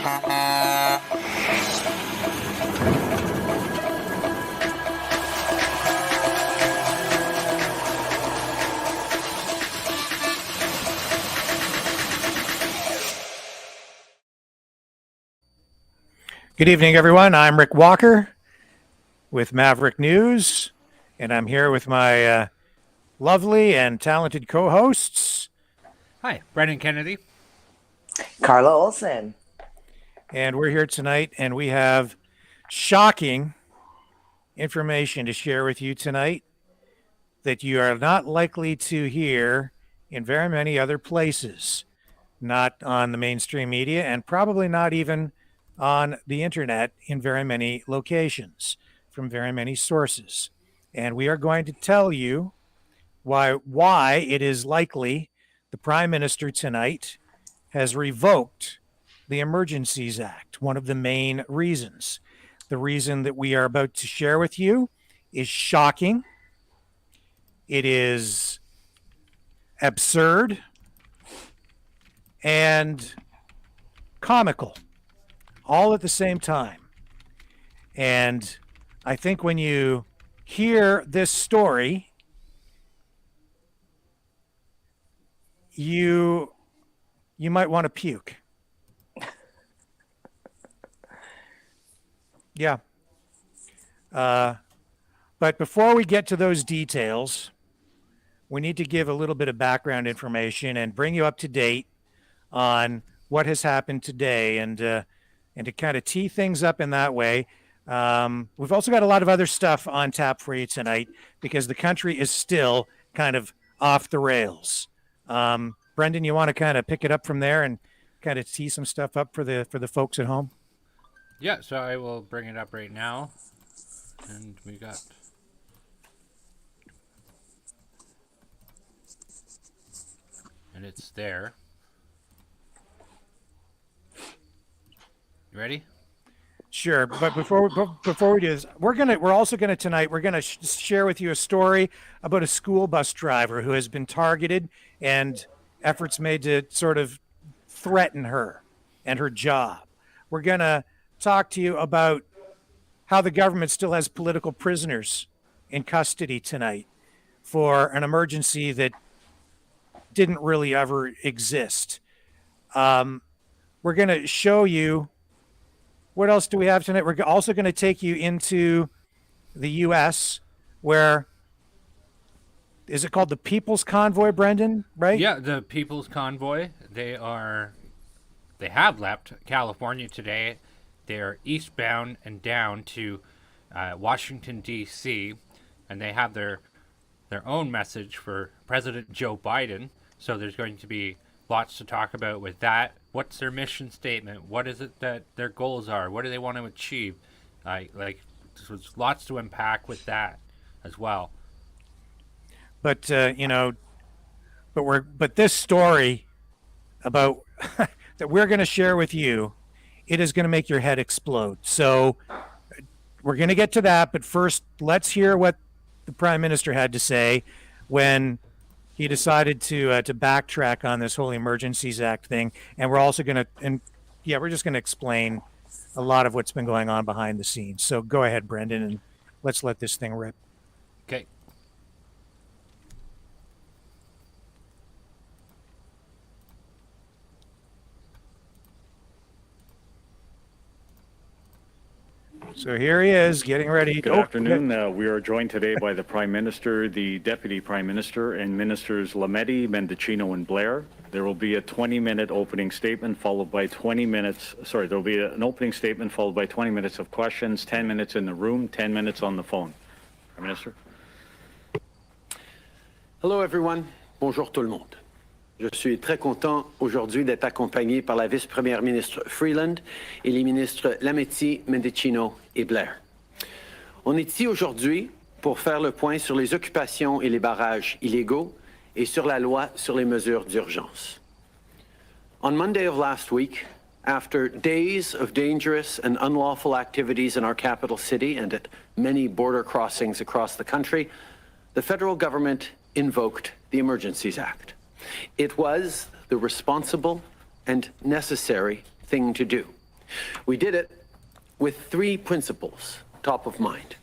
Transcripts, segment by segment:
Good evening, everyone. I'm Rick Walker with Maverick News, and I'm here with my lovely and talented co-hosts. Hi, Brendan Kennedy. Carla Olson. And we're here tonight, and we have shocking information to share with you tonight that you are not likely to hear in very many other places, not on the mainstream media, and probably not even on the internet in very many locations from very many sources. And we are going to tell you why it is likely the Prime Minister tonight has revoked the Emergencies Act. One of the main reasons. The reason that we are about to share with you is shocking. It is absurd and comical, all at the same time. And I think when you hear this story, you might want to puke. Yeah. But before we get to those details, we need to give a little bit of background information and bring you up to date on what has happened today, and to kind of tee things up in that way. We've also got a lot of other stuff on tap for you tonight because the country is still kind of off the rails. Brendan, you want to kind of pick it up from there and kind of tee some stuff up for the folks at home? Yeah, so I will bring it up right now. And we got... and it's there. You ready? Sure, but before we do this, we're also gonna share with you a story about a school bus driver who has been targeted and efforts made to sort of threaten her and her job. We're gonna talk to you about how the government still has political prisoners in custody tonight for an emergency that didn't really ever exist. We're gonna show you. What else do we have tonight? We're also going to take you into the U.S. where, is it called the People's Convoy, Brendan, right? Yeah, the People's Convoy. They have left California today. They're eastbound and down to Washington, D.C., and they have their own message for President Joe Biden. So there's going to be lots to talk about with that. What's their mission statement? What is it that their goals are? What do they want to achieve? There's lots to unpack with that as well. But but this story about that we're going to share with you, it is going to make your head explode. So we're going to get to that, but first let's hear what the Prime Minister had to say when he decided to backtrack on this whole Emergencies Act thing, and we're also going to, we're just going to explain a lot of what's been going on behind the scenes. So go ahead, Brendan, and let's let this thing rip. Okay. So here he is, getting ready. Good afternoon. We are joined today by the Prime Minister, the Deputy Prime Minister, and Ministers Lametti, Mendicino, and Blair. There will be a 20-minute opening statement followed by 20 minutes. Sorry, there will be an opening statement followed by 20 minutes of questions, 10 minutes in the room, 10 minutes on the phone. Prime Minister. Hello, everyone. Bonjour tout le monde. Je suis très content aujourd'hui d'être accompagné par la vice-première ministre Freeland et les ministres Lametti, Mendicino et Blair. On est ici aujourd'hui pour faire le point sur les occupations et les barrages illégaux et sur la loi sur les mesures d'urgence. On Monday of last week, after days of dangerous and unlawful activities in our capital city and at many border crossings across the country, the federal government invoked the Emergencies Act. It was the responsible and necessary thing to do. We did it with three principles top of mind.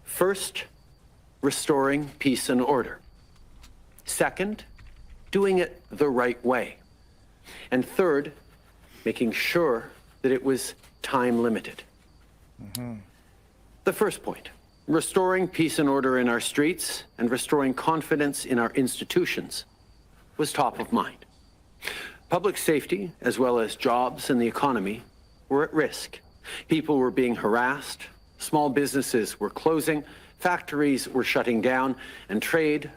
First, restoring peace and order. Second, doing it the right way. And third, making sure that it was time limited. The first point, restoring peace and order in our streets and restoring confidence in our institutions, was top of mind. Public safety, as well as jobs and the economy, were at risk. People were being harassed, small businesses were closing, factories were shutting down, and trade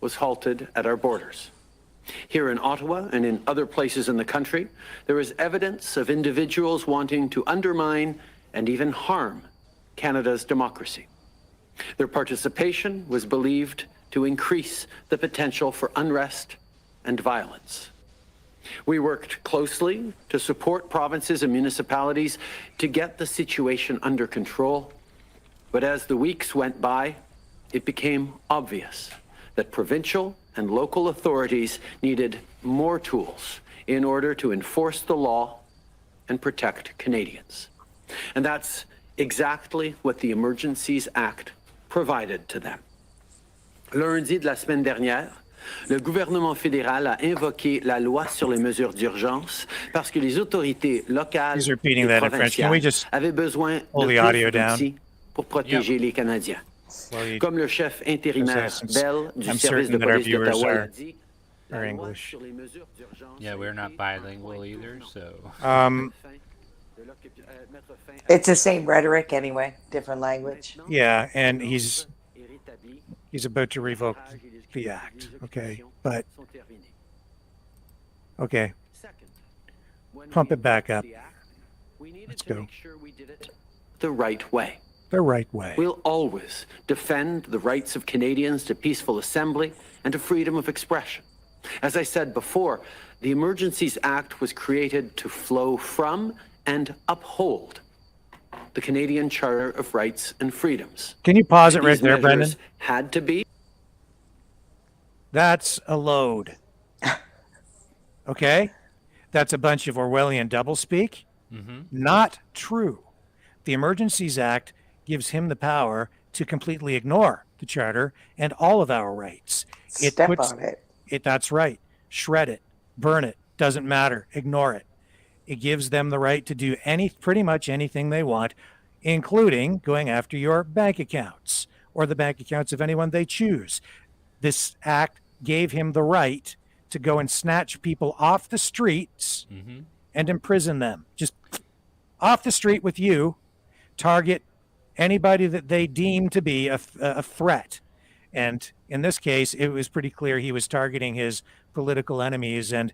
was halted at our borders. Here in Ottawa and in other places in the country, there is evidence of individuals wanting to undermine and even harm Canada's democracy. Their participation was believed to increase the potential for unrest and violence. We worked closely to support provinces and municipalities to get the situation under control, but as the weeks went by, it became obvious that provincial and local authorities needed more tools in order to enforce the law and protect Canadians. And that's exactly what the Emergencies Act provided to them. Lundi de la semaine dernière, le gouvernement fédéral a invoqué la loi sur les mesures d'urgence parce que les autorités locales He's repeating et that in French. Can we provinciales just avaient besoin pull de the audio plus down? d'outils pour protéger les Canadiens. Well, you- Comme le chef intérimaire since Bell du I'm service certain de that our police viewers d'Ottawa are- l'a dit, are la loi English. sur les mesures d'urgence Yeah, we're not a été bilingual either, so. It's the same rhetoric anyway, different language. Yeah, and he's about to revoke the act. Okay, but okay, Pump it back up. Let's go. Make sure we did it the right way. the right way. We'll always defend the rights of Canadians to peaceful assembly and to freedom of expression. As I said before, the Emergencies Act was created to flow from and uphold the Canadian Charter of Rights and Freedoms. Can you pause it right These there, Brendan? measures had to be. That's a load. Okay? That's a bunch of Orwellian doublespeak. Not true. The Emergencies Act gives him the power to completely ignore the Charter and all of our rights. Step on it. That's right. Shred it, burn it, doesn't matter. Ignore it. It gives them the right to do pretty much anything they want, including going after your bank accounts or the bank accounts of anyone they choose. This act gave him the right to go and snatch people off the streets and imprison them. Just off the street with you, target anybody that they deem to be a threat. And in this case, it was pretty clear he was targeting his political enemies and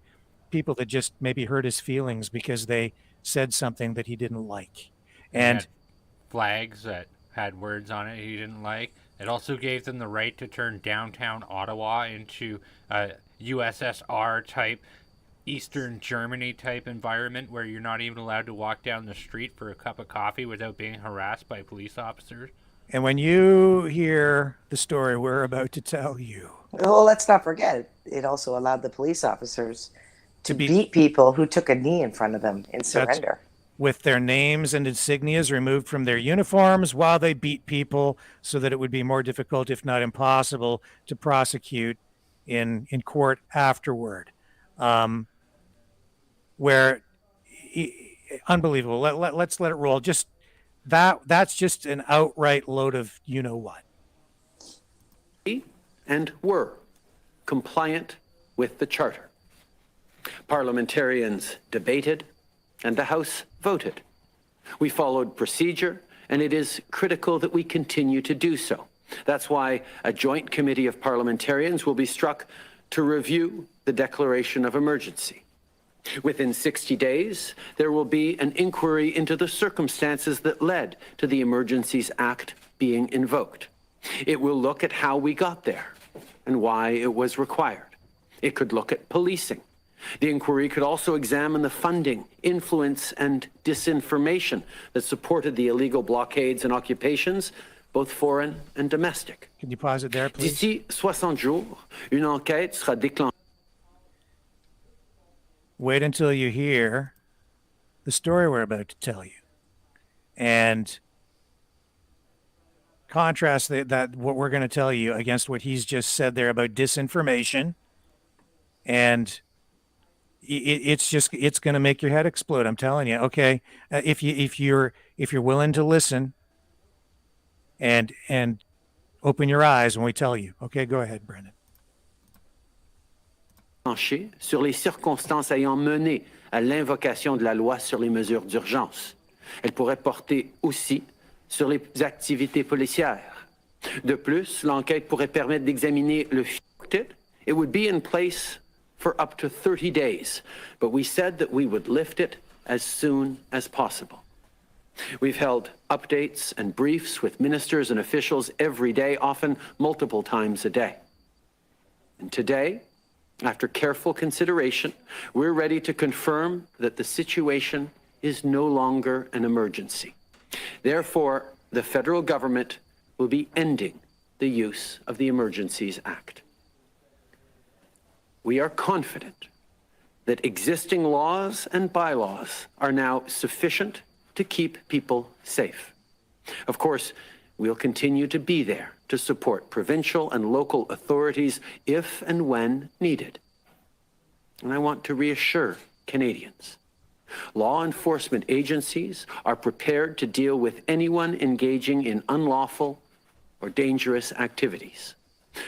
people that just maybe hurt his feelings because they said something that he didn't like. And Had flags that had words on it he didn't like. It also gave them the right to turn downtown Ottawa into a USSR type, Eastern Germany type environment where you're not even allowed to walk down the street for a cup of coffee without being harassed by police officers. And when you hear the story we're about to tell you, Well, let's not forget, it also allowed the police officers to beat people who took a knee in front of them in surrender. with their names and insignias removed from their uniforms while they beat people so that it would be more difficult, if not impossible, to prosecute in court afterward. Unbelievable. Let's let it roll. Just that's just an outright load of you know what. And were compliant with the Charter. Parliamentarians debated and the House voted. We followed procedure, and it is critical that we continue to do so. That's why a joint committee of parliamentarians will be struck to review the declaration of emergency. Within 60 days, there will be an inquiry into the circumstances that led to the Emergencies Act being invoked. It will look at how we got there and why it was required. It could look at policing. The inquiry could also examine the funding, influence, and disinformation that supported the illegal blockades and occupations, both foreign and domestic. Can you pause it there, please? D'ici 60 jours, une enquête sera déclenchée. Wait until you hear the story we're about to tell you. And contrast that what we're going to tell you against what he's just said there about disinformation. And it's going to make your head explode. I'm telling you. Okay. If you're willing to listen and open your eyes when we tell you. Okay, go ahead, Brendan. Sur les circonstances ayant mené à l'invocation de la loi sur les mesures d'urgence. Elle pourrait porter aussi sur les activités policières. De plus, l'enquête pourrait permettre d'examiner le fait. It would be in place for up to 30 days, but we said that we would lift it as soon as possible. We've held updates and briefs with ministers and officials every day, often multiple times a day. And today, after careful consideration, we're ready to confirm that the situation is no longer an emergency. Therefore, the federal government will be ending the use of the Emergencies Act. We are confident that existing laws and bylaws are now sufficient to keep people safe. Of course, we'll continue to be there to support provincial and local authorities if and when needed. And I want to reassure Canadians. Law enforcement agencies are prepared to deal with anyone engaging in unlawful or dangerous activities.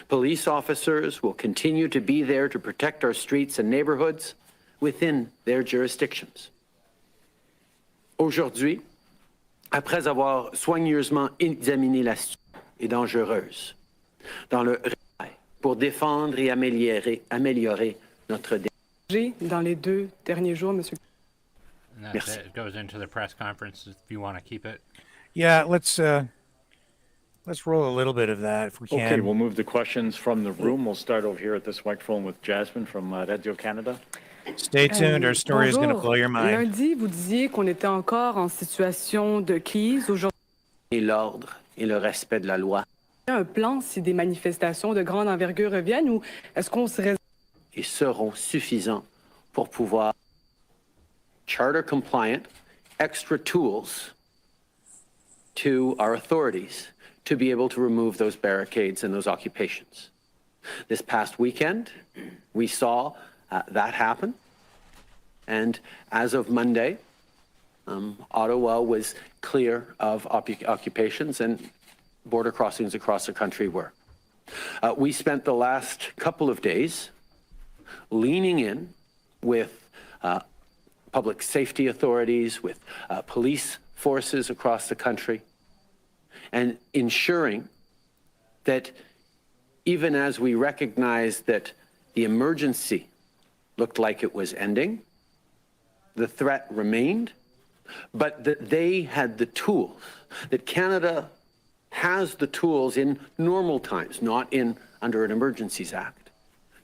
Police officers will continue to be there to protect our streets and neighborhoods within their jurisdictions. Aujourd'hui, après avoir soigneusement examiné la situation est dangereuse, dans le travail pour défendre et améliorer notre dans les 2 derniers jours, monsieur. And that goes into the press conference if you want to keep it. Yeah, let's roll a little bit of that if we can. Okay, we'll move the questions from the room. We'll start over here at this microphone with Jasmine from Radio-Canada. Stay tuned. Our story is going to blow your mind. Lundi, vous disiez qu'on était encore en situation de crise. Aujourd'hui, l'ordre et le respect de la loi. un plan si des manifestations de grande envergure reviennent ou est-ce qu'on serait et seront suffisants pour pouvoir charter compliant, extra tools to our authorities to be able to remove those barricades and those occupations. This past weekend, we saw that happen. And as of Monday, Ottawa was clear of occupations and border crossings across the country were. We spent the last couple of days leaning in with public safety authorities, with police forces across the country, and ensuring that even as we recognized that the emergency looked like it was ending, the threat remained, but that they had the tools, that Canada has the tools in normal times, not under an Emergencies Act,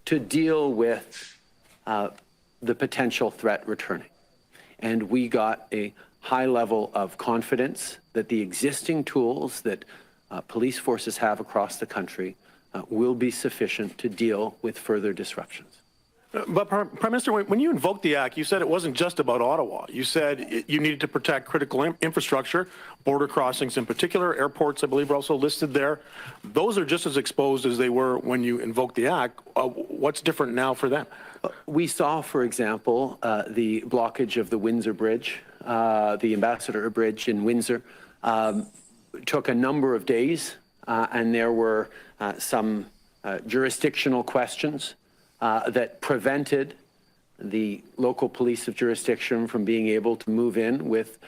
to deal with the potential threat returning. And we got a high level of confidence that the existing tools that police forces have across the country will be sufficient to deal with further disruptions. But Prime Minister, when you invoked the act, you said it wasn't just about Ottawa. You said you needed to protect critical infrastructure, border crossings in particular, airports, I believe, are also listed there. Those are just as exposed as they were when you invoked the act. What's different now for them? We saw, for example, the blockage of the Windsor Bridge, the Ambassador Bridge in Windsor, took a number of days, and there were some jurisdictional questions that prevented the local police of jurisdiction from being able to move in with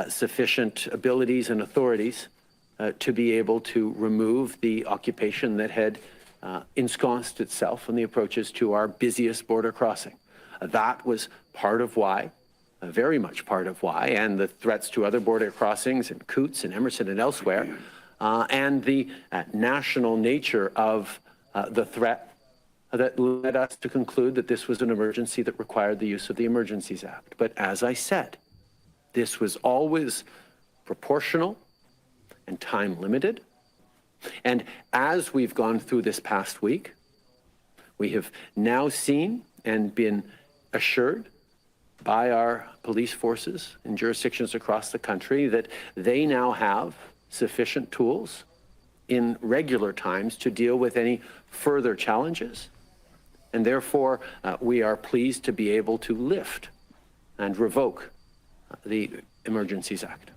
sufficient abilities and authorities to be able to remove the occupation that had ensconced itself on the approaches to our busiest border crossing. That was part of why, very much part of why, and the threats to other border crossings in Coots and Emerson and elsewhere, and the national nature of the threat that led us to conclude that this was an emergency that required the use of the Emergencies Act. But as I said, this was always proportional and time limited. And as we've gone through this past week, we have now seen and been assured by our police forces in jurisdictions across the country that they now have sufficient tools in regular times to deal with any further challenges. And therefore, we are pleased to be able to lift and revoke the Emergencies Act.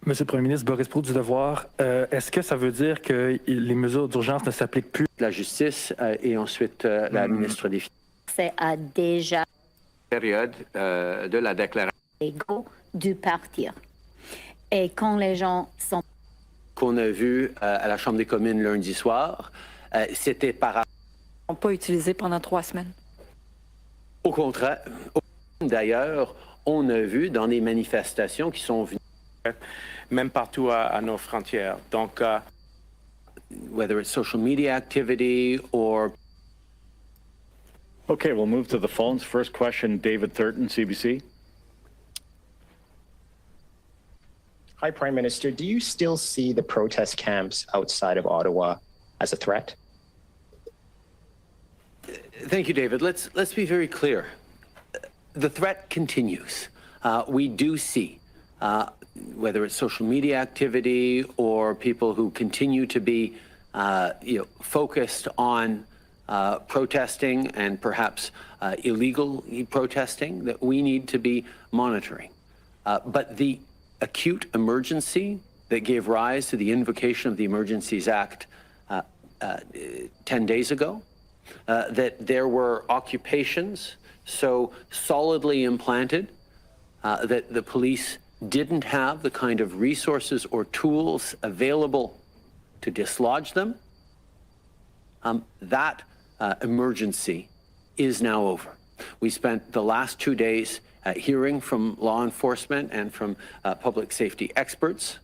Monsieur le Premier ministre, Boris Proulx du Devoir, est-ce que ça veut dire que les mesures d'urgence ne s'appliquent plus? La justice et ensuite la ministre des Finances. C'est à déjà Période de la déclaration. légaux de partir. Et quand les gens sont Qu'on a vu à la Chambre des communes lundi soir, c'était par Ils n'ont pas utilisé pendant 3 semaines. au contraire. D'ailleurs, on a vu dans les manifestations qui sont venues, même partout à nos frontières. Donc, whether it's social media activity or Okay, we'll move to the phones. First question, David Thurton, CBC. Hi, Prime Minister. Do you still see the protest camps outside of Ottawa as a threat? Thank you, David. Let's be very clear. The threat continues. We do see, whether it's social media activity or people who continue to be, focused on protesting and perhaps illegal protesting, that we need to be monitoring. But the acute emergency that gave rise to the invocation of the Emergencies Act 10 days ago, that there were occupations so solidly implanted that the police didn't have the kind of resources or tools available to dislodge them, that emergency is now over. We spent the last 2 days hearing from law enforcement and from public safety experts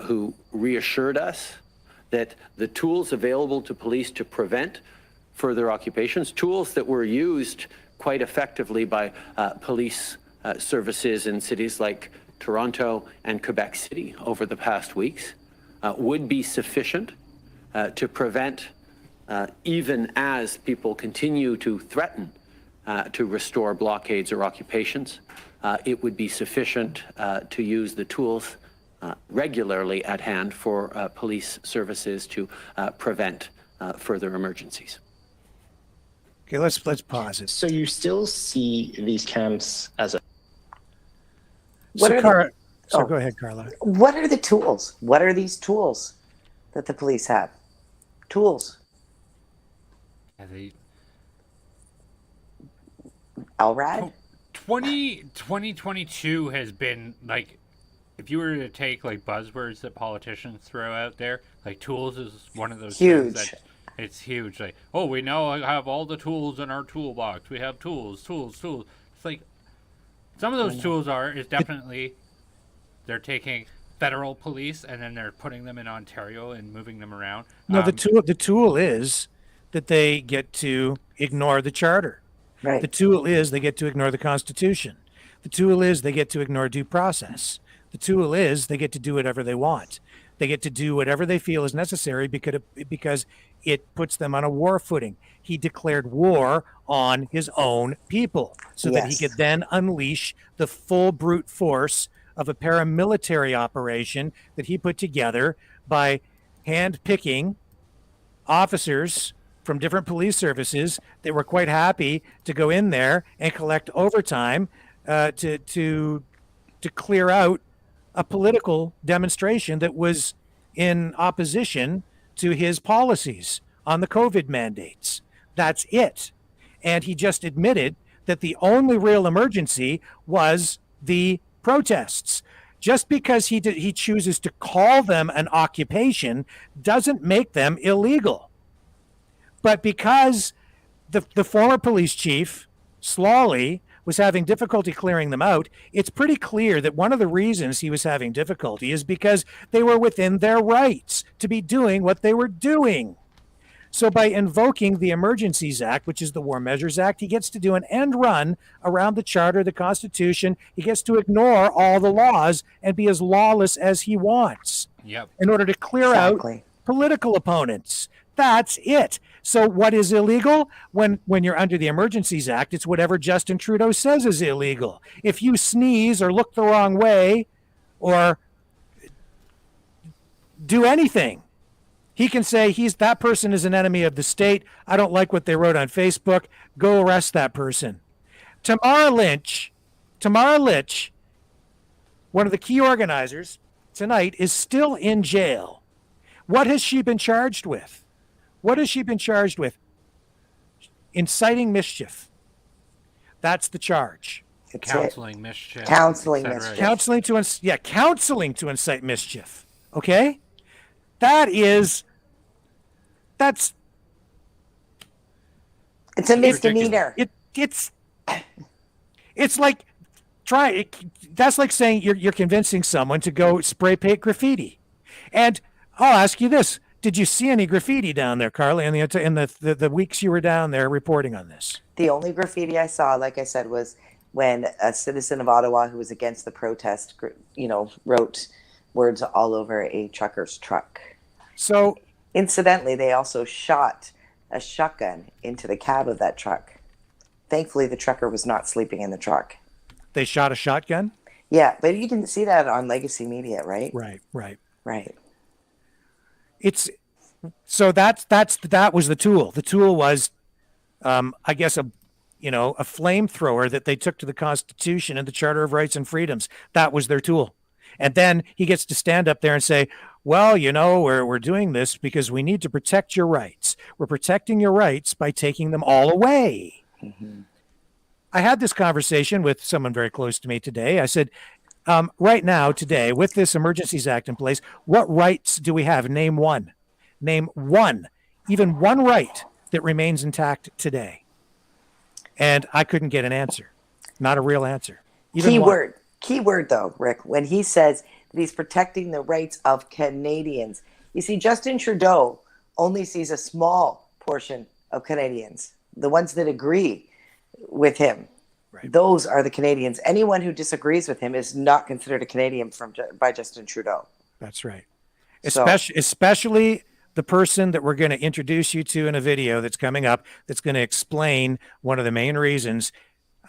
who reassured us that the tools available to police to prevent further occupations, tools that were used quite effectively by police services in cities like Toronto and Quebec City over the past weeks, would be sufficient to prevent, even as people continue to threaten to restore blockades or occupations, it would be sufficient to use the tools regularly at hand for police services to prevent further emergencies. Okay, let's pause it. So you still see these camps as a... What So, are the- go ahead, Carla. What are the tools? What are these tools that the police have? Tools. Yeah, they, LRAD? 2022 has been like, if you were to take like buzzwords that politicians throw out there, like tools is one of those Huge. things that it's huge. Like, oh, we now have all the tools in our toolbox. We have tools. It's like some of those tools is definitely they're taking federal police and then they're putting them in Ontario and moving them around. No, the tool is that they get to ignore the charter. Right. The tool is they get to ignore the Constitution. The tool is they get to ignore due process. The tool is they get to do whatever they want. They get to do whatever they feel is necessary because it puts them on a war footing. He declared war on his own people so that he Yes. could then unleash the full brute force of a paramilitary operation that he put together by hand-picking officers from different police services that were quite happy to go in there and collect overtime to clear out a political demonstration that was in opposition to his policies on the COVID mandates. That's it. And he just admitted that the only real emergency was the protests. Just because he chooses to call them an occupation doesn't make them illegal. But because the former police chief, Slawley, was having difficulty clearing them out, it's pretty clear that one of the reasons he was having difficulty is because they were within their rights to be doing what they were doing. So by invoking the Emergencies Act, which is the War Measures Act, he gets to do an end run around the Charter, the Constitution. He gets to ignore all the laws and be as lawless as he wants Yep. in order to clear Exactly. out political opponents, That's it. So what is illegal? When you're under the Emergencies Act, it's whatever Justin Trudeau says is illegal. If you sneeze or look the wrong way or do anything, he can say that person is an enemy of the state. I don't like what they wrote on Facebook. Go arrest that person. Tamara Lynch, one of the key organizers tonight, is still in jail. What has she been charged with? Inciting mischief. That's the charge. Counseling mischief. Counseling et cetera. mischief. Counseling to incite mischief. Okay? That's It's a misdemeanor. It's like that's like saying you're convincing someone to go spray paint graffiti. And I'll ask you this: did you see any graffiti down there, Carly, in the weeks you were down there reporting on this? The only graffiti I saw, like I said, was when a citizen of Ottawa who was against the protest, wrote words all over a trucker's truck. So, incidentally, they also shot a shotgun into the cab of that truck. Thankfully, the trucker was not sleeping in the truck. They shot a shotgun? Yeah, but you can see that on legacy media, right? Right. It's so that was the tool. The tool was, I guess, a flamethrower that they took to the Constitution and the Charter of Rights and Freedoms. That was their tool. And then he gets to stand up there and say, well, we're doing this because we need to protect your rights. We're protecting your rights by taking them all away. Mm-hmm. I had this conversation with someone very close to me today. I said, right now, today, with this Emergencies Act in place, what rights do we have? Name one. Even one right that remains intact today. And I couldn't get an answer. Not a real answer. Keyword though, Rick, when he says that he's protecting the rights of Canadians. You see, Justin Trudeau only sees a small portion of Canadians, the ones that agree with him. Right. Those are the Canadians. Anyone who disagrees with him is not considered a Canadian by Justin Trudeau. That's right. Especially the person that we're going to introduce you to in a video that's coming up that's going to explain one of the main reasons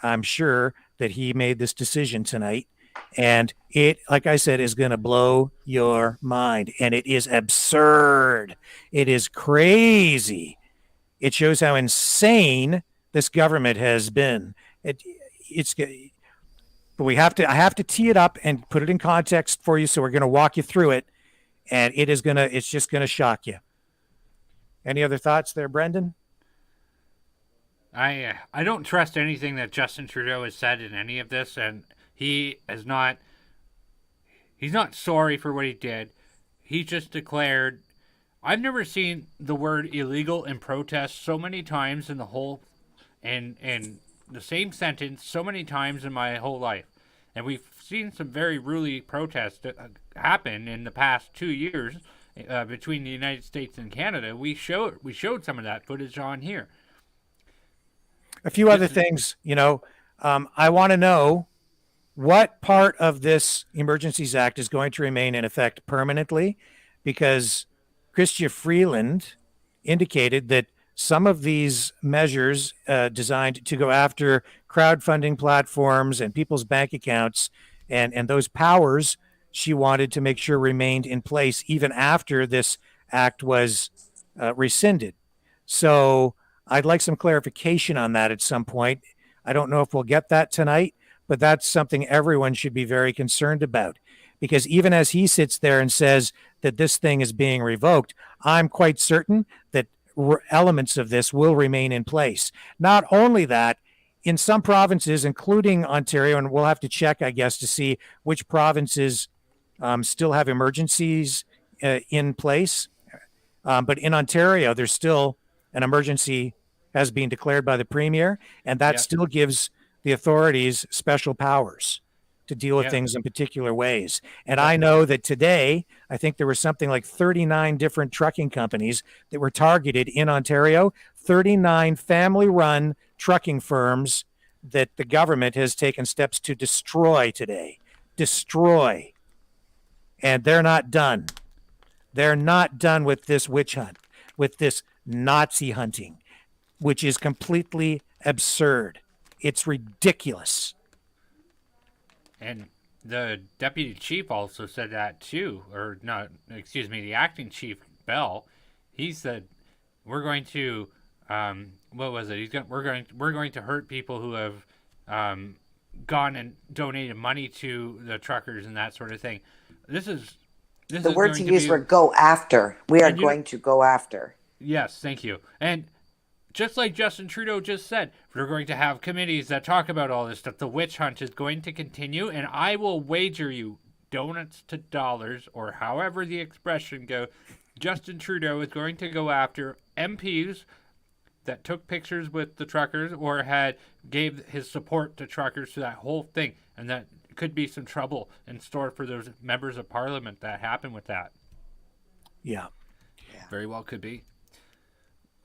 I'm sure that he made this decision tonight. And it, like I said, is going to blow your mind. And it is absurd. It is crazy. It shows how insane this government has been. But I have to tee it up and put it in context for you. So we're going to walk you through it. And it's just going to shock you. Any other thoughts there, Brendan? I don't trust anything that Justin Trudeau has said in any of this, and he's not sorry for what he did. He just declared, I've never seen the word illegal in protest so many times in in the same sentence so many times in my whole life. And we've seen some very ruly protests happen in the past 2 years between the United States and Canada. We showed some of that footage on here. A few other things, I want to know what part of this Emergencies Act is going to remain in effect permanently, because Chrystia Freeland indicated that some of these measures designed to go after crowdfunding platforms and people's bank accounts and those powers she wanted to make sure remained in place even after this act was rescinded. So I'd like some clarification on that at some point. I don't know if we'll get that tonight, but that's something everyone should be very concerned about, because even as he sits there and says that this thing is being revoked, I'm quite certain that elements of this will remain in place. Not only that, in some provinces, including Ontario, and we'll have to check, I guess, to see which provinces still have emergencies in place. But in Ontario, there's still an emergency has been declared by the Premier, and that still gives the authorities special powers to deal with things in particular ways. And I know that today, I think there was something like 39 different trucking companies that were targeted in Ontario, 39 family-run trucking firms that the government has taken steps to destroy today. And they're not done. They're not done with this witch hunt. with this Nazi hunting, which is completely absurd. It's ridiculous. And the deputy chief also said that too, or not, excuse me, the acting chief, Bell, he said, we're going to, what was it? We're going to hurt people who have gone and donated money to the truckers and that sort of thing. The words he used were "go after." We are going to go after. Yes, thank you. And just like Justin Trudeau just said, we're going to have committees that talk about all this stuff. The witch hunt is going to continue, and I will wager you donuts to dollars, or however the expression goes, Justin Trudeau is going to go after MPs that took pictures with the truckers or gave his support to truckers to that whole thing, and that could be some trouble in store for those members of parliament that happened with that. Yeah. Very well could be.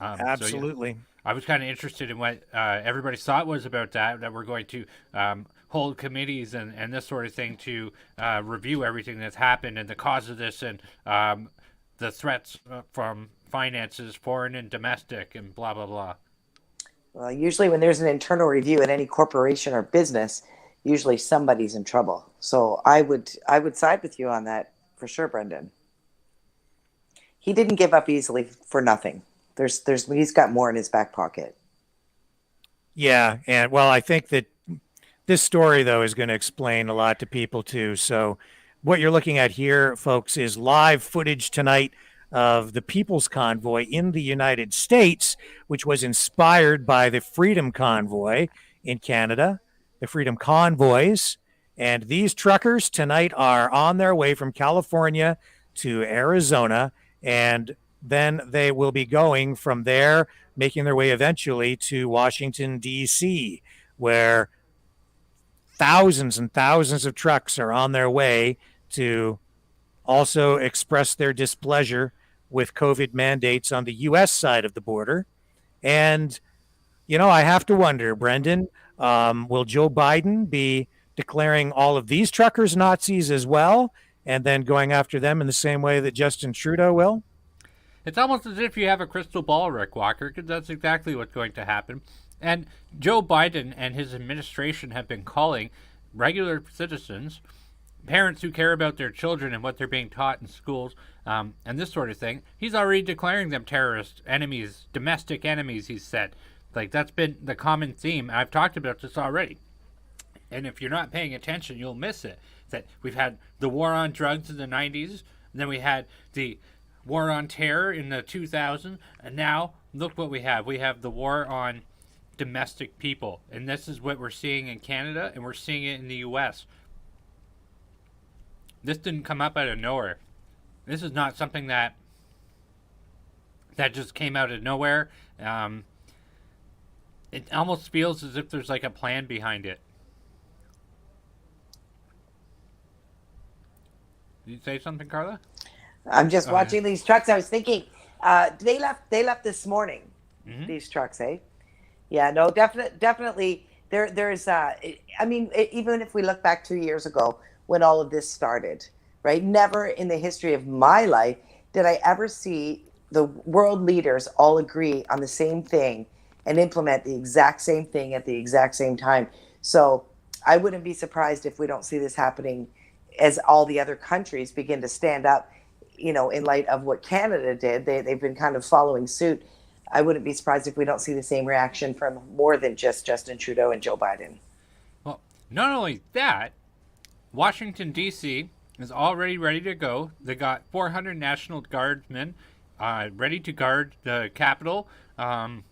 Absolutely. So, yeah, I was kind of interested in what everybody's thought was about that we're going to hold committees and this sort of thing to review everything that's happened and the cause of this and the threats from finances, foreign and domestic, and blah, blah, blah. Well, usually when there's an internal review at any corporation or business, usually somebody's in trouble. So I would side with you on that for sure, Brendan. He didn't give up easily for nothing. He's got more in his back pocket. Yeah, and well, I think that this story though is going to explain a lot to people too. So what you're looking at here, folks, is live footage tonight of the People's Convoy in the United States, which was inspired by the Freedom Convoy in Canada, the Freedom Convoys. And these truckers tonight are on their way from California to Arizona, and then they will be going from there, making their way eventually to Washington, D.C., where thousands and thousands of trucks are on their way to also express their displeasure with COVID mandates on the U.S. side of the border. And, you know, I have to wonder, Brendan, will Joe Biden be declaring all of these truckers Nazis as well, and then going after them in the same way that Justin Trudeau will? It's almost as if you have a crystal ball, Rick Walker, because that's exactly what's going to happen. And Joe Biden and his administration have been calling regular citizens, parents who care about their children and what they're being taught in schools, and this sort of thing, he's already declaring them terrorist enemies, domestic enemies, he said. Like, that's been the common theme. I've talked about this already. And if you're not paying attention, you'll miss it. That we've had the war on drugs in the 90s, and then we had the war on terror in the 2000s, and now look what we have. We have the war on domestic people, and this is what we're seeing in Canada, and we're seeing it in the U.S. This didn't come up out of nowhere. This is not something that just came out of nowhere. It almost feels as if there's like a plan behind it. Did you say something, Carla? I'm just watching these trucks. I was thinking, they left this morning. Mm-hmm. These trucks, eh? Yeah, no, definitely. There's. I mean, even if we look back 2 years ago when all of this started, right? Never in the history of my life did I ever see the world leaders all agree on the same thing and implement the exact same thing at the exact same time. So I wouldn't be surprised if we don't see this happening as all the other countries begin to stand up, you know, in light of what Canada did. They've been kind of following suit. I wouldn't be surprised if we don't see the same reaction from more than just Justin Trudeau and Joe Biden. Well, not only that, Washington, D.C. is already ready to go. They got 400 National Guardsmen ready to guard the Capitol, and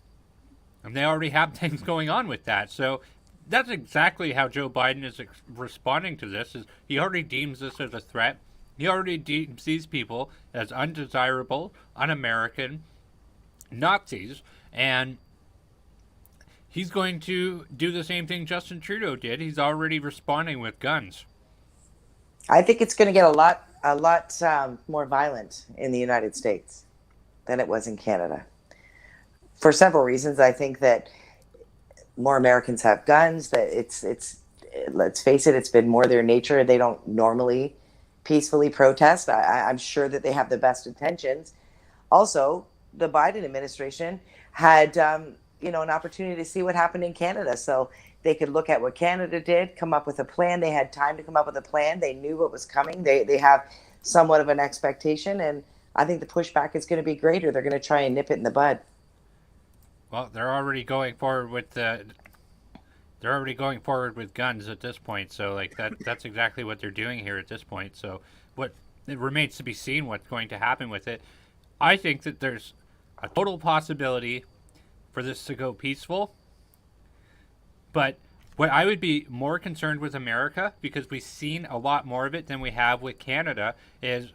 they already have things going on with that. So that's exactly how Joe Biden is responding to this. Is he already deems this as a threat. He already deems these people as undesirable, un-American Nazis, and he's going to do the same thing Justin Trudeau did. He's already responding with guns. I think it's going to get a lot more violent in the United States than it was in Canada. For several reasons. I think that more Americans have guns, that it's let's face it, it's been more their nature. They don't normally peacefully protest. I'm sure that they have the best intentions. Also, the Biden administration had, an opportunity to see what happened in Canada. So they could look at what Canada did, come up with a plan. They had time to come up with a plan. They knew what was coming. They have somewhat of an expectation. And I think the pushback is going to be greater. They're going to try and nip it in the bud. Well, they're already going forward with guns at this point. So like that's exactly what they're doing here at this point. So what it remains to be seen what's going to happen with it. I think that there's a total possibility for this to go peaceful. But what I would be more concerned with America, because we've seen a lot more of it than we have with Canada, is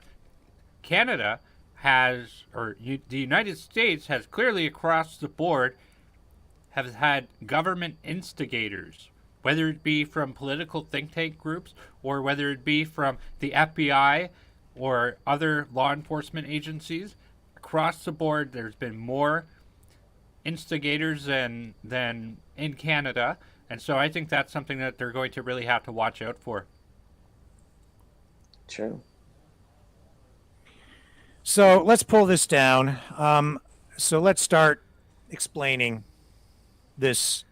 Canada has, the United States has clearly across the board has had government instigators, whether it be from political think tank groups or whether it be from the FBI or other law enforcement agencies. Across the board, there's been more instigators than in Canada. And so I think that's something that they're going to really have to watch out for. True. So let's pull this down. So let's start explaining this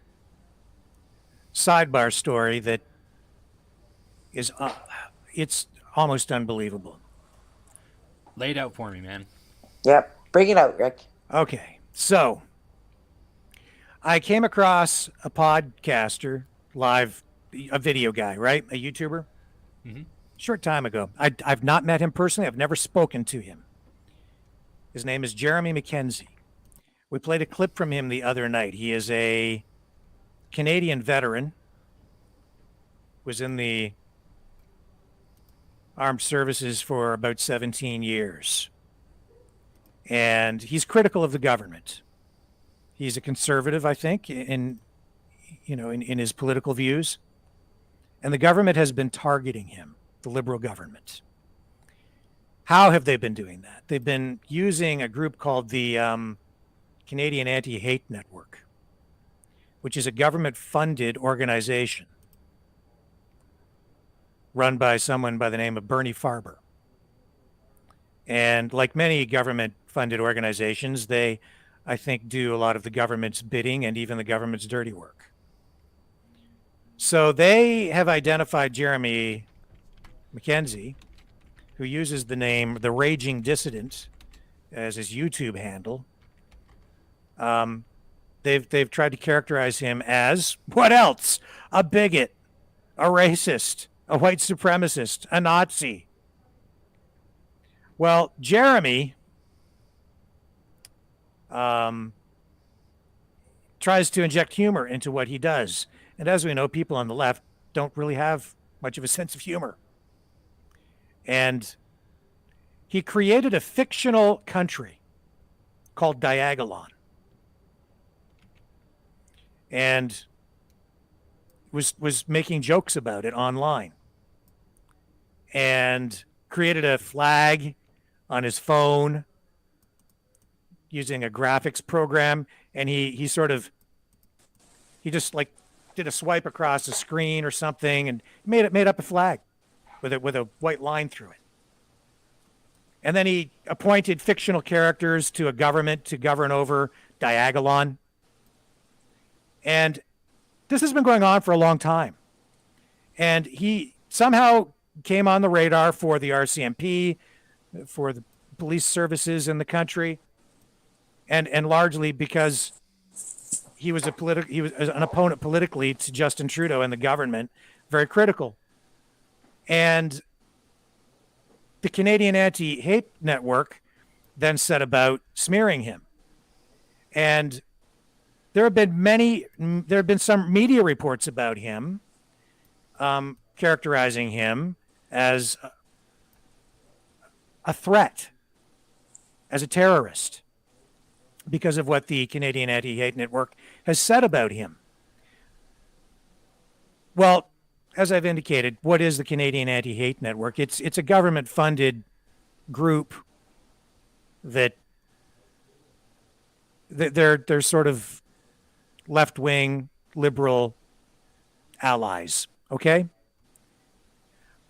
sidebar story that is it's almost unbelievable. Lay it out for me, man. Yep. Bring it out, Rick. Okay. So I came across a podcaster, a video guy, right? A YouTuber. Mm-hmm. Short time ago. I've not met him personally. I've never spoken to him. His name is Jeremy McKenzie. We played a clip from him the other night. He is a Canadian veteran, was in the armed services for about 17 years. And he's critical of the government. He's a conservative, I think, in his political views. And the government has been targeting him, the Liberal government. How have they been doing that? They've been using a group called the Canadian Anti-Hate Network, which is a government-funded organization run by someone by the name of Bernie Farber. And like many government-funded organizations, they, I think, do a lot of the government's bidding and even the government's dirty work. So they have identified Jeremy McKenzie, who uses the name The Raging Dissident as his YouTube handle. They've tried to characterize him as, what else? A bigot, a racist, a white supremacist, a Nazi. Well, Jeremy tries to inject humor into what he does. And as we know, people on the left don't really have much of a sense of humor. And he created a fictional country called Diagolon. And was making jokes about it online. And created a flag on his phone using a graphics program. And he just like did a swipe across the screen or something and made up a flag with a white line through it. And then he appointed fictional characters to a government to govern over Diagolon. And this has been going on for a long time. And he somehow came on the radar for the RCMP, for the police services in the country, and largely because he was an opponent politically to Justin Trudeau and the government, very critical. And the Canadian Anti-Hate Network then set about smearing him. And there have been some media reports about him, characterizing him as a threat, as a terrorist, because of what the Canadian Anti-Hate Network has said about him. Well, as I've indicated, what is the Canadian Anti-Hate Network? It's a government-funded group that they're sort of left-wing liberal allies, okay?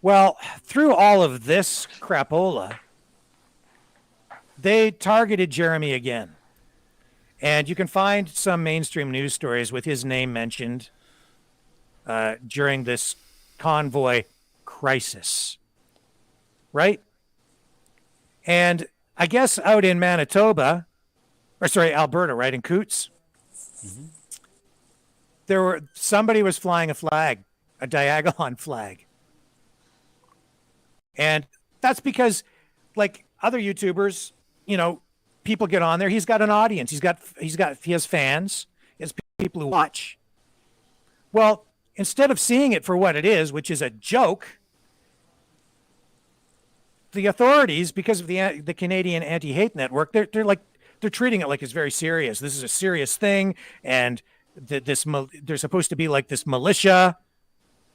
Well, through all of this crapola, they targeted Jeremy again. And you can find some mainstream news stories with his name mentioned during this convoy crisis, right? And I guess out in Manitoba, or sorry, Alberta, right, in Coots, somebody was flying a flag, a Diagolon flag. And that's because, like other YouTubers, you know, people get on there. He's got an audience. He has fans. He has people who watch. Well, instead of seeing it for what it is, which is a joke, the authorities, because of the Canadian Anti-Hate Network, they're treating it like it's very serious. This is a serious thing, and there's supposed to be like this militia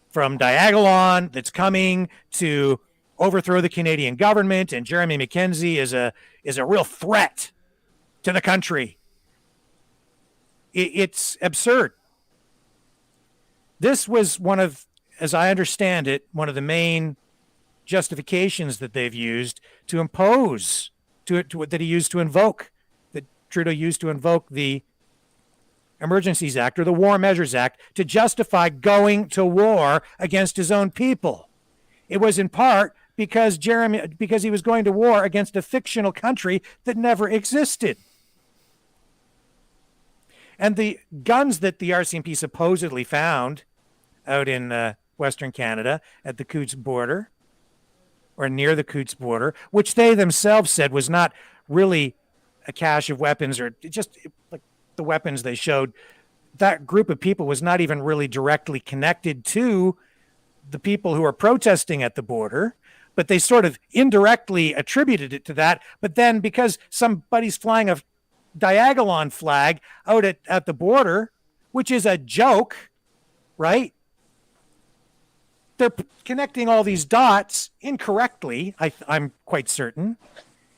from Diagolon that's coming to overthrow the Canadian government, and Jeremy McKenzie is a real threat to the country. It's absurd. This was one of, as I understand it, one of the main justifications that they've used to impose, that Trudeau used to invoke the Emergencies Act or the War Measures Act to justify going to war against his own people. It was in part because he was going to war against a fictional country that never existed. And the guns that the RCMP supposedly found out in Western Canada at the Coots border, or near the Coots border, which they themselves said was not really a cache of weapons, or just like the weapons they showed, that group of people was not even really directly connected to the people who are protesting at the border, but they sort of indirectly attributed it to that. But then because somebody's flying a Diagolon flag out at the border, which is a joke, right? They're connecting all these dots incorrectly, I'm quite certain,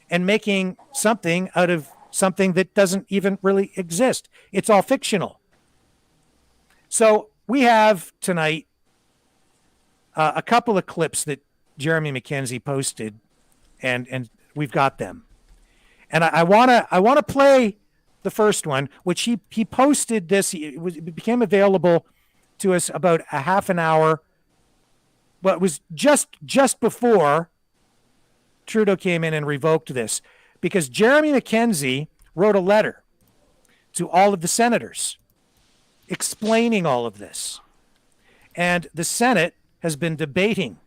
and making something out of something that doesn't even really exist. It's all fictional. So we have tonight a couple of clips that Jeremy McKenzie posted, and we've got them. And I wanna play the first one, which he posted this. It became available to us about a half an hour. Well, it was just before Trudeau came in and revoked this, because Jeremy McKenzie wrote a letter to all of the senators explaining all of this. And the Senate has been debating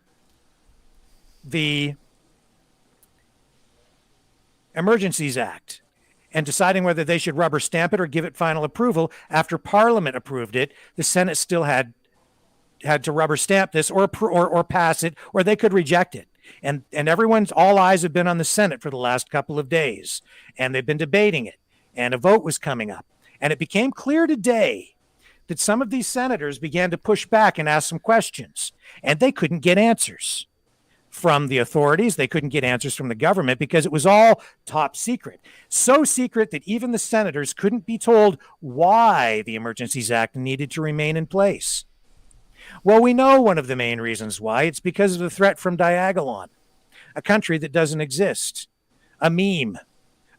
the Emergencies Act and deciding whether they should rubber stamp it or give it final approval. After Parliament approved it, the Senate still had to rubber stamp this or pass it, or they could reject it. And all eyes have been on the Senate for the last couple of days, and they've been debating it, and a vote was coming up. And it became clear today that some of these senators began to push back and ask some questions, and they couldn't get answers from the authorities. They couldn't get answers from the government because it was all top secret. So secret that even the senators couldn't be told why the Emergencies Act needed to remain in place. Well, we know one of the main reasons why. It's because of the threat from Diagolon, a country that doesn't exist, a meme,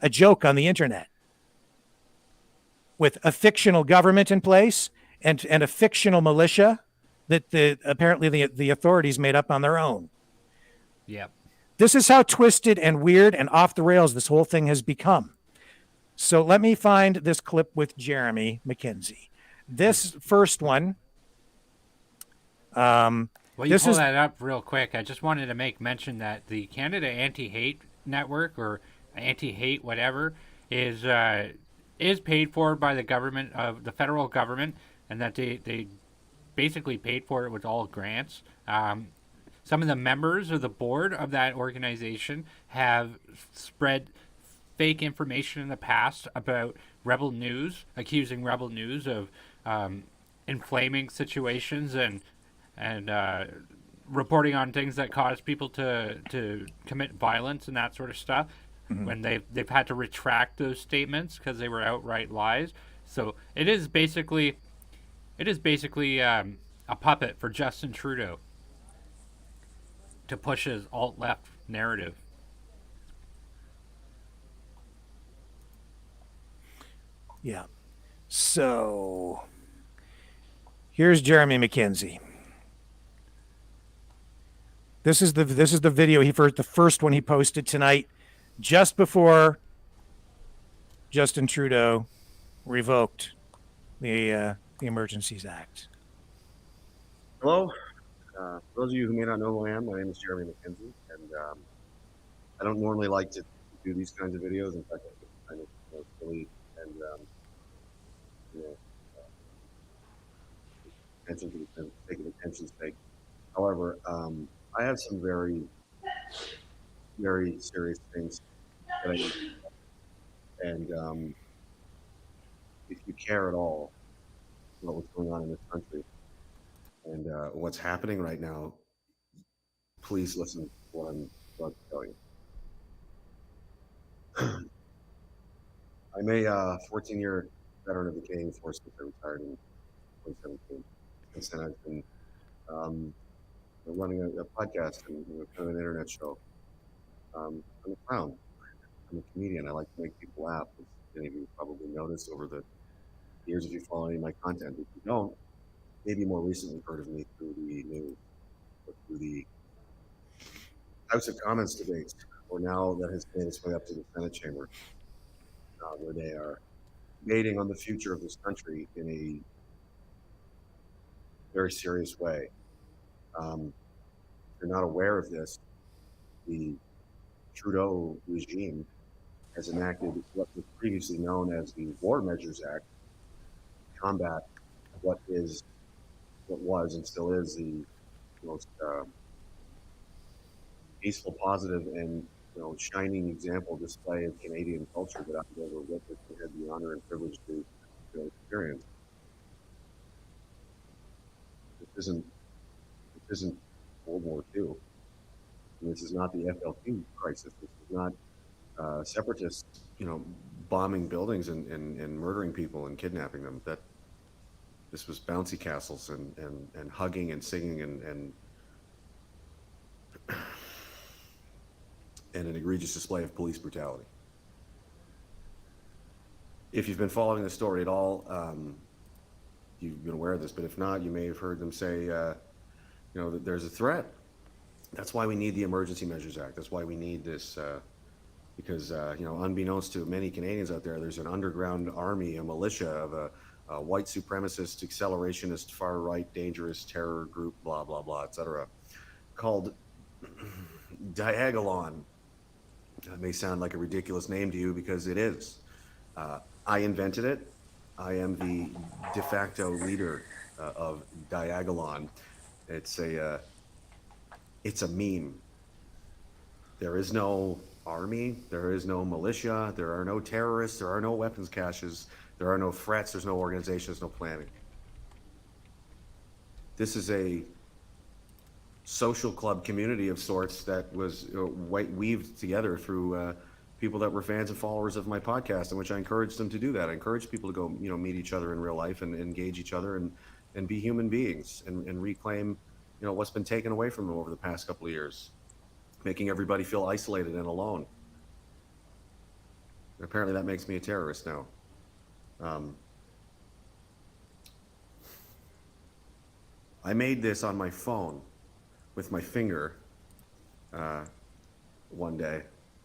a joke on the internet, with a fictional government in place and a fictional militia that apparently the authorities made up on their own. Yep. This is how twisted and weird and off the rails this whole thing has become. So let me find this clip with Jeremy McKenzie. This first one. Well, you pull that up real quick. I just wanted to make mention that the Canada Anti-Hate Network, or Anti-Hate whatever, is paid for by the government of the federal government, and that they basically paid for it with all grants. Some of the members of the board of that organization have spread fake information in the past about Rebel News, accusing Rebel News of inflaming situations and reporting on things that cause people to commit violence and that sort of stuff. Mm-hmm. When they've had to retract those statements because they were outright lies. So it is basically a puppet for Justin Trudeau to push his alt-left narrative. Yeah. So here's Jeremy McKenzie. This is the video the first one he posted tonight, just before Justin Trudeau revoked the Emergencies Act. Hello. For those of you who may not know who I am, my name is Jeremy McKenzie, and I don't normally like to do these kinds of videos. In fact, I think it's kind of silly and attention to the sake of attention's sake. However, I have some very, very serious things that I need to do. And if you care at all about what's going on in this country and what's happening right now, please listen to what I'm about to tell you. I'm a 14-year veteran of the Canadian Force since I retired in 2017. Since then, I've been running a podcast and kind of an internet show. I'm a clown. I'm a comedian. I like to make people laugh, as many of you probably noticed over the years if you follow any of my content. If you don't, maybe more recently heard of me through the news or through the House of Commons debates, or now that has made its way up to the Senate chamber, where they are debating on the future of this country in a very serious way. If you're not aware of this, the Trudeau regime has enacted what was previously known as the War Measures Act to combat what was and still is the most peaceful, positive, and shining example display of Canadian culture that I've ever witnessed and had the honor and privilege to experience. This isn't World War II. This is not the FLQ crisis. This is not separatists, bombing buildings and murdering people and kidnapping them. This was bouncy castles and hugging and singing and an egregious display of police brutality. If you've been following the story at all, you've been aware of this, but if not, you may have heard them say, that there's a threat. That's why we need the Emergency Measures Act. That's why we need this, because, unbeknownst to many Canadians out there, there's an underground army, a militia of a white supremacist, accelerationist, far-right, dangerous terror group, blah, blah, blah, etc., called Diagolon. That may sound like a ridiculous name to you because it is. I invented it. I am the de facto leader of Diagolon. It's a meme. There is no army. There is no militia. There are no terrorists. There are no weapons caches. There are no threats. There's no organization. There's no planning. This is a social club community of sorts that was weaved together through people that were fans and followers of my podcast, in which I encouraged them to do that. I encouraged people to go, meet each other in real life and engage each other and be human beings and reclaim, what's been taken away from them over the past couple of years, making everybody feel isolated and alone. And apparently that makes me a terrorist now. I made this on my phone with my finger one day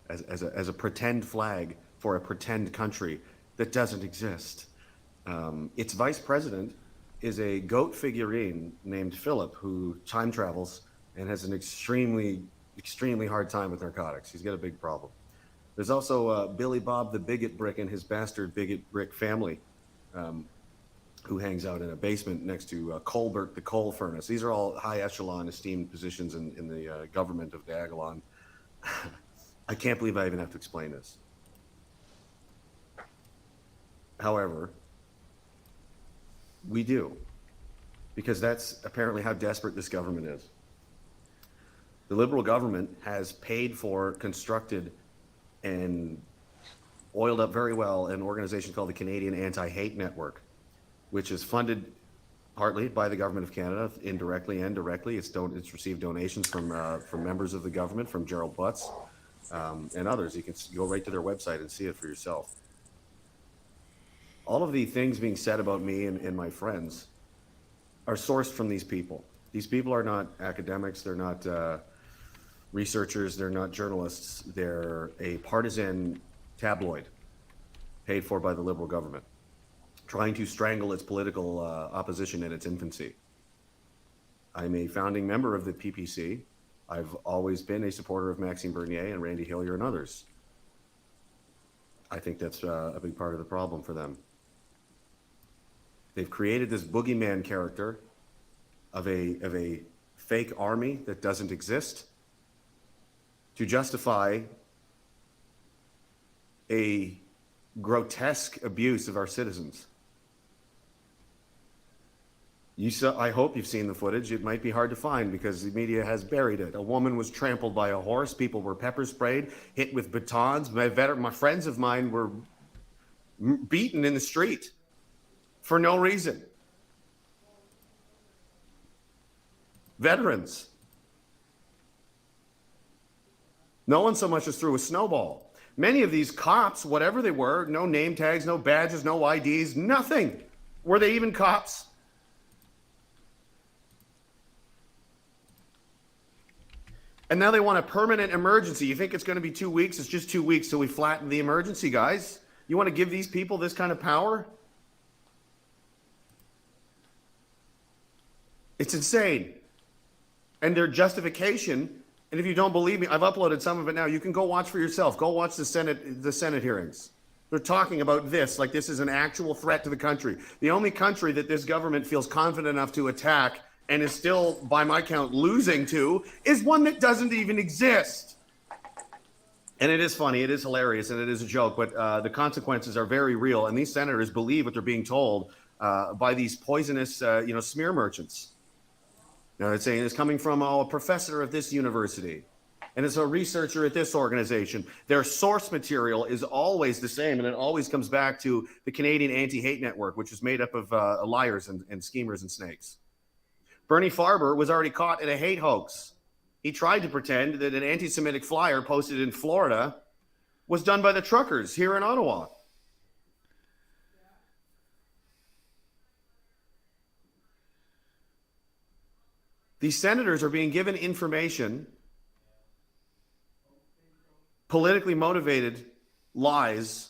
as a pretend flag for a pretend country that doesn't exist. Its vice president is a goat figurine named Philip, who time travels and has an extremely hard time with narcotics. He's got a big problem. There's also Billy Bob the Bigot Brick and his bastard Bigot Brick family, who hangs out in a basement next to Colbert the coal furnace. These are all high echelon esteemed positions in the government of Diagolon. I can't believe I even have to explain this. However, we do, because that's apparently how desperate this government is. The Liberal government has paid for, constructed, and oiled up very well an organization called the Canadian Anti-Hate Network, which is funded partly by the government of Canada, indirectly and directly. It's received donations from members of the government, from Gerald Butts and others. You can go right to their website and see it for yourself. All of the things being said about me and my friends are sourced from these people. These people are not academics. They're not researchers. They're not journalists. They're a partisan tabloid paid for by the Liberal government, trying to strangle its political opposition in its infancy. I'm a founding member of the PPC. I've always been a supporter of Maxime Bernier and Randy Hillier and others. I think that's a big part of the problem for them. They've created this boogeyman character of a fake army that doesn't exist to justify a grotesque abuse of our citizens. I hope you've seen the footage. It might be hard to find because the media has buried it. A woman was trampled by a horse. People were pepper sprayed, hit with batons. My friends of mine were beaten in the street for no reason. Veterans. No one so much as threw a snowball. Many of these cops, whatever they were, no name tags, no badges, no IDs, nothing. Were they even cops? And now they want a permanent emergency. You think it's going to be 2 weeks? It's just 2 weeks till we flatten the emergency, guys. You want to give these people this kind of power? It's insane. And their justification, and if you don't believe me, I've uploaded some of it now. You can go watch for yourself. Go watch the Senate hearings. They're talking about this like this is an actual threat to the country. The only country that this government feels confident enough to attack and is still, by my count, losing to, is one that doesn't even exist. And it is funny, it is hilarious, and it is a joke, but the consequences are very real, and these senators believe what they're being told by these poisonous, smear merchants. Now, it's saying it's coming from a professor of this university, and it's a researcher at this organization. Their source material is always the same, and it always comes back to the Canadian Anti-Hate Network, which is made up of liars and schemers and snakes. Bernie Farber was already caught in a hate hoax. He tried to pretend that an anti-Semitic flyer posted in Florida was done by the truckers here in Ottawa. These senators are being given information, politically motivated lies,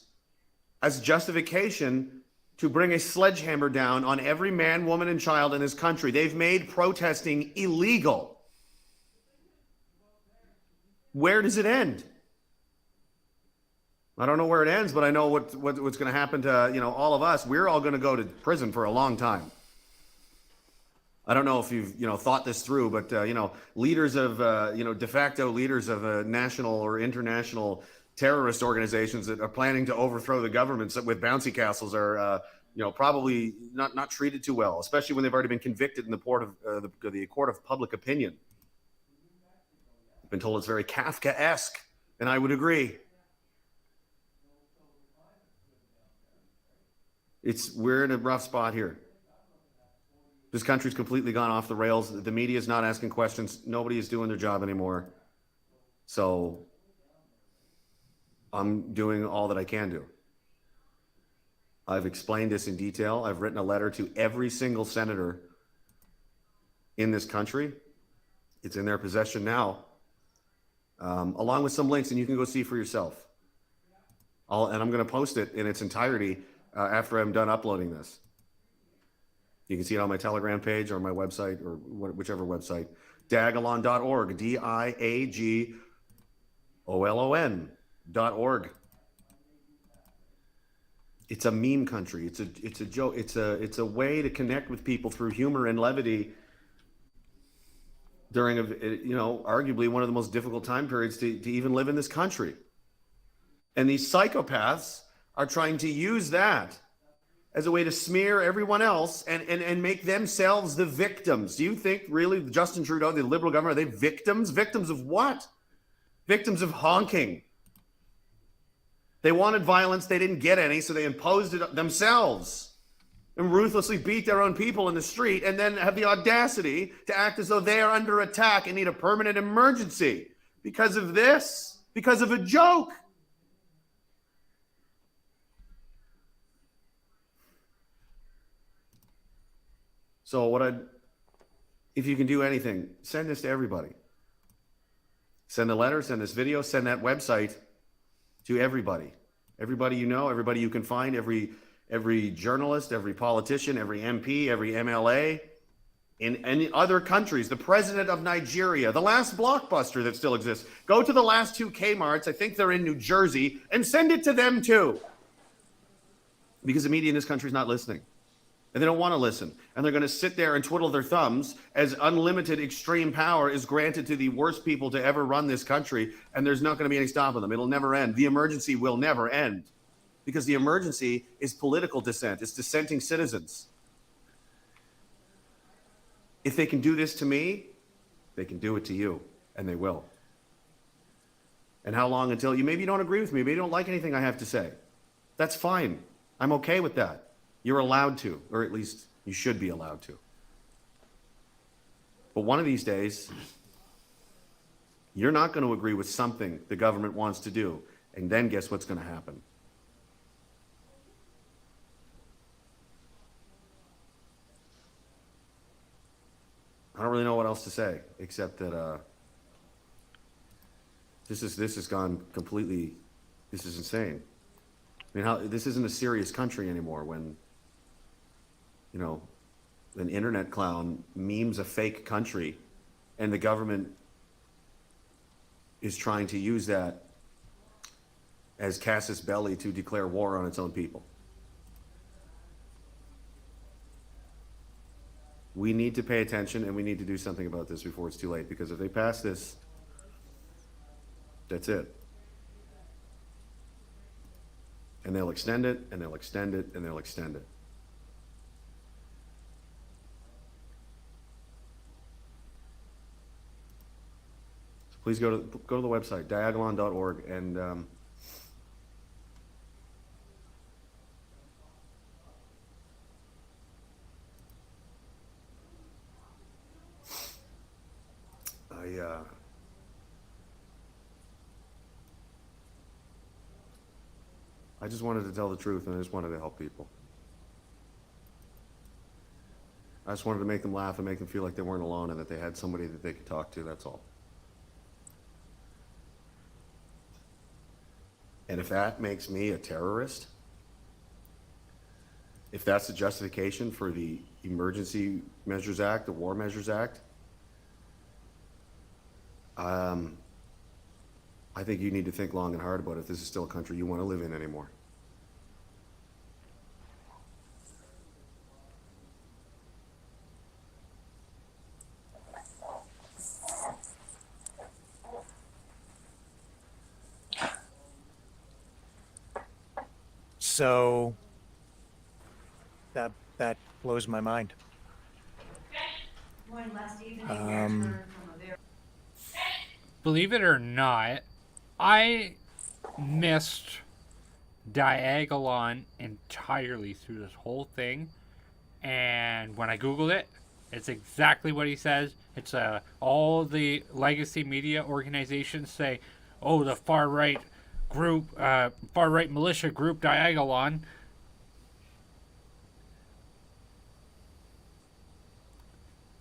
as justification to bring a sledgehammer down on every man, woman, and child in this country. They've made protesting illegal. Where does it end? I don't know where it ends, but I know what's going to happen to all of us. We're all going to go to prison for a long time. I don't know if you've thought this through, but leaders of de facto leaders of national or international terrorist organizations that are planning to overthrow the governments with bouncy castles are probably not treated too well, especially when they've already been convicted in the court of public opinion. I've been told it's very Kafkaesque, and I would agree. We're in a rough spot here. This country's completely gone off the rails. The media is not asking questions. Nobody is doing their job anymore. So I'm doing all that I can do. I've explained this in detail. I've written a letter to every single senator in this country. It's in their possession now, along with some links, and you can go see for yourself. And I'm going to post it in its entirety after I'm done uploading this. You can see it on my Telegram page or my website or whichever website, diagolon.org, diagolon.org. It's a meme country. It's a joke. It's a way to connect with people through humor and levity during arguably one of the most difficult time periods to even live in this country. And these psychopaths are trying to use that as a way to smear everyone else and make themselves the victims. Do you think really Justin Trudeau, the Liberal government, are they victims? Victims of what? Victims of honking. They wanted violence, they didn't get any, so they imposed it themselves and ruthlessly beat their own people in the street and then have the audacity to act as though they are under attack and need a permanent emergency because of this, because of a joke. So if you can do anything, send this to everybody. Send a letter, send this video, send that website to everybody. Everybody you know, everybody you can find, every journalist, every politician, every MP, every MLA in any other countries, the president of Nigeria, the last Blockbuster that still exists. Go to the last 2 Kmarts, I think they're in New Jersey, and send it to them too. Because the media in this country is not listening. And they don't want to listen. And they're going to sit there and twiddle their thumbs as unlimited extreme power is granted to the worst people to ever run this country. And there's not going to be any stopping them. It'll never end. The emergency will never end. Because the emergency is political dissent. It's dissenting citizens. If they can do this to me, they can do it to you. And they will. And how long until maybe you don't agree with me, maybe you don't like anything I have to say. That's fine. I'm okay with that. You're allowed to, or at least you should be allowed to. But one of these days, you're not going to agree with something the government wants to do. And then guess what's going to happen? I don't really know what else to say, except that this has gone completely, this is insane. I mean, this isn't a serious country anymore when, an internet clown memes a fake country and the government is trying to use that as casus belli to declare war on its own people. We need to pay attention and we need to do something about this before it's too late, because if they pass this, that's it. And they'll extend it, and they'll extend it, and they'll extend it. So please go to the website, diagolon.org, and I just wanted to tell the truth, and I just wanted to help people. I just wanted to make them laugh and make them feel like they weren't alone and that they had somebody that they could talk to, that's all. And if that makes me a terrorist, if that's the justification for the Emergency Measures Act, the War Measures Act, I think you need to think long and hard about if this is still a country you want to live in anymore. So that blows my mind. Believe it or not, I missed Diagolon entirely through this whole thing, and when I googled it, it's exactly what he says. It's all the legacy media organizations say, oh, the far right group, far right militia group Diagolon.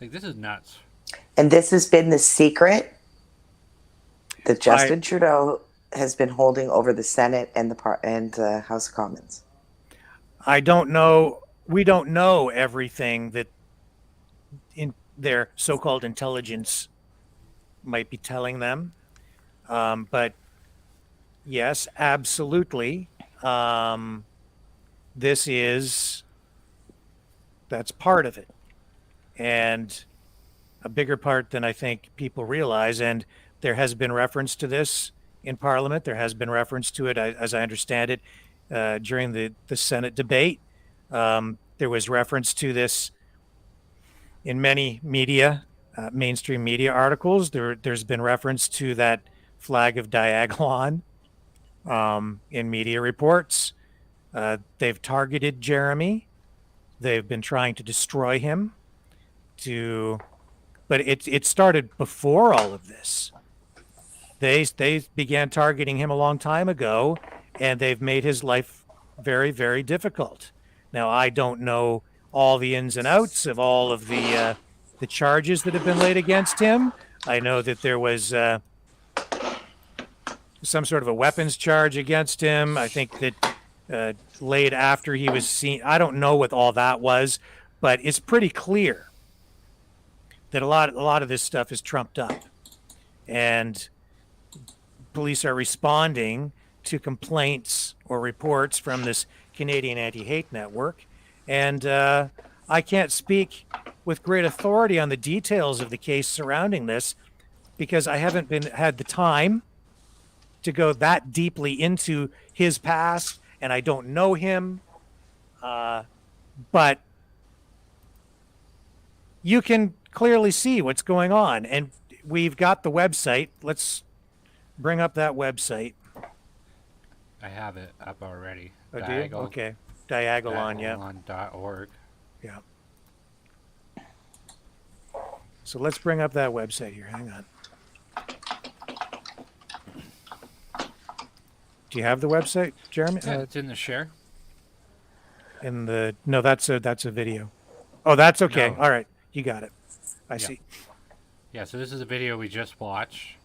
Like, this is nuts. And this has been the secret that Justin Trudeau has been holding over the Senate and the House of Commons. I don't know. We don't know everything that in their so-called intelligence might be telling them. But yes, absolutely. That's part of it. And a bigger part than I think people realize. And there has been reference to this in Parliament. There has been reference to it, as I understand it, during the Senate debate. There was reference to this in many media, mainstream media articles. There's been reference to that flag of Diagolon in media reports. They've targeted Jeremy. They've been trying to destroy him. But it started before all of this. They began targeting him a long time ago, and they've made his life very, very difficult. Now, I don't know all the ins and outs of all of the charges that have been laid against him. I know that there was some sort of a weapons charge against him. I think that laid after he was seen. I don't know what all that was, but it's pretty clear that a lot of this stuff is trumped up, and police are responding to complaints or reports from this Canadian Anti-Hate Network, and I can't speak with great authority on the details of the case surrounding this because I haven't had the time to go that deeply into his past, and I don't know him. But you can clearly see what's going on, and we've got the website. Let's bring up that website. I have it up already. Oh, do you? Okay. Diagolon, yeah. Diagolon.org. Yeah. So let's bring up that website here. Hang on. Do you have the website, Jeremy? It's in the share. No, that's a video. Oh, that's okay. No. All right, you got it. I see. Yeah, so this is a video we just watched.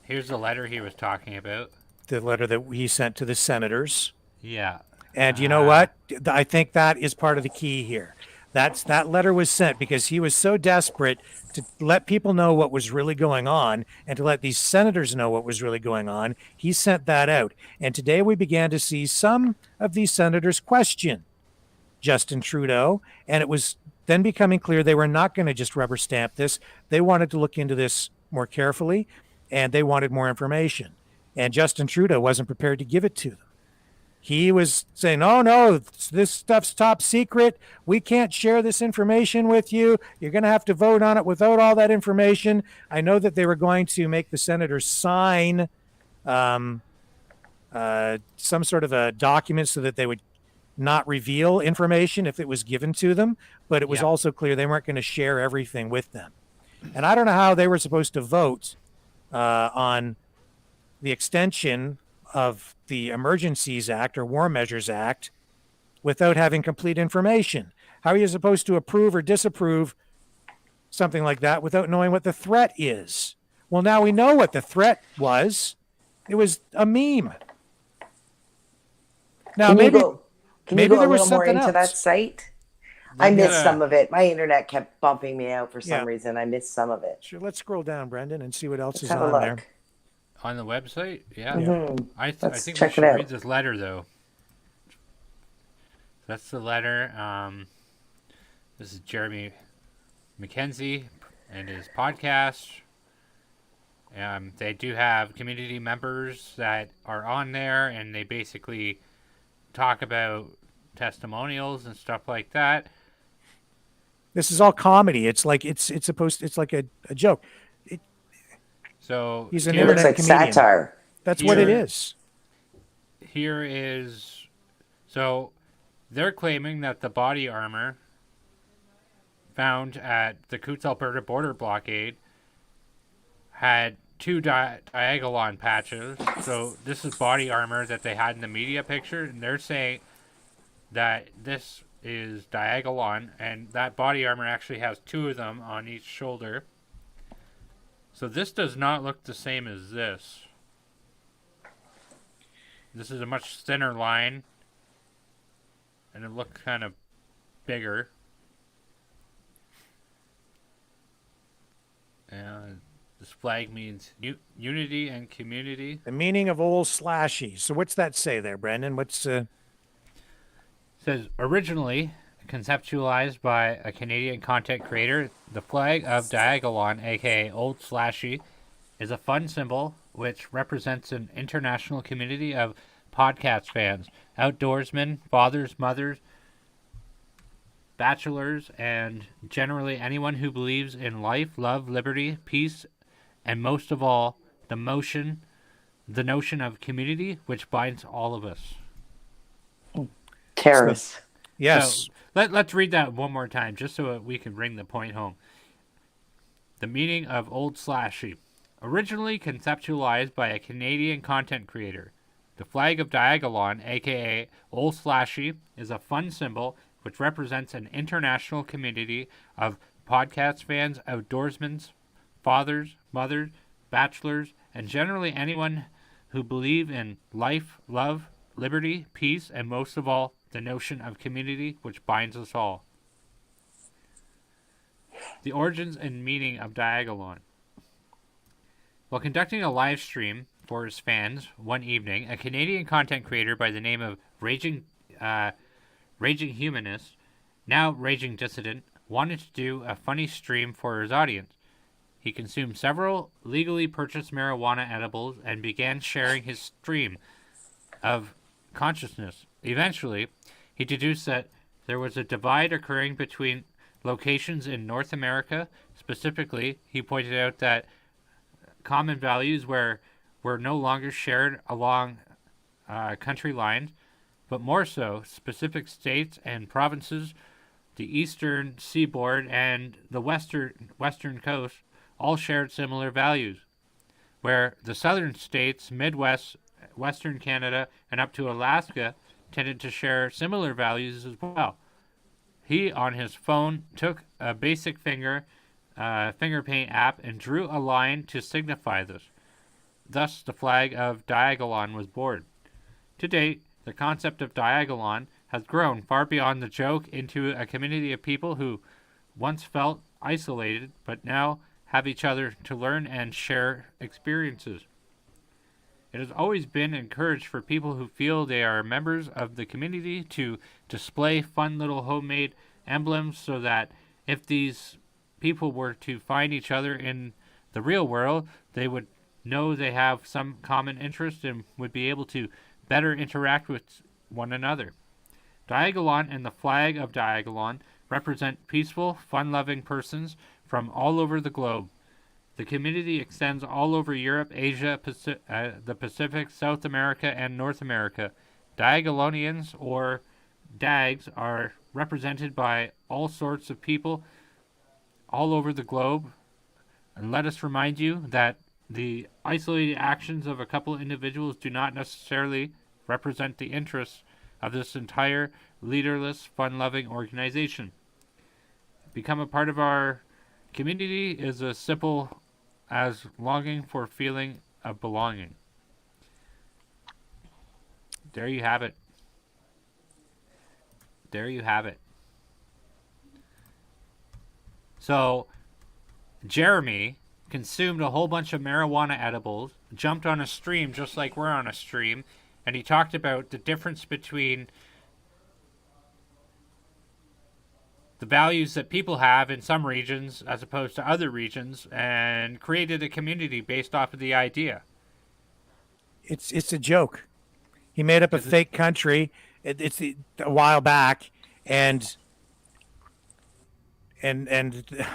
Here's the letter he was talking about. The letter that he sent to the senators. Yeah. And you know what? I think that is part of the key here. That letter was sent because he was so desperate to let people know what was really going on and to let these senators know what was really going on. He sent that out. And today we began to see some of these senators question Justin Trudeau. And it was then becoming clear they were not going to just rubber stamp this. They wanted to look into this more carefully, and they wanted more information. And Justin Trudeau wasn't prepared to give it to them. He was saying, oh, no, this stuff's top secret. We can't share this information with you. You're going to have to vote on it without all that information. I know that they were going to make the senators sign some sort of a document so that they would not reveal information if it was given to them. But it was also clear they weren't going to share everything with them. And I don't know how they were supposed to vote on the extension of the Emergencies Act or War Measures Act without having complete information. How are you supposed to approve or disapprove something like that without knowing what the threat is? Well, now we know what the threat was. It was a meme. Now, Can you maybe go there a was little more something into else. that site? I missed some of it. My internet kept bumping me out for some reason. I missed some of it. Sure, let's scroll down, Brendan, and see what else Let's is have a on look. there. On the website? Yeah. Mhm. I Let's think we check it should out. read this letter, though. That's the letter. This is Jeremy McKenzie and his podcast. They do have community members that are on there, and they basically talk about testimonials and stuff like that. This is all comedy. It's like it's like a joke. So He's an It looks internet like comedian. satire. That's what it is. Here is, so they're claiming that the body armor found at the Coutts, Alberta border blockade had two Diagolon patches. So this is body armor that they had in the media picture, and they're saying that this is Diagolon, and that body armor actually has two of them on each shoulder. So this does not look the same as this. This is a much thinner line, and it looks kind of bigger. And this flag means unity and community. The meaning of old slashy. So what's that say there, Brendan? What's It says originally conceptualized by a Canadian content creator, the flag of Diagolon, aka Old Slashy, is a fun symbol which represents an international community of podcast fans, outdoorsmen, fathers, mothers, bachelors, and generally anyone who believes in life, love, liberty, peace, and most of all, the notion of community which binds all of us. Terrorists. yes? So, let's read that one more time, just so we can bring the point home. The meaning of Old Slashy. Originally conceptualized by a Canadian content creator, the flag of Diagolon, aka Old Slashy, is a fun symbol which represents an international community of podcast fans, outdoorsmen, fathers, mothers, bachelors, and generally anyone who believe in life, love, liberty, peace, and most of all, the notion of community which binds us all. The origins and meaning of Diagolon. While conducting a live stream for his fans one evening, a Canadian content creator by the name of Raging Humanist, now Raging Dissident, wanted to do a funny stream for his audience. He consumed several legally purchased marijuana edibles and began sharing his stream of consciousness. Eventually, he deduced that there was a divide occurring between locations in North America. Specifically, he pointed out that common values were no longer shared along country lines, but more so specific states and provinces, the eastern seaboard and the western coast all shared similar values, where the southern states, Midwest, Western Canada, and up to Alaska tended to share similar values as well. He, on his phone, took a basic finger paint app and drew a line to signify this. Thus, the flag of Diagolon was born. To date, the concept of Diagolon has grown far beyond the joke into a community of people who once felt isolated, but now have each other to learn and share experiences. It has always been encouraged for people who feel they are members of the community to display fun little homemade emblems so that if these people were to find each other in the real world, they would know they have some common interest and would be able to better interact with one another. Diagolon and the flag of Diagolon represent peaceful, fun-loving persons from all over the globe. The community extends all over Europe, Asia, the Pacific, South America, and North America. Diagolonians, or DAGs, are represented by all sorts of people all over the globe. And let us remind you that the isolated actions of a couple of individuals do not necessarily represent the interests of this entire leaderless, fun-loving organization. Become a part of our community is as simple as longing for a feeling of belonging. There you have it. There you have it. So, Jeremy consumed a whole bunch of marijuana edibles, jumped on a stream just like we're on a stream, and he talked about the difference between the values that people have in some regions as opposed to other regions, and created a community based off of the idea. It's a joke. He made up a fake country. It's a while back, and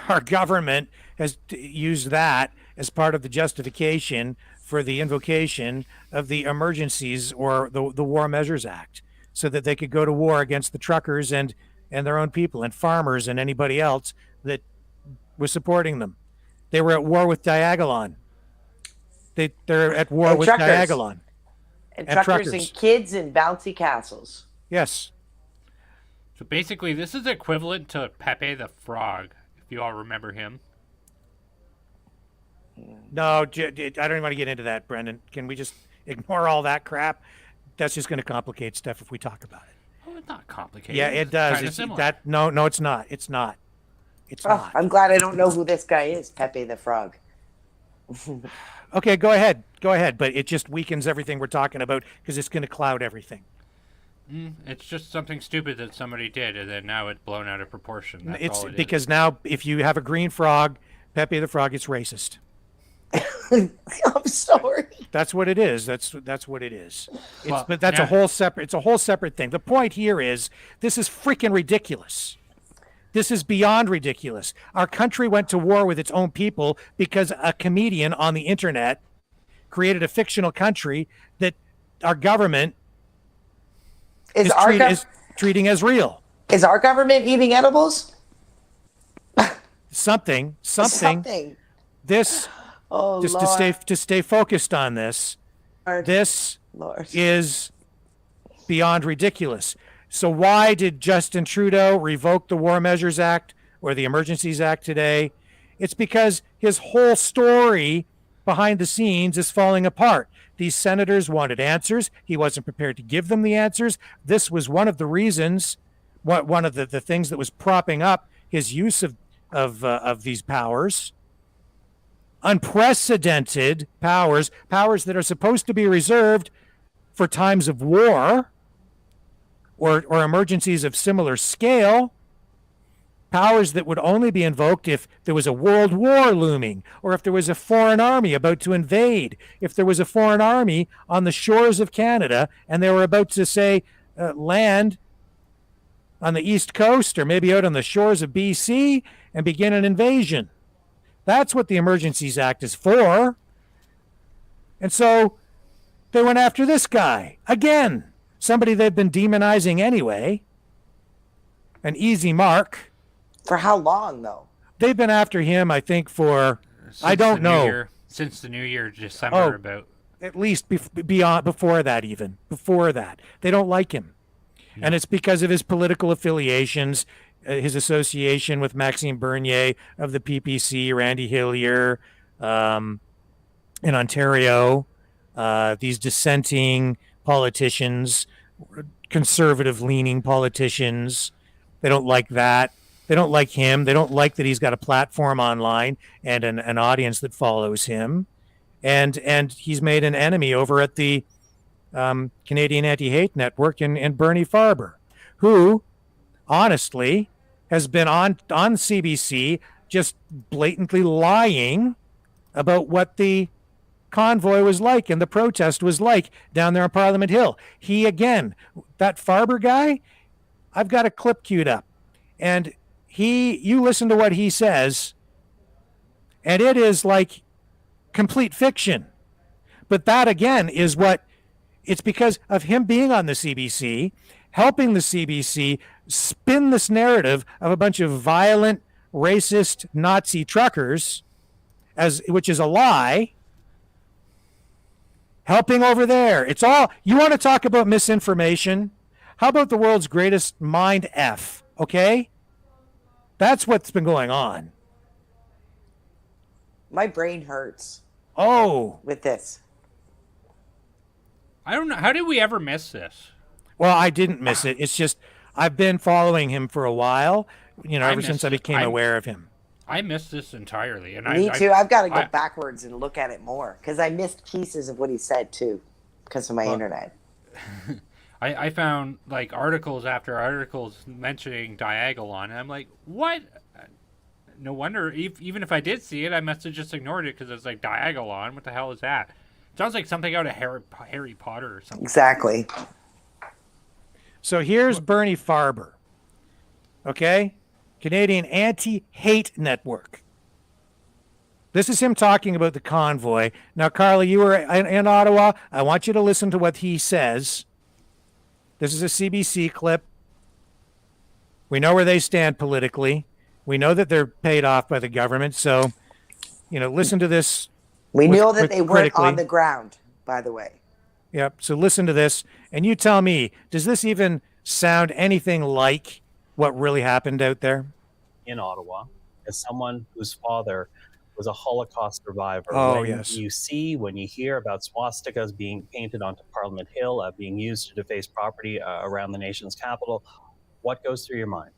our government has used that as part of the justification for the invocation of the Emergencies or the War Measures Act, so that they could go to war against the truckers and their own people and farmers and anybody else that was supporting them. They were at war with Diagolon. They're at war with truckers. Diagolon. And truckers and kids in bouncy castles. Yes. So basically, this is equivalent to Pepe the Frog, if you all remember him. No, I don't even want to get into that, Brendan. Can we just ignore all that crap? That's just going to complicate stuff if we talk about it. Oh, it's not complicated. Yeah, it does. It's similar. No, it's not. It's not. It's not. I'm glad I don't know who this guy is, Pepe the Frog. Okay, go ahead. Go ahead. But it just weakens everything we're talking about because it's going to cloud everything. It's just something stupid that somebody did, and then now it's blown out of proportion. That's all it is. Because now if you have a green frog, Pepe the Frog, it's racist. I'm sorry. That's what it is. That's what it is. Well, It's a whole separate thing. The point here is this is freaking ridiculous. This is beyond ridiculous. Our country went to war with its own people because a comedian on the internet created a fictional country that our government is treating as real. Is our government eating edibles? Something. This. Oh, just Lord. to stay focused on this. Lord. This Lord. is beyond ridiculous. So why did Justin Trudeau revoke the War Measures Act or the Emergencies Act today? It's because his whole story behind the scenes is falling apart. These senators wanted answers. He wasn't prepared to give them the answers. This was one of the reasons, one of the things that was propping up his use of these powers. Unprecedented powers that are supposed to be reserved for times of war or emergencies of similar scale. Powers that would only be invoked if there was a world war looming, or if there was a foreign army about to invade, if there was a foreign army on the shores of Canada and they were about to, say, land on the East Coast or maybe out on the shores of BC and begin an invasion. That's what the Emergencies Act is for. And so they went after this guy. Again, somebody they've been demonizing anyway. An easy mark. For how long, though? They've been after him, I think, for, I don't know. Since the new year, December about. At least before that even. Before that. They don't like him. No. And it's because of his political affiliations, his association with Maxime Bernier of the PPC, Randy Hillier in Ontario, these dissenting politicians, conservative-leaning politicians. They don't like that. They don't like him. They don't like that he's got a platform online and an audience that follows him. And he's made an enemy over at the Canadian Anti-Hate Network in Bernie Farber, who, honestly, has been on CBC just blatantly lying about what the convoy was like and the protest was like down there on Parliament Hill. He, again, that Farber guy, I've got a clip queued up. And you listen to what he says, and it is like complete fiction. But that, again, is it's because of him being on the CBC, helping the CBC spin this narrative of a bunch of violent, racist, Nazi truckers, which is a lie, helping over there. It's all, you want to talk about misinformation? How about the world's greatest mind F, okay? That's what's been going on. My brain hurts. Oh. With this. I don't know. How did we ever miss this? Well, I didn't miss it. It's just I've been following him for a while, ever since I became aware of him. I missed this entirely. And Me too. I've got to go backwards and look at it more because I missed pieces of what he said too because of my internet. I found like articles after articles mentioning Diagolon, and I'm like, what? No wonder, even if I did see it, I must have just ignored it because it's like Diagolon. What the hell is that? It sounds like something out of Harry Potter or something. Exactly. So here's Bernie Farber, okay? Canadian Anti-Hate Network. This is him talking about the convoy. Now, Carla, you were in Ottawa. I want you to listen to what he says. This is a CBC clip. We know where they stand politically. We know that they're paid off by the government. So, listen to this. We know that they weren't on the ground, by the way. Yep. So listen to this. And you tell me, does this even sound anything like what really happened out there? In Ottawa, as someone whose father was a Holocaust survivor. When you hear about swastikas being painted onto Parliament Hill, being used to deface property around the nation's capital, what goes through your mind?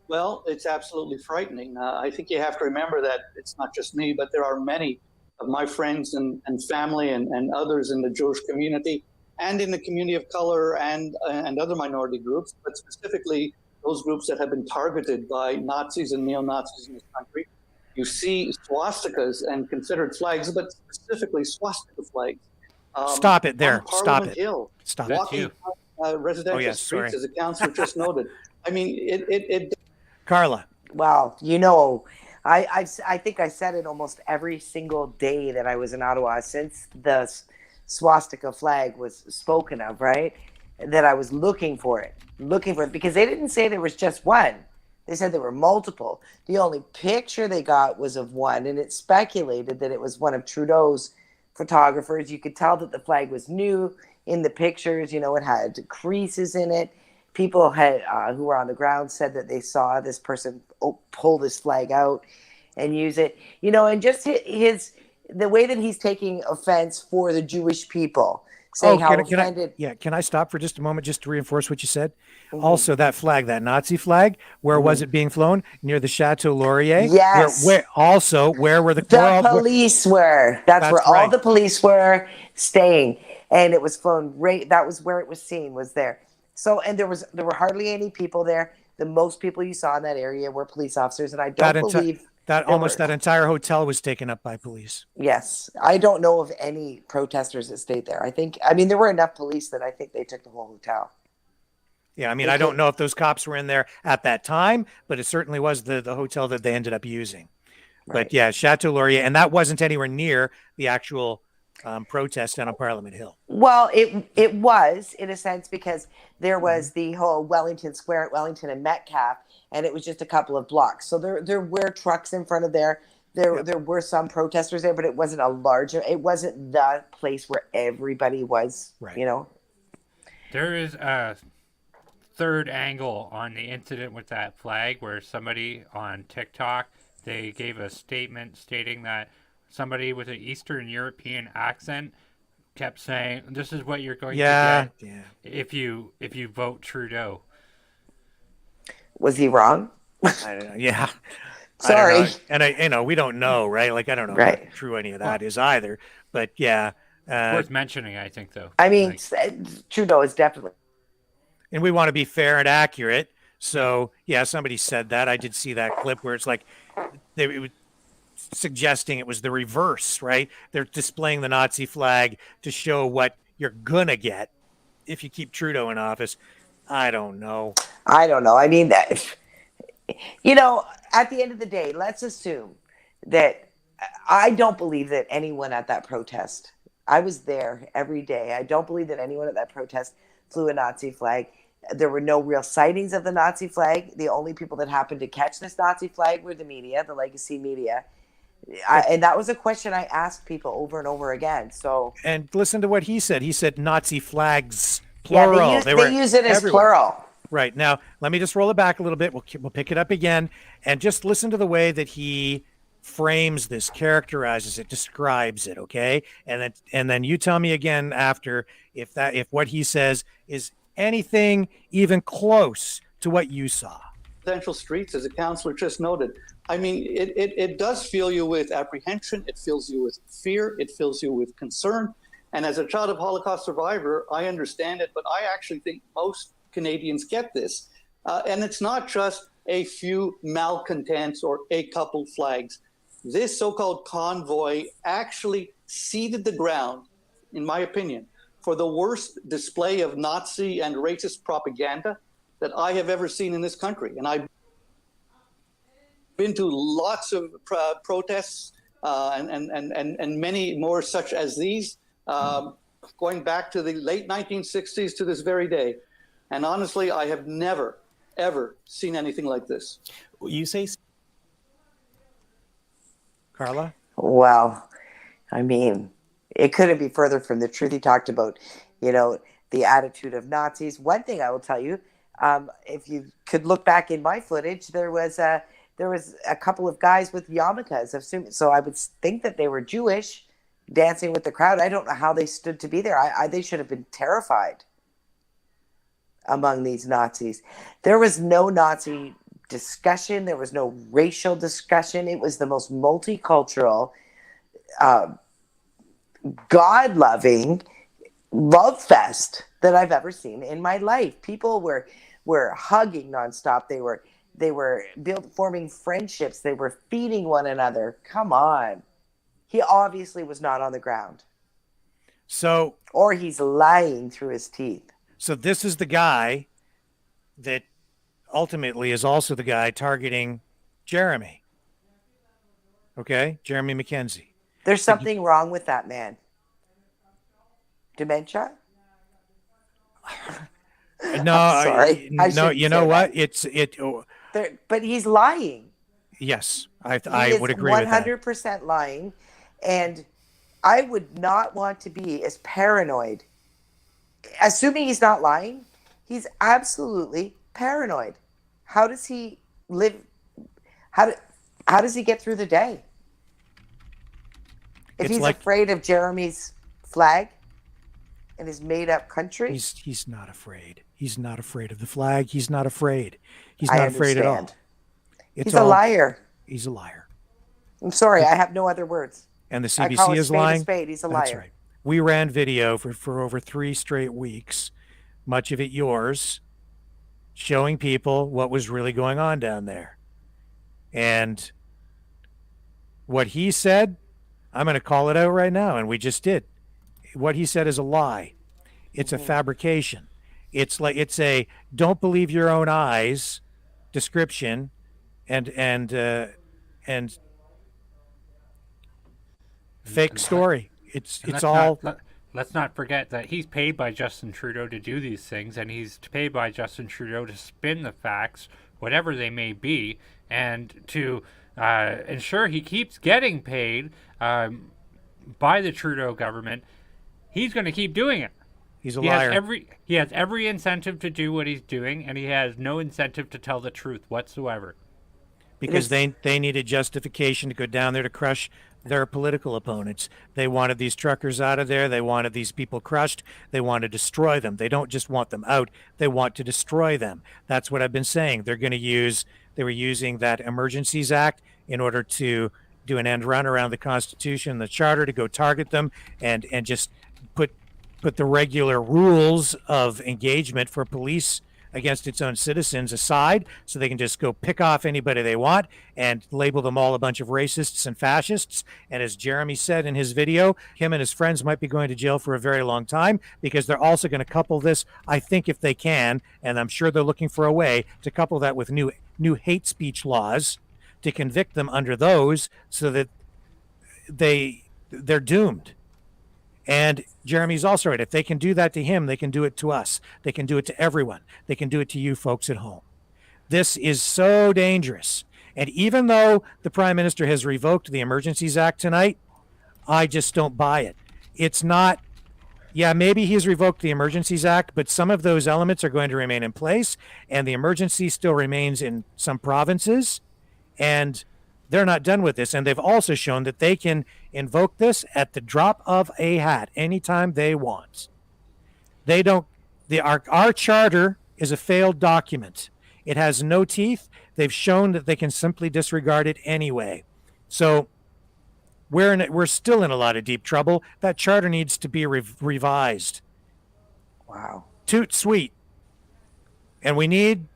Well, it's absolutely frightening. I think you have to remember that it's not just me, but there are many of my friends and family and others in the Jewish community and in the community of color and other minority groups, but specifically those groups that have been targeted by Nazis and neo-Nazis in this country. You see swastikas and Confederate flags, but specifically swastika flags. Stop it there. Stop it. Hill, Stop walking residential streets, as the councillor just noted. I mean, it. Carla. Well, I think I said it almost every single day that I was in Ottawa since the swastika flag was spoken of, right? That I was looking for it because they didn't say there was just one. They said there were multiple. The only picture they got was of one, and it speculated that it was one of Trudeau's photographers. You could tell that the flag was new in the pictures. You know, it had creases in it. People had who were on the ground said that they saw this person pull this flag out and use it. You know, and just the way that he's taking offense for the Jewish people, saying how offended. Can I stop for just a moment just to reinforce what you said? Mm-hmm. Also, that flag, that Nazi flag, where was it being flown? Near the Chateau Laurier? Yes. Where were the police were? That's where all the police were staying, and it was flown right. That was where it was seen. Was there? So, and there were hardly any people there. The most people you saw in that area were police officers, and I don't believe that that entire hotel was taken up by police. Yes, I don't know of any protesters that stayed there. I mean, there were enough police that I think they took the whole hotel. Yeah, I mean, I don't know if those cops were in there at that time, but it certainly was the hotel that they ended up using. Right. But yeah, Chateau Laurier, and that wasn't anywhere near the actual protest on Parliament Hill. Well, it was in a sense because there was the whole Wellington Square at Wellington and Metcalfe, and it was just a couple of blocks. So there were trucks in front of there. There were some protesters there, but it wasn't it wasn't the place where everybody was, right. You know. There is a third angle on the incident with that flag where somebody on TikTok, they gave a statement stating that somebody with an Eastern European accent kept saying, "This is what you're going to get if you vote Trudeau." Was he wrong? I don't know. Yeah. Sorry. And we don't know, right? Like, I don't know how true any of that is either. But yeah. Worth mentioning, I think, though. I mean, Trudeau is definitely. And we want to be fair and accurate. So, yeah, somebody said that. I did see that clip where it's like it was suggesting it was the reverse, right? They're displaying the Nazi flag to show what you're going to get if you keep Trudeau in office. I don't know. I mean, that, you know, at the end of the day, let's assume that I don't believe that anyone at that protest, I was there every day. I don't believe that anyone at that protest flew a Nazi flag. There were no real sightings of the Nazi flag. The only people that happened to catch this Nazi flag were the media, the legacy media. And that was a question I asked people over and over again. So, and listen to what he said. He said Nazi flags, plural. Yeah, they use it as everywhere. Plural. Right. Now, let me just roll it back a little bit. We'll pick it up again and just listen to the way that he frames this, characterizes it, describes it, okay? And then you tell me again after if what he says is anything even close to what you saw. Residential streets, as a councillor just noted, I mean, it does fill you with apprehension, it fills you with fear, it fills you with concern. And as a child of Holocaust survivor, I understand it, but I actually think most Canadians get this. And it's not just a few malcontents or a couple flags. This so-called convoy actually seeded the ground, in my opinion, for the worst display of Nazi and racist propaganda that I have ever seen in this country. And I've been to lots of protests and many more such as these, going back to the late 1960s to this very day. And honestly, I have never, ever seen anything like this. You say... Carla? Well, I mean, it couldn't be further from the truth. He talked about, you know, the attitude of Nazis. One thing I will tell you, if you could look back in my footage, there was a couple of guys with yarmulkes. So I would think that they were Jewish, dancing with the crowd. I don't know how they stood to be there. They should have been terrified among these Nazis. There was no Nazi discussion. There was no racial discussion. It was the most multicultural, God-loving love fest that I've ever seen in my life. People were hugging nonstop. They were forming friendships. They were feeding one another. Come on. He obviously was not on the ground. Or he's lying through his teeth. So this is the guy that ultimately is also the guy targeting Jeremy. Okay? Jeremy McKenzie. There's something wrong with that man. Dementia? No, sorry. No, you know what? But he's lying. Yes, I would agree with that. 100% lying. And I would not want to be as paranoid. Assuming he's not lying, he's absolutely paranoid. How does he live? How does he get through the day? If It's he's like- afraid of Jeremy's flag in his made-up country, He's not afraid. He's not afraid of the flag. He's not afraid. He's I not afraid at all. understand. It's He's a all- liar. He's a liar. I'm sorry, I have no other words. And the I CBC call a is spade lying. a spade. He's a That's liar. right. We ran video for over 3 straight weeks, much of it yours, showing people what was really going on down there. And what he said, I'm going to call it out right now, and we just did. What he said is a lie. It's a fabrication. It's a don't believe your own eyes description, and fake story. It's And all. let's not forget that he's paid by Justin Trudeau to do these things, and he's paid by Justin Trudeau to spin the facts, whatever they may be, and to ensure he keeps getting paid by the Trudeau government. He's going to keep doing it. He's a liar. He has every incentive to do what he's doing, and he has no incentive to tell the truth whatsoever. Because they needed justification to go down there to crush their political opponents. They wanted these truckers out of there. They wanted these people crushed. They want to destroy them. They don't just want them out. They want to destroy them. That's what I've been saying. They were using that Emergencies Act in order to do an end run around the Constitution and the Charter to go target them and just put the regular rules of engagement for police against its own citizens aside, so they can just go pick off anybody they want and label them all a bunch of racists and fascists. And as Jeremy said in his video, him and his friends might be going to jail for a very long time, because they're also going to couple this, I think, if they can, and I'm sure they're looking for a way to couple that with new hate speech laws to convict them under those, so that they're doomed. And Jeremy's also right. If they can do that to him, they can do it to us. They can do it to everyone. They can do it to you folks at home. This is so dangerous. And even though the Prime Minister has revoked the Emergencies Act tonight, I just don't buy it. It's not, yeah, maybe he's revoked the Emergencies Act, but some of those elements are going to remain in place, and the emergency still remains in some provinces, and they're not done with this. And they've also shown that they can invoke this at the drop of a hat anytime they want. They don't, our charter is a failed document. It has no teeth. They've shown that they can simply disregard it anyway. So we're still in a lot of deep trouble. That charter needs to be revised. Wow. Toot sweet. And we need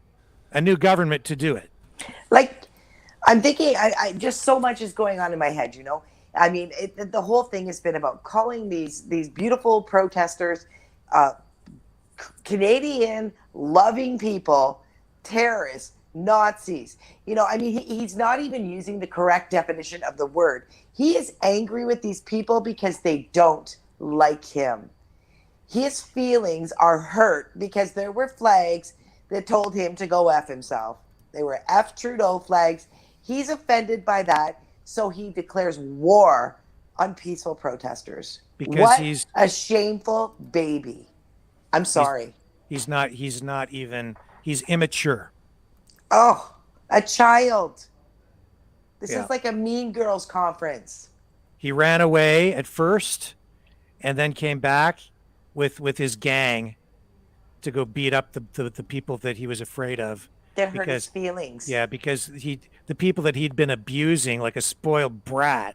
a new government to do it. Like, I'm thinking, I just so much is going on in my head, you know? I mean, the whole thing has been about calling these beautiful protesters, Canadian loving people, terrorists, Nazis. You know, I mean, he's not even using the correct definition of the word. He is angry with these people because they don't like him. His feelings are hurt because there were flags that told him to go F himself. They were F Trudeau flags. He's offended by that, so he declares war on peaceful protesters. Because what he's a shameful baby. I'm sorry. He's immature. Oh, a child. This Yeah. is like a Mean Girls conference. He ran away at first and then came back with his gang to go beat up the people that he was afraid of. That hurt his feelings. Yeah, because the people that he'd been abusing like a spoiled brat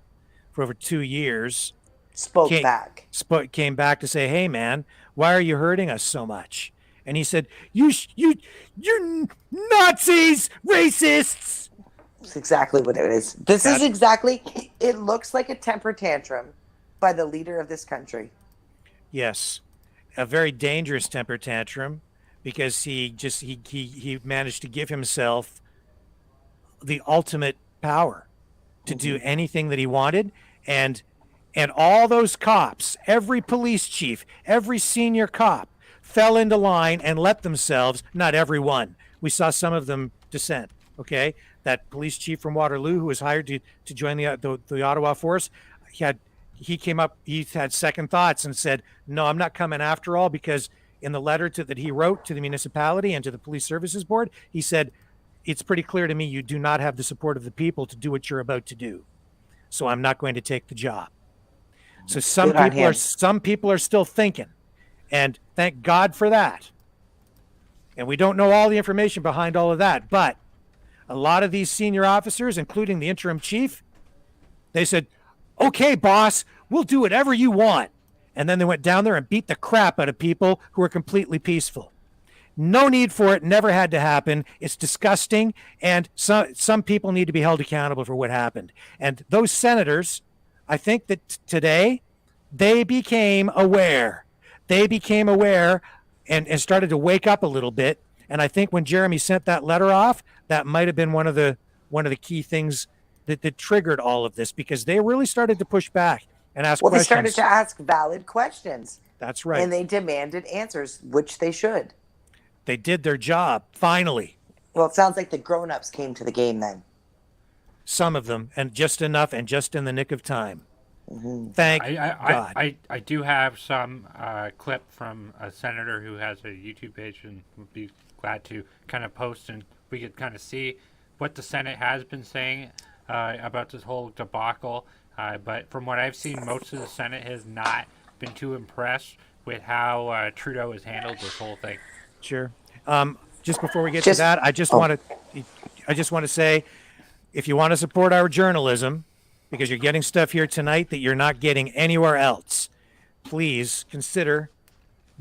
for over 2 years came back to say, "Hey man, why are you hurting us so much?" And he said, you're Nazis, racists. That's exactly what it is. This is exactly, it looks like a temper tantrum by the leader of this country. Yes, a very dangerous temper tantrum, because he managed to give himself the ultimate power to do anything that he wanted, and all those cops, every police chief, every senior cop fell into line and let themselves, not everyone, we saw some of them dissent, okay? That police chief from Waterloo who was hired to join the Ottawa force, he came up, he had second thoughts and said, no, I'm not coming after all, because in the letter that he wrote to the municipality and to the police services board, he said, it's pretty clear to me you do not have the support of the people to do what you're about to do. So I'm not going to take the job. So some people are still thinking, and thank God for that. And we don't know all the information behind all of that, but a lot of these senior officers, including the interim chief, they said, okay, boss, we'll do whatever you want. And then they went down there and beat the crap out of people who were completely peaceful. No need for it. Never had to happen. It's disgusting. And some people need to be held accountable for what happened. And those senators, I think that today they became aware. They became aware and started to wake up a little bit. And I think when Jeremy sent that letter off, that might have been one of the key things that triggered all of this, because they really started to push back and ask questions. Well, they started to ask valid questions. That's right. And they demanded answers, which they should. They did their job, finally. Well, it sounds like the grown-ups came to the game then. Some of them, and just enough, and just in the nick of time. Mm-hmm. Thank God. I do have some clip from a senator who has a YouTube page, and would be glad to kind of post, and we could kind of see what the Senate has been saying about this whole debacle. But from what I've seen, most of the Senate has not been too impressed with how Trudeau has handled this whole thing. Sure. Just before we get to that, I just want to say, if you want to support our journalism, because you're getting stuff here tonight that you're not getting anywhere else, please consider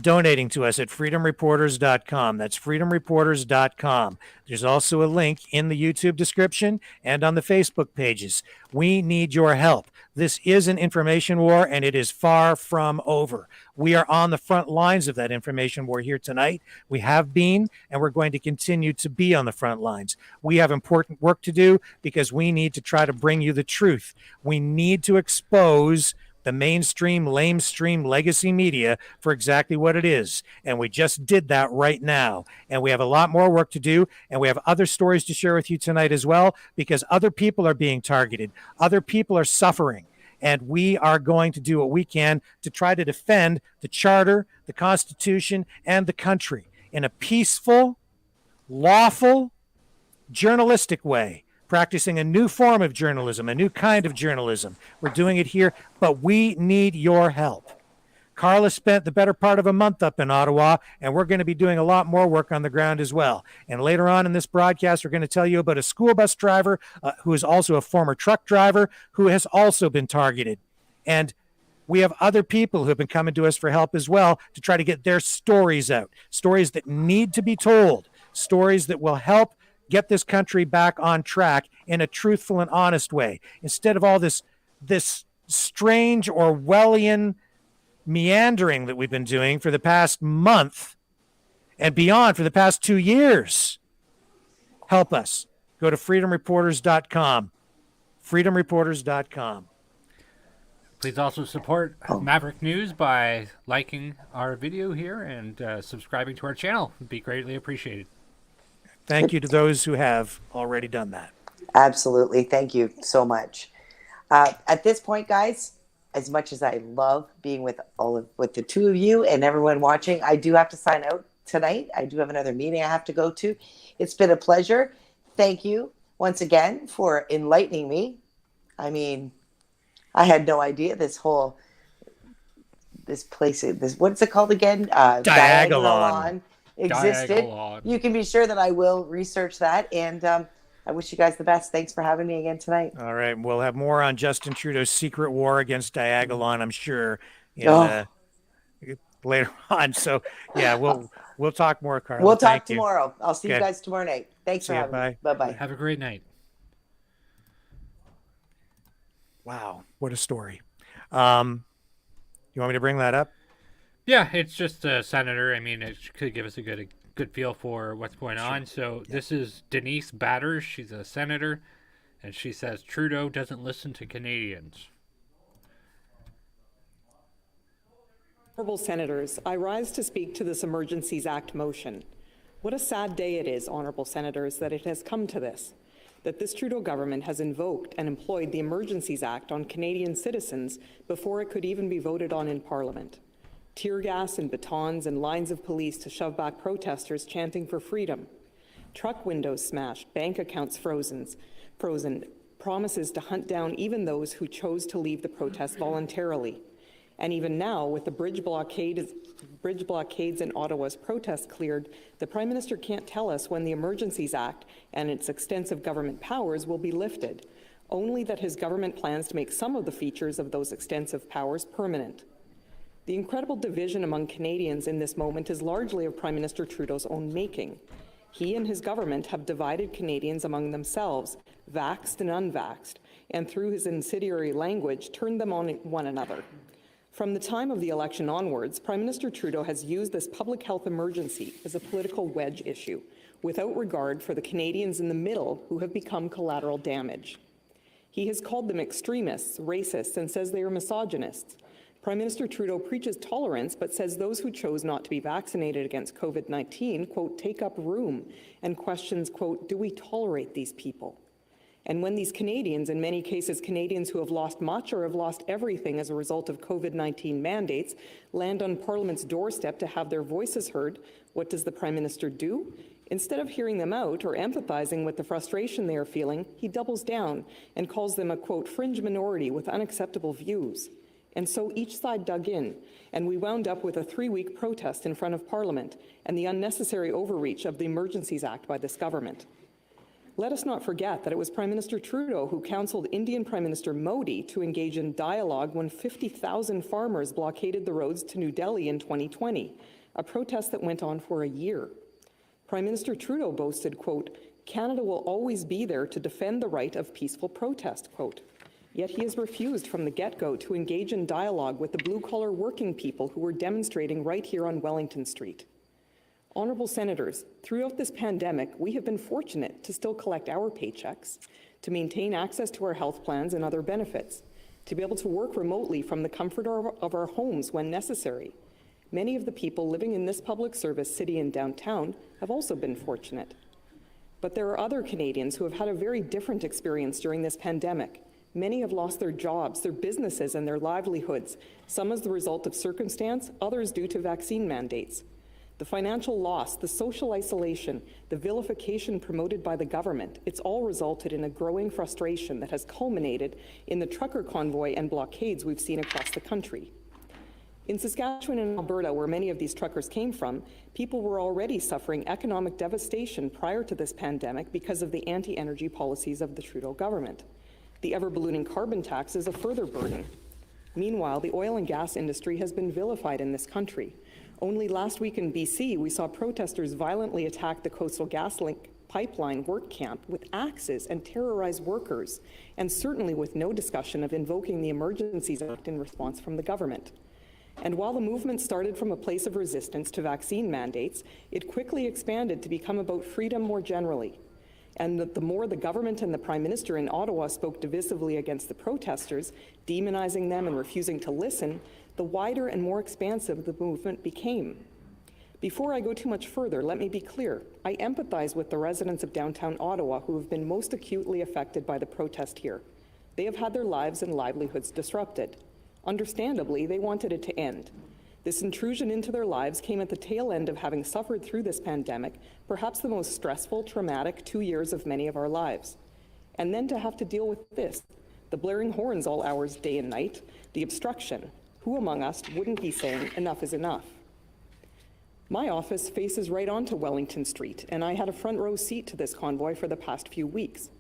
donating to us at freedomreporters.com. That's freedomreporters.com. There's also a link in the YouTube description and on the Facebook pages. We need your help. This is an information war, and it is far from over. We are on the front lines of that information war here tonight. We have been, and we're going to continue to be on the front lines. We have important work to do because we need to try to bring you the truth. We need to expose the mainstream, lamestream legacy media for exactly what it is. And we just did that right now. And we have a lot more work to do. And we have other stories to share with you tonight as well, because other people are being targeted. Other people are suffering. And we are going to do what we can to try to defend the Charter, the Constitution, and the country in a peaceful, lawful, journalistic way. Practicing a new form of journalism, a new kind of journalism. We're doing it here, but we need your help. Carla spent the better part of a month up in Ottawa, and we're going to be doing a lot more work on the ground as well. And later on in this broadcast, we're going to tell you about a school bus driver who is also a former truck driver who has also been targeted. And we have other people who have been coming to us for help as well to try to get their stories out, stories that need to be told, stories that will help get this country back on track in a truthful and honest way, instead of all this strange Orwellian meandering that we've been doing for the past month and beyond, for the past 2 years. Help us. Go to freedomreporters.com. freedomreporters.com. Please also support Maverick News by liking our video here and subscribing to our channel. It'd be greatly appreciated. Thank you to those who have already done that. Absolutely. Thank you so much. At this point, guys, as much as I love being with the two of you and everyone watching, I do have to sign out tonight. I do have another meeting I have to go to. It's been a pleasure. Thank you once again for enlightening me. I mean, I had no idea this place, what's it called again? Diagolon. Existed. You can be sure that I will research that, and I wish you guys the best. Thanks for having me again tonight. All right, we'll have more on Justin Trudeau's secret war against Diagolon, I'm sure, later on. So yeah, we'll talk more, Carla. We'll talk tomorrow. I'll see you guys tomorrow night. Thanks for having me. Bye-bye. Have a great night. Wow, what a story. You want me to bring that up? Yeah, it's just a senator. I mean, it could give us a good feel for what's going on. So this is Denise Batters. She's a senator, and she says Trudeau doesn't listen to Canadians. Honourable Senators, I rise to speak to this Emergencies Act motion. What a sad day it is, Honourable Senators, that it has come to this. that this Trudeau government has invoked and employed the Emergencies Act on Canadian citizens before it could even be voted on in Parliament. Tear gas and batons and lines of police to shove back protesters chanting for freedom. Truck windows smashed, bank accounts frozen, promises to hunt down even those who chose to leave the protest voluntarily. And even now, with the bridge blockades in Ottawa's protests cleared, the Prime Minister can't tell us when the Emergencies Act and its extensive government powers will be lifted, only that his government plans to make some of the features of those extensive powers permanent. The incredible division among Canadians in this moment is largely of Prime Minister Trudeau's own making. He and his government have divided Canadians among themselves, vaxxed and unvaxxed, and through his incendiary language, turned them on one another. From the time of the election onwards, Prime Minister Trudeau has used this public health emergency as a political wedge issue, without regard for the Canadians in the middle who have become collateral damage. He has called them extremists, racists, and says they are misogynists. Prime Minister Trudeau preaches tolerance, but says those who chose not to be vaccinated against COVID-19, quote, take up room, and questions, quote, do we tolerate these people? And when these Canadians, in many cases Canadians who have lost much or have lost everything as a result of COVID-19 mandates, land on Parliament's doorstep to have their voices heard, what does the Prime Minister do? Instead of hearing them out or empathizing with the frustration they are feeling, he doubles down and calls them a, quote, fringe minority with unacceptable views. And so each side dug in, and we wound up with a 3-week protest in front of Parliament and the unnecessary overreach of the Emergencies Act by this government. Let us not forget that it was Prime Minister Trudeau who counseled Indian Prime Minister Modi to engage in dialogue when 50,000 farmers blockaded the roads to New Delhi in 2020, a protest that went on for a year. Prime Minister Trudeau boasted, quote, Canada will always be there to defend the right of peaceful protest, quote. Yet he has refused from the get-go to engage in dialogue with the blue-collar working people who were demonstrating right here on Wellington Street. Honourable Senators, throughout this pandemic, we have been fortunate to still collect our paychecks, to maintain access to our health plans and other benefits, to be able to work remotely from the comfort of our homes when necessary. Many of the people living in this public service city and downtown have also been fortunate. But there are other Canadians who have had a very different experience during this pandemic. Many have lost their jobs, their businesses, and their livelihoods, some as the result of circumstance, others due to vaccine mandates. The financial loss, the social isolation, the vilification promoted by the government, it's all resulted in a growing frustration that has culminated in the trucker convoy and blockades we've seen across the country. In Saskatchewan and Alberta, where many of these truckers came from, people were already suffering economic devastation prior to this pandemic because of the anti-energy policies of the Trudeau government. The ever-ballooning carbon tax is a further burden. Meanwhile, the oil and gas industry has been vilified in this country. Only last week in BC, we saw protesters violently attack the Coastal GasLink pipeline work camp with axes and terrorize workers, and certainly with no discussion of invoking the Emergencies Act in response from the government. And while the movement started from a place of resistance to vaccine mandates, it quickly expanded to become about freedom more generally. And the more the government and the Prime Minister in Ottawa spoke divisively against the protesters, demonizing them and refusing to listen, the wider and more expansive the movement became. Before I go too much further, let me be clear. I empathize with the residents of downtown Ottawa who have been most acutely affected by the protest here. They have had their lives and livelihoods disrupted. Understandably, they wanted it to end. This intrusion into their lives came at the tail end of having suffered through this pandemic, perhaps the most stressful, traumatic 2 years of many of our lives. And then to have to deal with this, the blaring horns all hours, day and night, the obstruction. Who among us wouldn't be saying enough is enough? My office faces right onto Wellington Street, and I had a front row seat to this convoy for the past few weeks.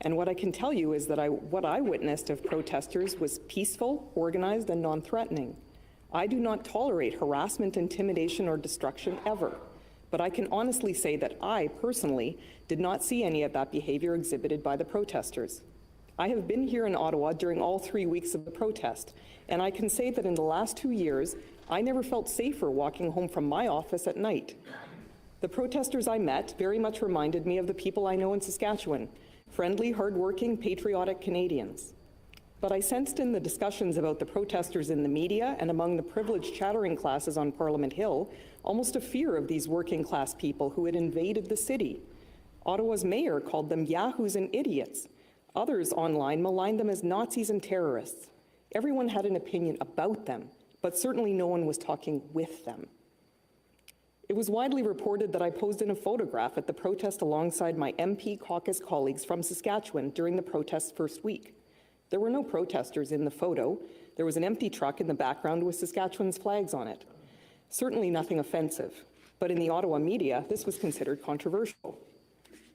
And what I can tell you is that what I witnessed of protesters was peaceful, organized, and non-threatening. I do not tolerate harassment, intimidation, or destruction ever. But I can honestly say that I, personally, did not see any of that behavior exhibited by the protesters. I have been here in Ottawa during all 3 weeks of the protest, and I can say that in the last 2 years, I never felt safer walking home from my office at night. The protesters I met very much reminded me of the people I know in Saskatchewan, friendly, hardworking, patriotic Canadians. But I sensed in the discussions about the protesters in the media and among the privileged chattering classes on Parliament Hill almost a fear of these working class people who had invaded the city. Ottawa's mayor called them yahoos and idiots. Others online maligned them as Nazis and terrorists. Everyone had an opinion about them, but certainly no one was talking with them. It was widely reported that I posed in a photograph at the protest alongside my MP caucus colleagues from Saskatchewan during the protest's first week. There were no protesters in the photo. There was an empty truck in the background with Saskatchewan's flags on it. Certainly nothing offensive, but in the Ottawa media, this was considered controversial.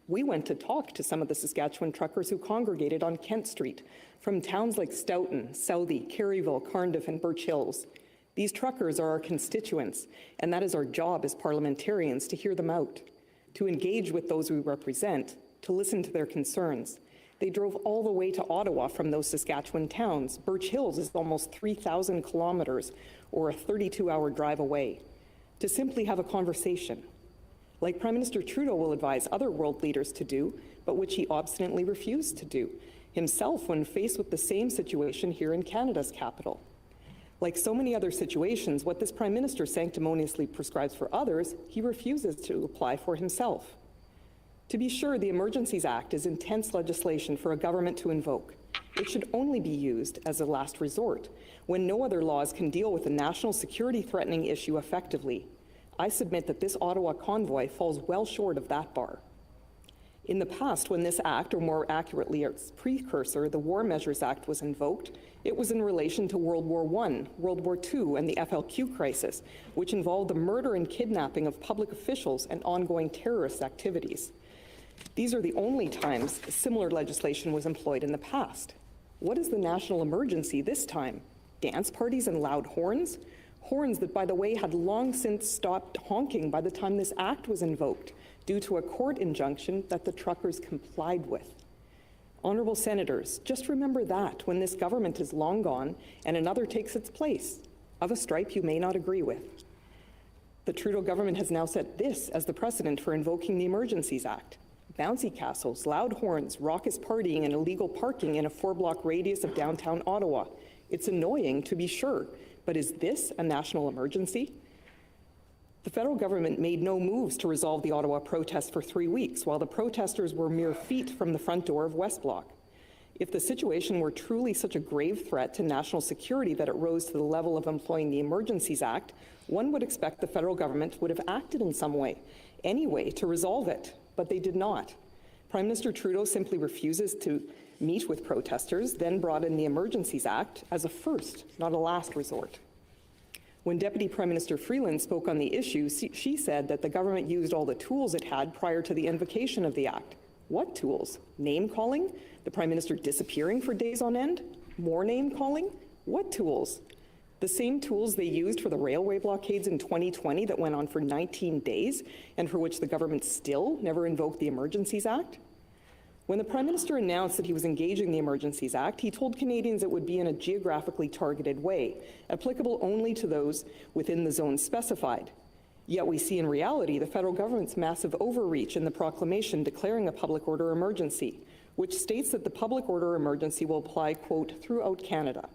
We went to talk to some of the Saskatchewan truckers who congregated on Kent Street from towns like Stoughton, Southey, Caryville, Cardiff, and Birch Hills. These truckers are our constituents, and that is our job as parliamentarians to hear them out, to engage with those we represent, to listen to their concerns. They drove all the way to Ottawa from those Saskatchewan towns. Birch Hills is almost 3,000 kilometers, or a 32-hour drive away, to simply have a conversation, like Prime Minister Trudeau will advise other world leaders to do, but which he obstinately refused to do himself when faced with the same situation here in Canada's capital. Like so many other situations, what this Prime Minister sanctimoniously prescribes for others, he refuses to apply for himself. To be sure, the Emergencies Act is intense legislation for a government to invoke. It should only be used as a last resort, when no other laws can deal with a national security threatening issue effectively. I submit that this Ottawa convoy falls well short of that bar. In the past, when this act, or more accurately its precursor, the War Measures Act, was invoked, it was in relation to World War I, World War II, and the FLQ crisis, which involved the murder and kidnapping of public officials and ongoing terrorist activities. These are the only times similar legislation was employed in the past. What is the national emergency this time? Dance parties and loud horns? Horns that, by the way, had long since stopped honking by the time this act was invoked, due to a court injunction that the truckers complied with. Honourable Senators, just remember that when this government is long gone and another takes its place, of a stripe you may not agree with. The Trudeau government has now set this as the precedent for invoking the Emergencies Act. Bouncy castles, loud horns, raucous partying, and illegal parking in a 4-block radius of downtown Ottawa. It's annoying, to be sure, but is this a national emergency? The federal government made no moves to resolve the Ottawa protest for 3 weeks, while the protesters were mere feet from the front door of West Block. If the situation were truly such a grave threat to national security that it rose to the level of employing the Emergencies Act, one would expect the federal government would have acted in some way, anyway, to resolve it, but they did not. Prime Minister Trudeau simply refuses to meet with protesters, then brought in the Emergencies Act as a first, not a last resort. When Deputy Prime Minister Freeland spoke on the issue, she said that the government used all the tools it had prior to the invocation of the Act. What tools? Name-calling? The Prime Minister disappearing for days on end? More name-calling? What tools? The same tools they used for the railway blockades in 2020 that went on for 19 days and for which the government still never invoked the Emergencies Act? When the Prime Minister announced that he was engaging the Emergencies Act, he told Canadians it would be in a geographically targeted way, applicable only to those within the zones specified. Yet we see in reality the federal government's massive overreach in the proclamation declaring a public order emergency, which states that the public order emergency will apply, quote, throughout Canada.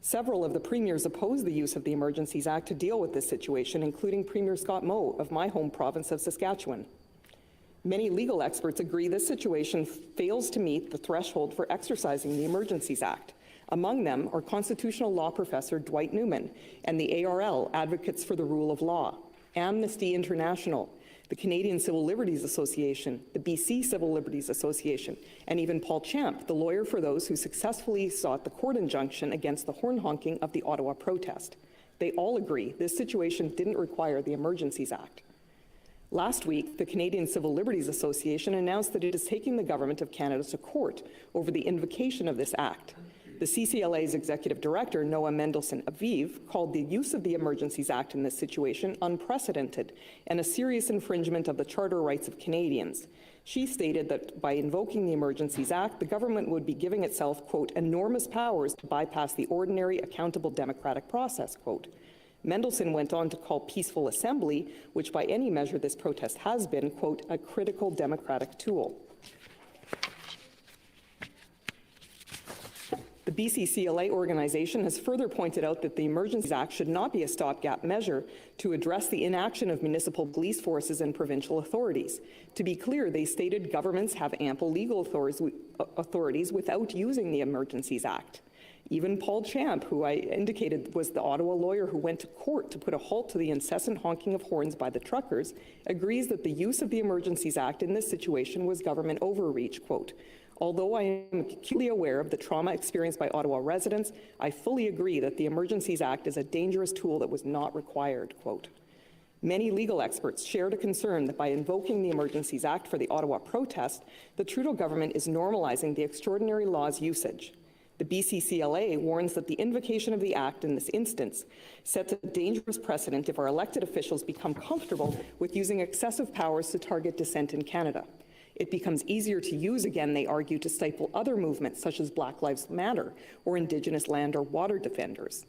Several of the premiers opposed the use of the Emergencies Act to deal with this situation, including Premier Scott Moe of my home province of Saskatchewan. Many legal experts agree this situation fails to meet the threshold for exercising the Emergencies Act. Among them are constitutional law professor Dwight Newman and the ARL, Advocates for the Rule of Law, Amnesty International, the Canadian Civil Liberties Association, the BC Civil Liberties Association, and even Paul Champ, the lawyer for those who successfully sought the court injunction against the horn honking of the Ottawa protest. They all agree this situation didn't require the Emergencies Act. Last week, the Canadian Civil Liberties Association announced that it is taking the Government of Canada to court over the invocation of this act. The CCLA's Executive Director, Noah Mendelsohn-Aviv, called the use of the Emergencies Act in this situation unprecedented and a serious infringement of the charter rights of Canadians. She stated that by invoking the Emergencies Act, the government would be giving itself, quote, enormous powers to bypass the ordinary, accountable democratic process, quote. Mendelsohn went on to call peaceful assembly, which by any measure this protest has been, quote, a critical democratic tool. The BCCLA organization has further pointed out that the Emergencies Act should not be a stopgap measure to address the inaction of municipal police forces and provincial authorities. To be clear, they stated governments have ample legal authorities without using the Emergencies Act. Even Paul Champ, who I indicated was the Ottawa lawyer who went to court to put a halt to the incessant honking of horns by the truckers, agrees that the use of the Emergencies Act in this situation was government overreach, quote, "Although I am acutely aware of the trauma experienced by Ottawa residents, I fully agree that the Emergencies Act is a dangerous tool that was not required," quote. Many legal experts shared a concern that by invoking the Emergencies Act for the Ottawa protest, the Trudeau government is normalizing the extraordinary law's usage. The BCCLA warns that the invocation of the Act in this instance sets a dangerous precedent if our elected officials become comfortable with using excessive powers to target dissent in Canada. It becomes easier to use again, they argue, to stifle other movements such as Black Lives Matter or Indigenous land or water defenders.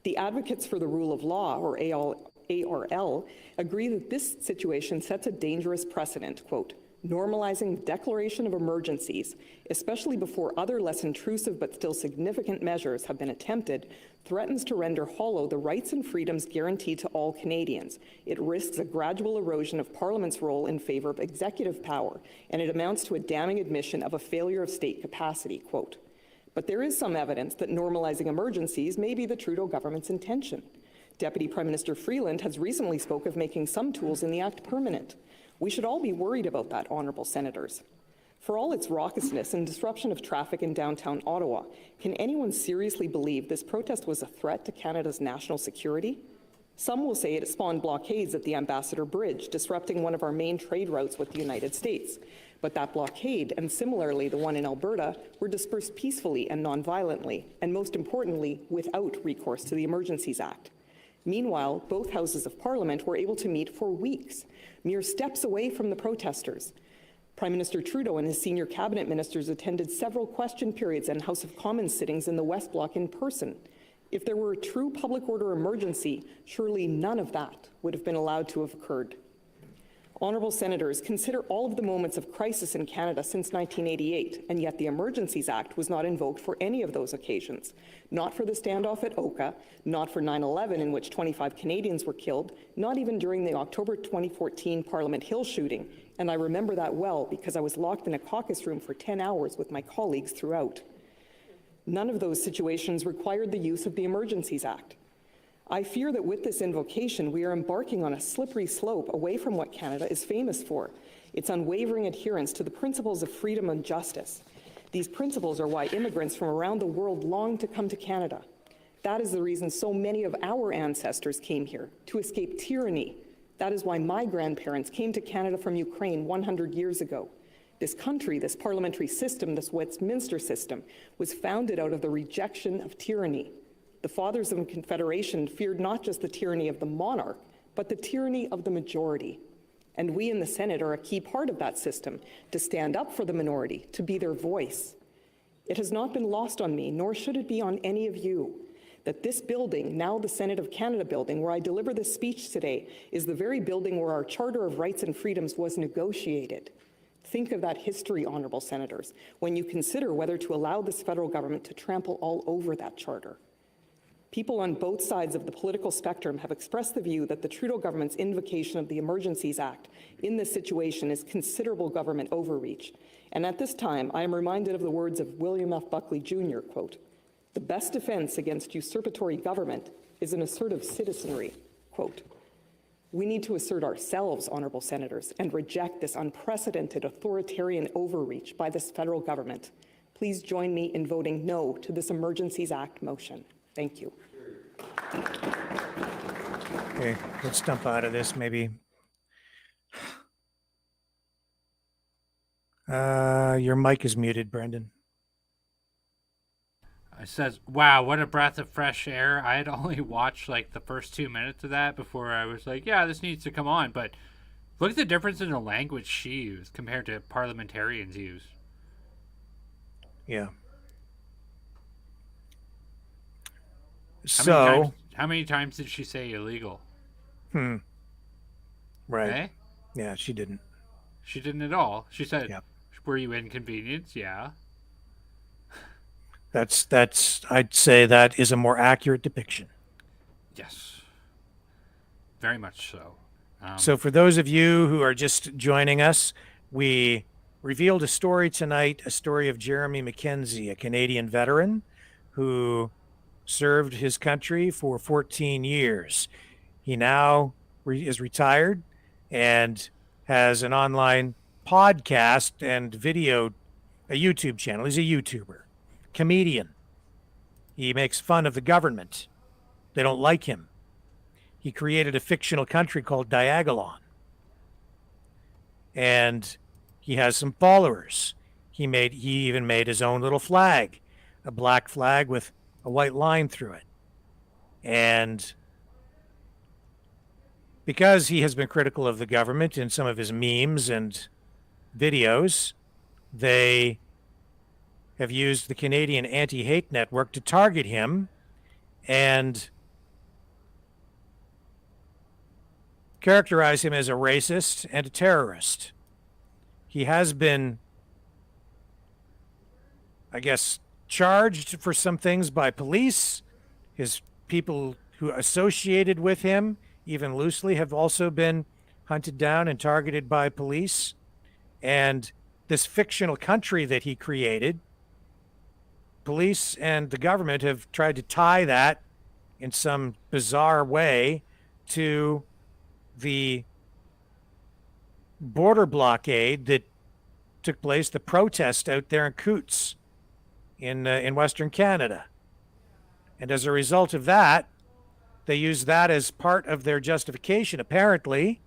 The advocates for the rule of law, or ARL, agree that this situation sets a dangerous precedent, quote, "Normalizing declaration of emergencies, especially before other less intrusive but still significant measures have been attempted, threatens to render hollow the rights and freedoms guaranteed to all Canadians. It risks a gradual erosion of Parliament's role in favor of executive power, and it amounts to a damning admission of a failure of state capacity," quote. But there is some evidence that normalizing emergencies may be the Trudeau government's intention. Deputy Prime Minister Freeland has recently spoke of making some tools in the Act permanent. We should all be worried about that, honourable senators. For all its raucousness and disruption of traffic in downtown Ottawa, can anyone seriously believe this protest was a threat to Canada's national security? Some will say it spawned blockades at the Ambassador Bridge, disrupting one of our main trade routes with the United States. But that blockade, and similarly the one in Alberta, were dispersed peacefully and non-violently, and most importantly, without recourse to the Emergencies Act. Meanwhile, both houses of Parliament were able to meet for weeks, mere steps away from the protesters. Prime Minister Trudeau and his senior cabinet ministers attended several question periods and House of Commons sittings in the West Block in person. If there were a true public order emergency, surely none of that would have been allowed to have occurred. Honourable senators, consider all of the moments of crisis in Canada since 1988, and yet the Emergencies Act was not invoked for any of those occasions. Not for the standoff at Oka, not for 9/11 in which 25 Canadians were killed, not even during the October 2014 Parliament Hill shooting, and I remember that well because I was locked in a caucus room for 10 hours with my colleagues throughout. None of those situations required the use of the Emergencies Act. I fear that with this invocation, we are embarking on a slippery slope away from what Canada is famous for, its unwavering adherence to the principles of freedom and justice. These principles are why immigrants from around the world long to come to Canada. That is the reason so many of our ancestors came here, to escape tyranny. That is why my grandparents came to Canada from Ukraine 100 years ago. This country, this parliamentary system, this Westminster system, was founded out of the rejection of tyranny. The fathers of the Confederation feared not just the tyranny of the monarch, but the tyranny of the majority. And we in the Senate are a key part of that system, to stand up for the minority, to be their voice. It has not been lost on me, nor should it be on any of you, that this building, now the Senate of Canada building, where I deliver this speech today, is the very building where our Charter of Rights and Freedoms was negotiated. Think of that history, honourable senators, when you consider whether to allow this federal government to trample all over that charter. People on both sides of the political spectrum have expressed the view that the Trudeau government's invocation of the Emergencies Act in this situation is considerable government overreach. And at this time, I am reminded of the words of William F. Buckley Jr., quote, "The best defense against usurpatory government is an assertive citizenry," quote. We need to assert ourselves, honourable senators, and reject this unprecedented authoritarian overreach by this federal government. Please join me in voting no to this Emergencies Act motion. Thank you. Okay, let's dump out of this maybe. Your mic is muted, Brendan. It says, wow, what a breath of fresh air. I had only watched like the first 2 minutes of that before I was like, yeah, this needs to come on. But look at the difference in the language she used compared to parliamentarians use. Yeah. How many times did she say illegal? Right. Okay? Yeah, she didn't. She didn't at all. She said, Yep. were you inconvenienced? Yeah. I'd say that is a more accurate depiction. Yes. Very much so. So for those of you who are just joining us, we revealed a story tonight, a story of Jeremy Mackenzie, a Canadian veteran who served his country for 14 years. He now is retired and has an online podcast and video, a YouTube channel. He's a YouTuber, comedian. He makes fun of the government. They don't like him. He created a fictional country called Diagolon. And he has some followers. He even made his own little flag, a black flag with a white line through it. And because he has been critical of the government in some of his memes and videos, they have used the Canadian Anti-Hate Network to target him and characterize him as a racist and a terrorist. He has been, I guess, charged for some things by police. His people who associated with him, even loosely, have also been hunted down and targeted by police. And this fictional country that he created, police and the government have tried to tie that in some bizarre way to the border blockade that took place, the protest out there in Coots in Western Canada. And as a result of that, they use that as part of their justification, apparently,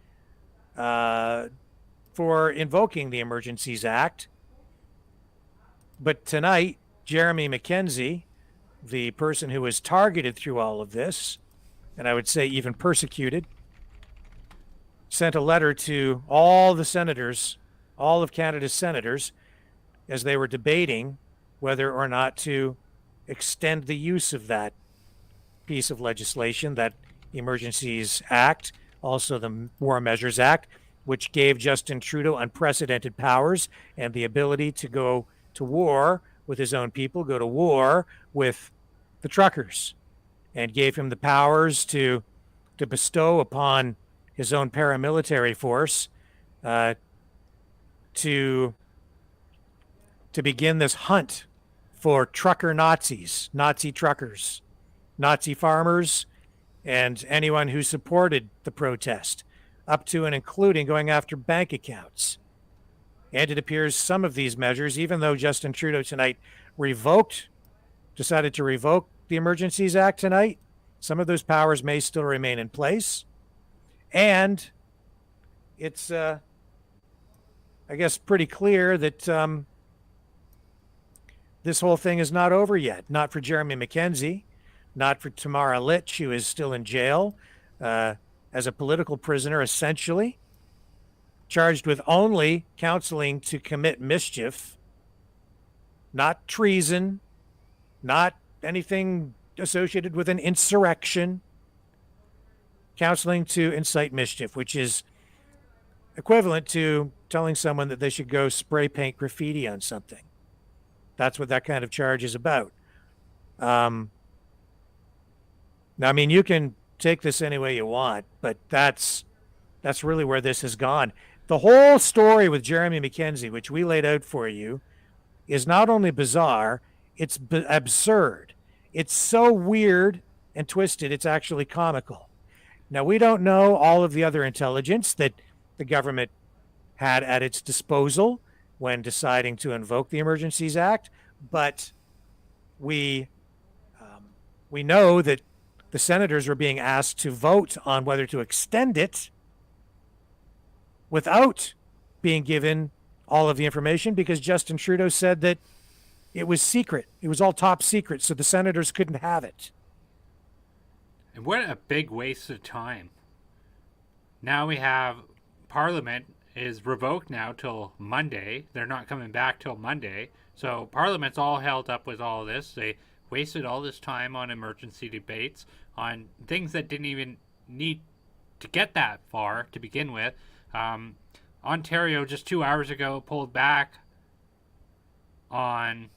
for invoking the Emergencies Act. But tonight, Jeremy Mackenzie, the person who was targeted through all of this, and I would say even persecuted, sent a letter to all the senators, all of Canada's senators, as they were debating whether or not to extend the use of that piece of legislation, that Emergencies Act, also the War Measures Act, which gave Justin Trudeau unprecedented powers and the ability to go to war with his own people, go to war with the truckers, and gave him the powers to bestow upon his own paramilitary force to begin this hunt for trucker Nazis, Nazi truckers, Nazi farmers, and anyone who supported the protest, up to and including going after bank accounts. And it appears some of these measures, even though Justin Trudeau tonight decided to revoke the Emergencies Act tonight, some of those powers may still remain in place. And it's, I guess, pretty clear that this whole thing is not over yet. Not for Jeremy Mackenzie, not for Tamara Litch, who is still in jail as a political prisoner, essentially, charged with only counseling to commit mischief, not treason, not anything associated with an insurrection. Counseling to incite mischief, which is equivalent to telling someone that they should go spray paint graffiti on something. That's what that kind of charge is about. Now, I mean, you can take this any way you want, but that's really where this has gone. The whole story with Jeremy Mackenzie, which we laid out for you, is not only bizarre, it's absurd. It's so weird and twisted, it's actually comical. Now, we don't know all of the other intelligence that the government had at its disposal when deciding to invoke the Emergencies Act, but we know that the senators were being asked to vote on whether to extend it without being given all of the information, because Justin Trudeau said that it was secret. It was all top secret, so the senators couldn't have it. And what a big waste of time. Now we have Parliament is revoked now till Monday. They're not coming back till Monday. So Parliament's all held up with all this. They wasted all this time on emergency debates, on things that didn't even need to get that far to begin with. Ontario just 2 hours ago pulled back on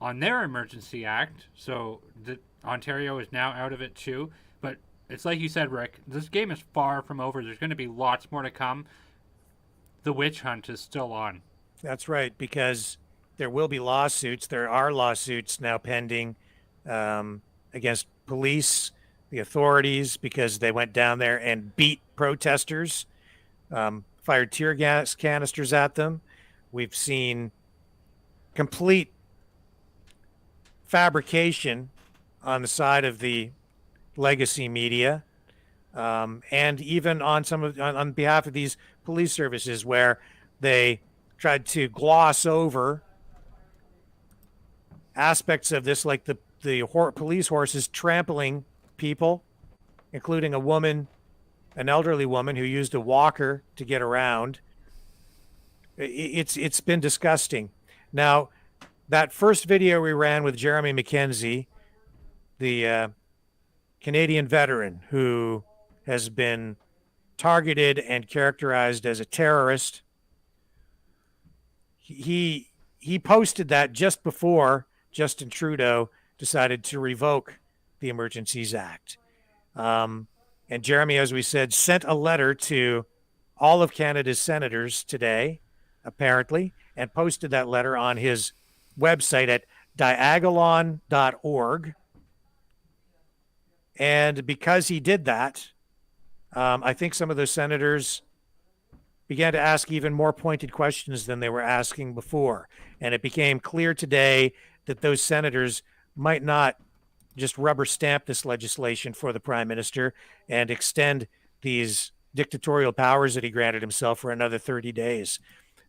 on their Emergency Act. So Ontario is now out of it too. But it's like you said, Rick, this game is far from over. There's going to be lots more to come. The witch hunt is still on. That's right, because there will be lawsuits. There are lawsuits now pending against police, the authorities, because they went down there and beat protesters, fired tear gas canisters at them. We've seen complete fabrication on the side of the legacy media, and even on on behalf of these police services, where they tried to gloss over aspects of this, like the police horses trampling people, including a woman, an elderly woman who used a walker to get around. It's been disgusting. Now, that first video we ran with Jeremy McKenzie, the Canadian veteran who has been targeted and characterized as a terrorist, he posted that just before Justin Trudeau decided to revoke the Emergencies Act. And Jeremy, as we said, sent a letter to all of Canada's senators today, apparently, and posted that letter on his website at diagolon.org. And because he did that, I think some of those senators began to ask even more pointed questions than they were asking before. And it became clear today that those senators might not just rubber stamp this legislation for the Prime Minister and extend these dictatorial powers that he granted himself for another 30 days.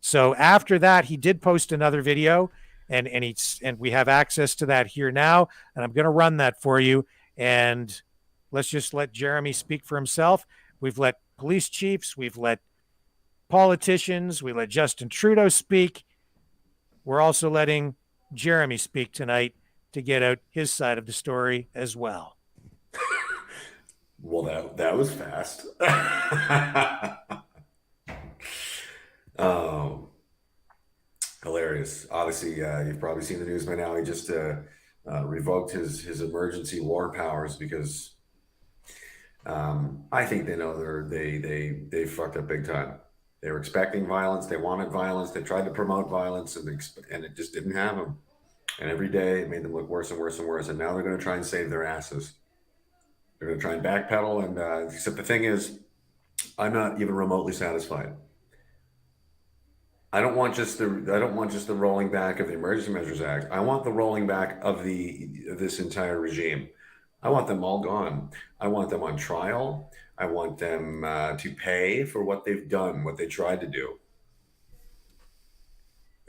So after that, he did post another video, and we have access to that here now, and I'm going to run that for you. And let's just let Jeremy speak for himself. We've let police chiefs, we've let politicians, we let Justin Trudeau speak. We're also letting Jeremy speak tonight to get out his side of the story as well. Well, that was fast. Hilarious. Obviously, you've probably seen the news by now. He just revoked his emergency war powers because I think they know they fucked up big time. They were expecting violence. They wanted violence. They tried to promote violence, and it just didn't happen. And every day it made them look worse and worse and worse. And now they're going to try and save their asses. They're going to try and backpedal. And except the thing is, I'm not even remotely satisfied. I don't want just the rolling back of the Emergency Measures Act. I want the rolling back of this entire regime. I want them all gone. I want them on trial. I want them to pay for what they've done, what they tried to do.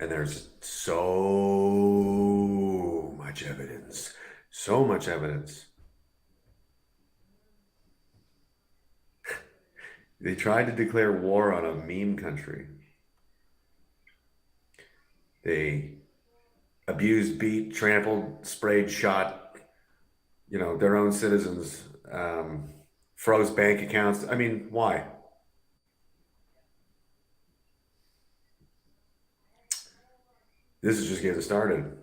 And there's so much evidence. So much evidence. They tried to declare war on a meme country. They abused, beat, trampled, sprayed, shot, their own citizens, froze bank accounts. I mean, why? This is just getting started.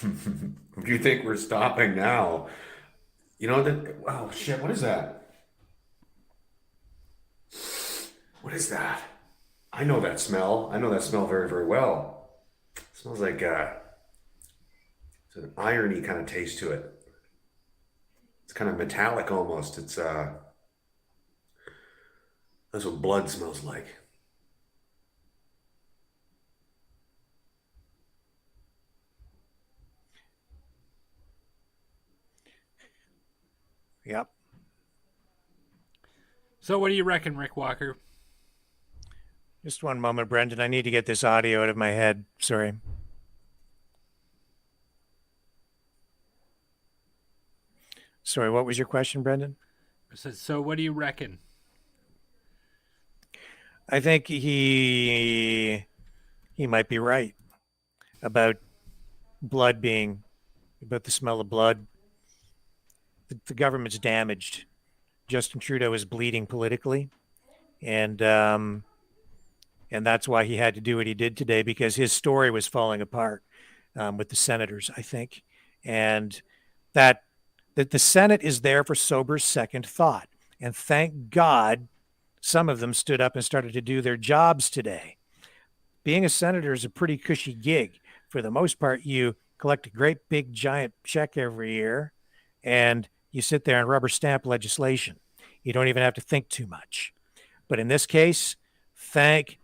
If you think we're stopping now, oh shit, what is that? What is that? I know that smell. I know that smell very, very well. It smells like it's an irony kind of taste to it. It's kind of metallic almost. It's that's what blood smells like. Yep. So what do you reckon, Rick Walker? Just one moment, Brendan. I need to get this audio out of my head. Sorry. Sorry, what was your question, Brendan? So what do you reckon? I think he might be right about about the smell of blood. The government's damaged. Justin Trudeau is bleeding politically, and that's why he had to do what he did today, because his story was falling apart. with the senators, I think, and that the Senate is there for sober second thought. And thank God some of them stood up and started to do their jobs today. Being a senator is a pretty cushy gig. For the most part, you collect a great big giant check every year and you sit there and rubber stamp legislation. You don't even have to think too much. But in this case, thank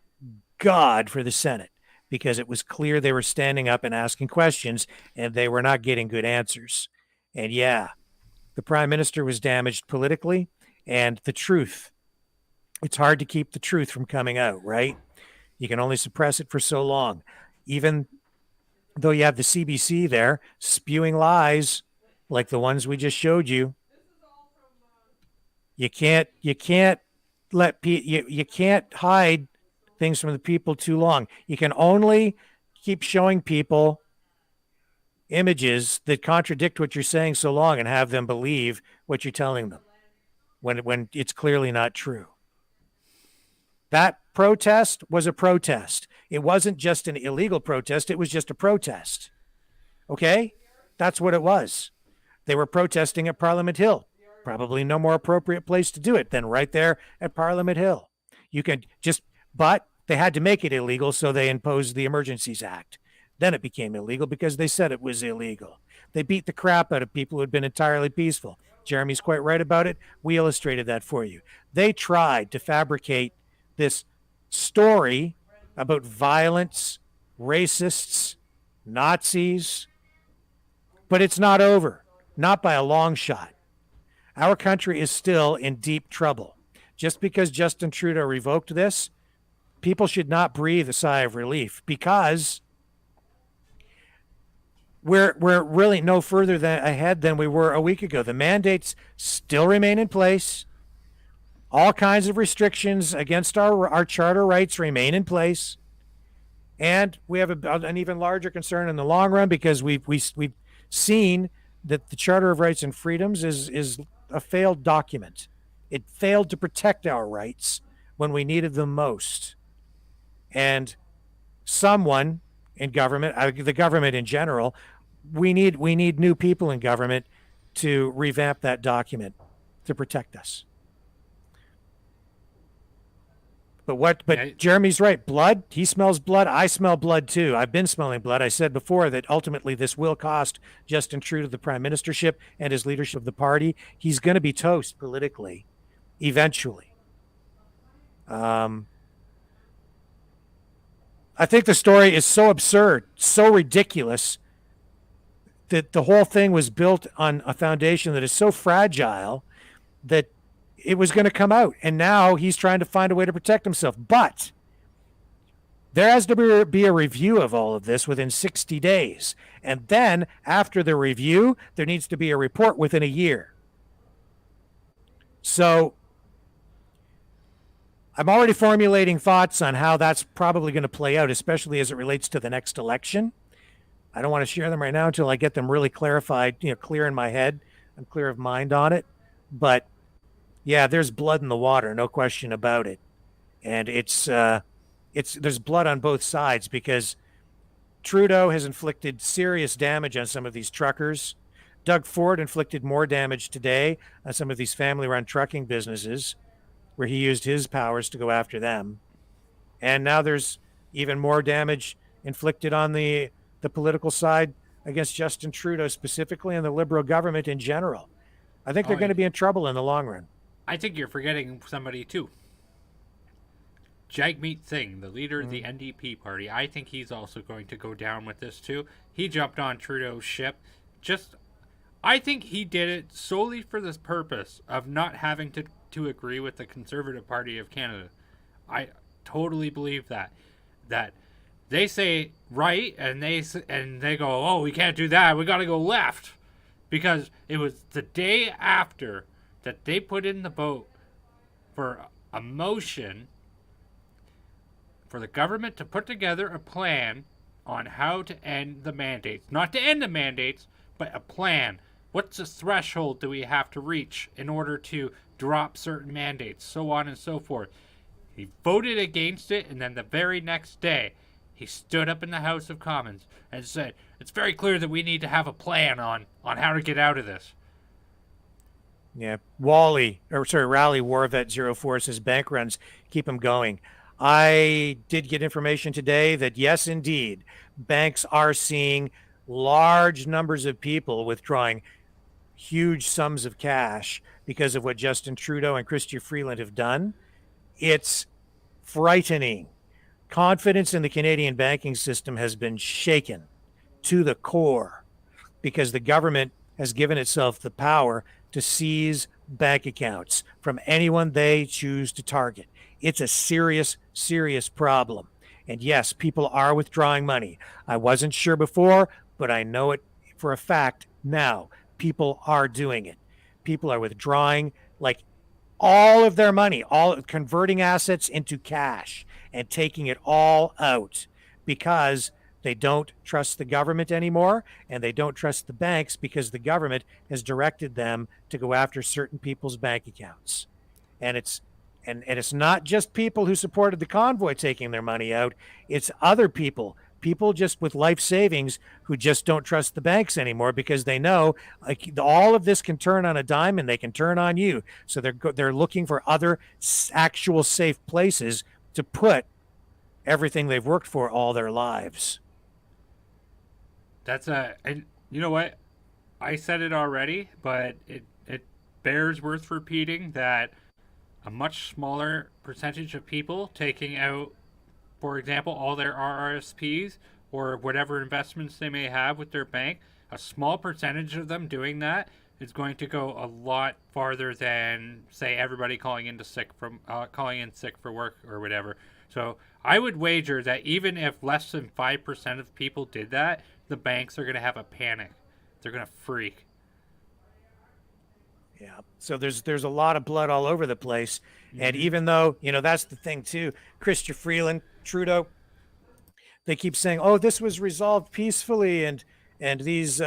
God for the Senate, because it was clear they were standing up and asking questions and they were not getting good answers. And yeah, the Prime Minister was damaged politically, and the truth. It's hard to keep the truth from coming out, right? You can only suppress it for so long. Even though you have the CBC there spewing lies like the ones we just showed you, you can't hide things from the people too long. You can only keep showing people images that contradict what you're saying so long and have them believe what you're telling them when it's clearly not true. That protest was a protest. It wasn't just an illegal protest. It was just a protest. Okay? That's what it was. They were protesting at Parliament Hill. Probably no more appropriate place to do it than right there at Parliament Hill. But they had to make it illegal, so they imposed the Emergencies Act. Then it became illegal because they said it was illegal. They beat the crap out of people who had been entirely peaceful. Jeremy's quite right about it. We illustrated that for you. They tried to fabricate this story about violence, racists, Nazis, but it's not over. Not by a long shot. Our country is still in deep trouble. Just because Justin Trudeau revoked this, people should not breathe a sigh of relief, because we're really no further ahead than we were a week ago. The mandates still remain in place. All kinds of restrictions against our charter rights remain in place. And we have an even larger concern in the long run, because we've seen that the Charter of Rights and Freedoms is a failed document. It failed to protect our rights when we needed them most. And someone in government, the government in general, we need new people in government to revamp that document to protect us. But Jeremy's right. Blood, he smells blood. I smell blood too. I've been smelling blood. I said before that ultimately this will cost Justin Trudeau the prime ministership and his leadership of the party. He's going to be toast politically, eventually. I think the story is so absurd, so ridiculous, that the whole thing was built on a foundation that is so fragile that it was going to come out. And now he's trying to find a way to protect himself. But there has to be a review of all of this within 60 days. And then after the review, there needs to be a report within a year. So I'm already formulating thoughts on how that's probably going to play out, especially as it relates to the next election. I don't want to share them right now until I get them really clarified, clear in my head. I'm clear of mind on it. But yeah, there's blood in the water, no question about it. And there's blood on both sides, because Trudeau has inflicted serious damage on some of these truckers. Doug Ford inflicted more damage today on some of these family-run trucking businesses, where he used his powers to go after them. And now there's even more damage inflicted on the political side against Justin Trudeau specifically, and the Liberal government in general. I think they're going to be in trouble in the long run. I think you're forgetting somebody too. Jagmeet Singh, the leader of the NDP party, I think he's also going to go down with this too. He jumped on Trudeau's ship. I think he did it solely for this purpose of not having to agree with the Conservative Party of Canada. I totally believe that they say right and they go, oh, we can't do that, we got to go left, because it was the day after that they put in the vote for a motion for the government to put together a plan on how to end the mandates. Not to end the mandates, but a plan. What's the threshold do we have to reach in order to drop certain mandates, so on and so forth. He voted against it, and then the very next day, He stood up in the House of Commons and said, it's very clear that we need to have a plan on how to get out of this. Yeah, Rally Warvet 04 says bank runs keep them going. I did get information today that yes, indeed, banks are seeing large numbers of people withdrawing huge sums of cash because of what Justin Trudeau and Chrystia Freeland have done. It's frightening. Confidence in the Canadian banking system has been shaken to the core because the government has given itself the power to seize bank accounts from anyone they choose to target. It's a serious, serious problem. And yes, people are withdrawing money. I wasn't sure before, but I know it for a fact now. People are doing it. People are withdrawing like all of their money, all converting assets into cash and taking it all out because they don't trust the government anymore, and they don't trust the banks because the government has directed them to go after certain people's bank accounts. And it's not just people who supported the convoy taking their money out. It's other people just with life savings who just don't trust the banks anymore because they know like all of this can turn on a dime and they can turn on you. So they're looking for other actual safe places to put everything they've worked for all their lives. And you know what? I said it already, but it bears worth repeating that a much smaller percentage of people taking out, for example, all their RRSPs or whatever investments they may have with their bank, a small percentage of them doing that is going to go a lot farther than, say, everybody calling in sick for work or whatever. So I would wager that even if less than 5% of people did that, the banks are going to have a panic. They're going to freak. Yeah. So there's a lot of blood all over the place. Mm-hmm. And even though, that's the thing too, Chrystia Freeland, Trudeau, they keep saying, oh, this was resolved peacefully. And these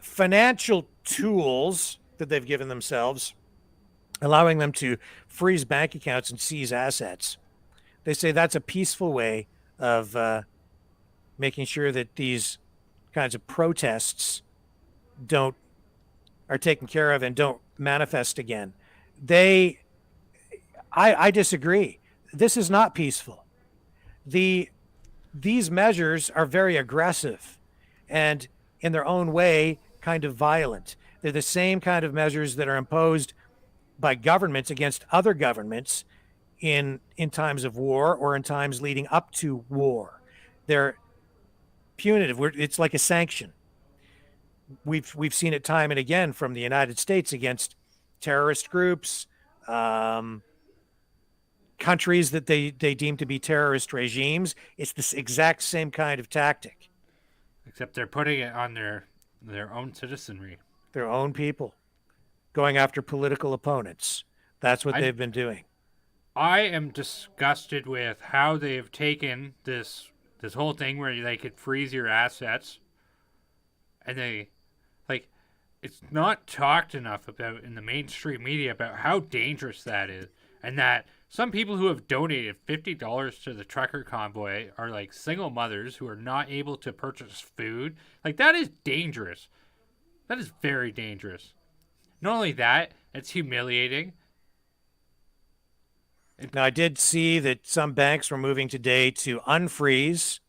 financial tools that they've given themselves, allowing them to freeze bank accounts and seize assets. They say that's a peaceful way of making sure that these kinds of protests are taken care of and don't manifest again. I disagree. This is not peaceful. These measures are very aggressive and in their own way kind of violent. They're the same kind of measures that are imposed by governments against other governments in times of war or in times leading up to war. They're punitive. It's like a sanction. We've seen it time and again from the United States against terrorist groups, countries that they deem to be terrorist regimes. It's this exact same kind of tactic. Except they're putting it on their own citizenry. Their own people. Going after political opponents. That's what they've been doing. I am disgusted with how they've taken this whole thing where they could freeze your assets, and it's not talked enough about in the mainstream media about how dangerous that is, and that some people who have donated $50 to the trucker convoy are like single mothers who are not able to purchase food. Like, that is dangerous. That is very dangerous. Not only that, it's humiliating. Now, I did see that some banks were moving today to unfreeze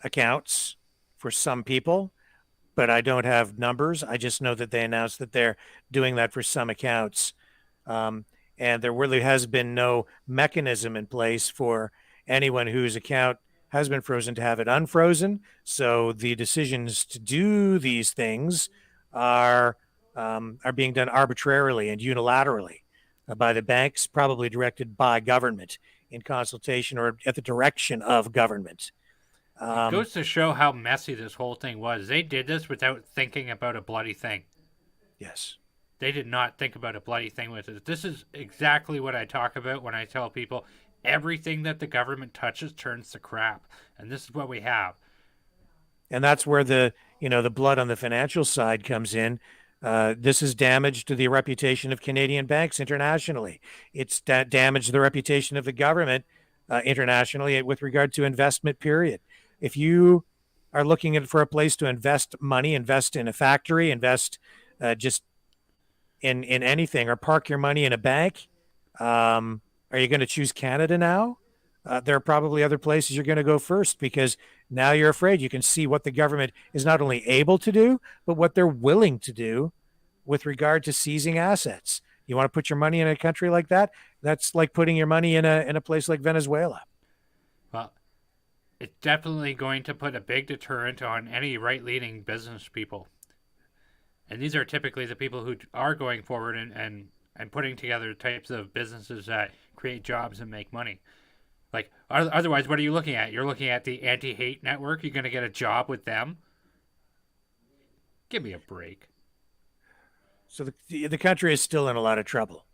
accounts for some people, but I don't have numbers. I just know that they announced that they're doing that for some accounts. And there really has been no mechanism in place for anyone whose account has been frozen to have it unfrozen. So the decisions to do these things are being done arbitrarily and unilaterally by the banks, probably directed by government in consultation or at the direction of government. It goes to show how messy this whole thing was. They did this without thinking about a bloody thing. Yes. They did not think about a bloody thing with it. This is exactly what I talk about when I tell people everything that the government touches turns to crap. And this is what we have. And that's where the blood on the financial side comes in. This has damaged the reputation of Canadian banks internationally. It's damaged the reputation of the government internationally with regard to investment, period. If you are looking for a place to invest money, invest in a factory, invest just in anything, or park your money in a bank, are you going to choose Canada now? There are probably other places you're going to go first, because now you're afraid. You can see what the government is not only able to do, but what they're willing to do with regard to seizing assets. You want to put your money in a country like that? That's like putting your money in a place like Venezuela. Well, it's definitely going to put a big deterrent on any right-leaning business people. And these are typically the people who are going forward and putting together types of businesses that create jobs and make money. Like, otherwise, what are you looking at? You're looking at the anti-hate network. You're going to get a job with them? Give me a break. So the country is still in a lot of trouble.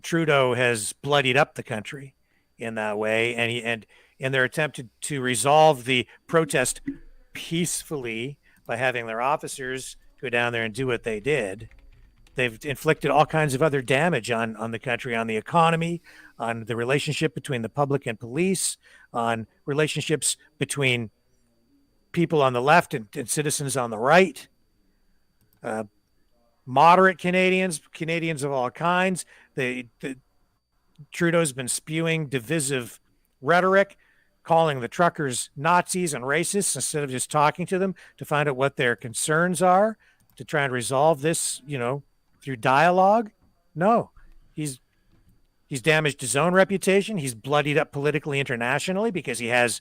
Trudeau has bloodied up the country in that way, and in their attempt to resolve the protest peacefully by having their officers go down there and do what they did, they've inflicted all kinds of other damage on the country, on the economy, on the relationship between the public and police, on relationships between people on the left and citizens on the right. Moderate Canadians of all kinds. Trudeau's been spewing divisive rhetoric, calling the truckers Nazis and racists instead of just talking to them to find out what their concerns are, to try and resolve this, through dialogue. No, he's damaged his own reputation. He's bloodied up politically internationally because he has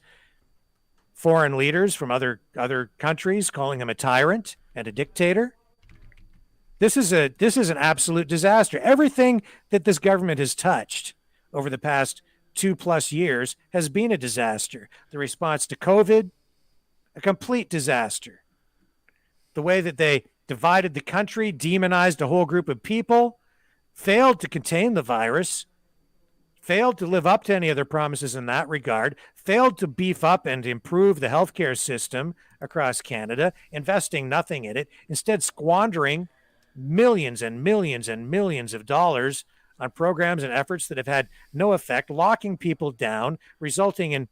foreign leaders from other countries calling him a tyrant and a dictator. This is an absolute disaster. Everything that this government has touched over the past 2+ years has been a disaster. The response to COVID, a complete disaster. The way that they divided the country, demonized a whole group of people, failed to contain the virus, failed to live up to any of their promises in that regard, failed to beef up and improve the healthcare system across Canada, investing nothing in it, instead squandering millions and millions and millions of dollars on programs and efforts that have had no effect, locking people down, resulting in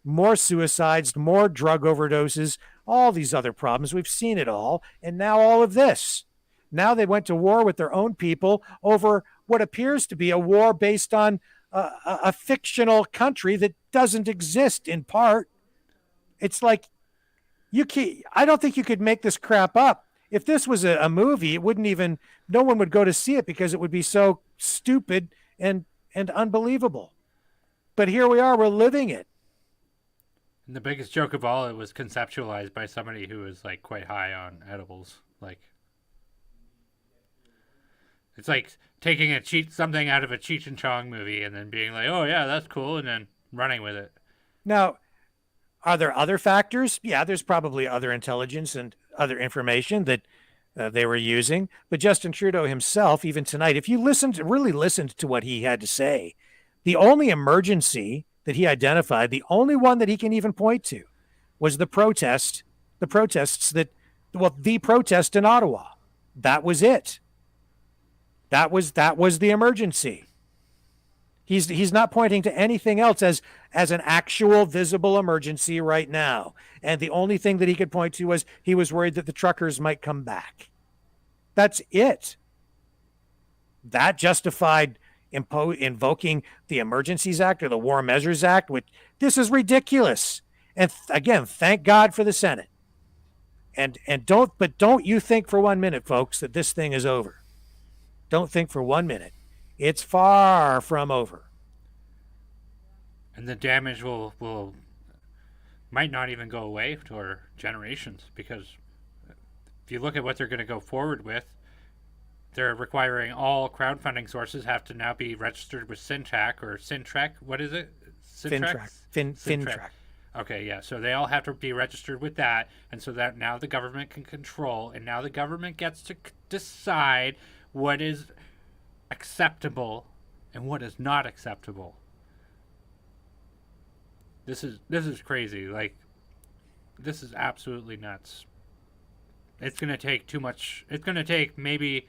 more suicides, more drug overdoses, all these other problems. We've seen it all. And now all of this. Now they went to war with their own people over what appears to be a war based on a fictional country that doesn't exist in part. It's like, I don't think you could make this crap up. If this was a movie, it wouldn't even, no one would go to see it because it would be so stupid and unbelievable. But here we are, we're living it. And the biggest joke of all, it was conceptualized by somebody who was like quite high on edibles. Like, it's like taking something out of a Cheech and Chong movie and then being like, oh yeah, that's cool, and then running with it. Now, are there other factors? Yeah, there's probably other intelligence and other information that they were using. But Justin Trudeau himself, even tonight, if you really listened to what he had to say, the only emergency that he identified, the only one that he can even point to, was the protest in Ottawa. That was it. That was the emergency. He's not pointing to anything else as an actual visible emergency right now. And the only thing that he could point to was he was worried that the truckers might come back. That's it. That justified invoking the Emergencies Act or the War Measures Act, which this is ridiculous. And again, thank God for the Senate. And don't you think for 1 minute, folks, that this thing is over. Don't think for 1 minute. It's far from over. And the damage might not even go away for generations, because if you look at what they're going to go forward with, they're requiring all crowdfunding sources have to now be registered with Syntrack or Syntrek. What is it? Fintrack. Okay, yeah. So they all have to be registered with that, and so that now the government can control, and now the government gets to decide what is acceptable and what is not acceptable. This is crazy. Like, this is absolutely nuts. It's going to take too much. It's going to take maybe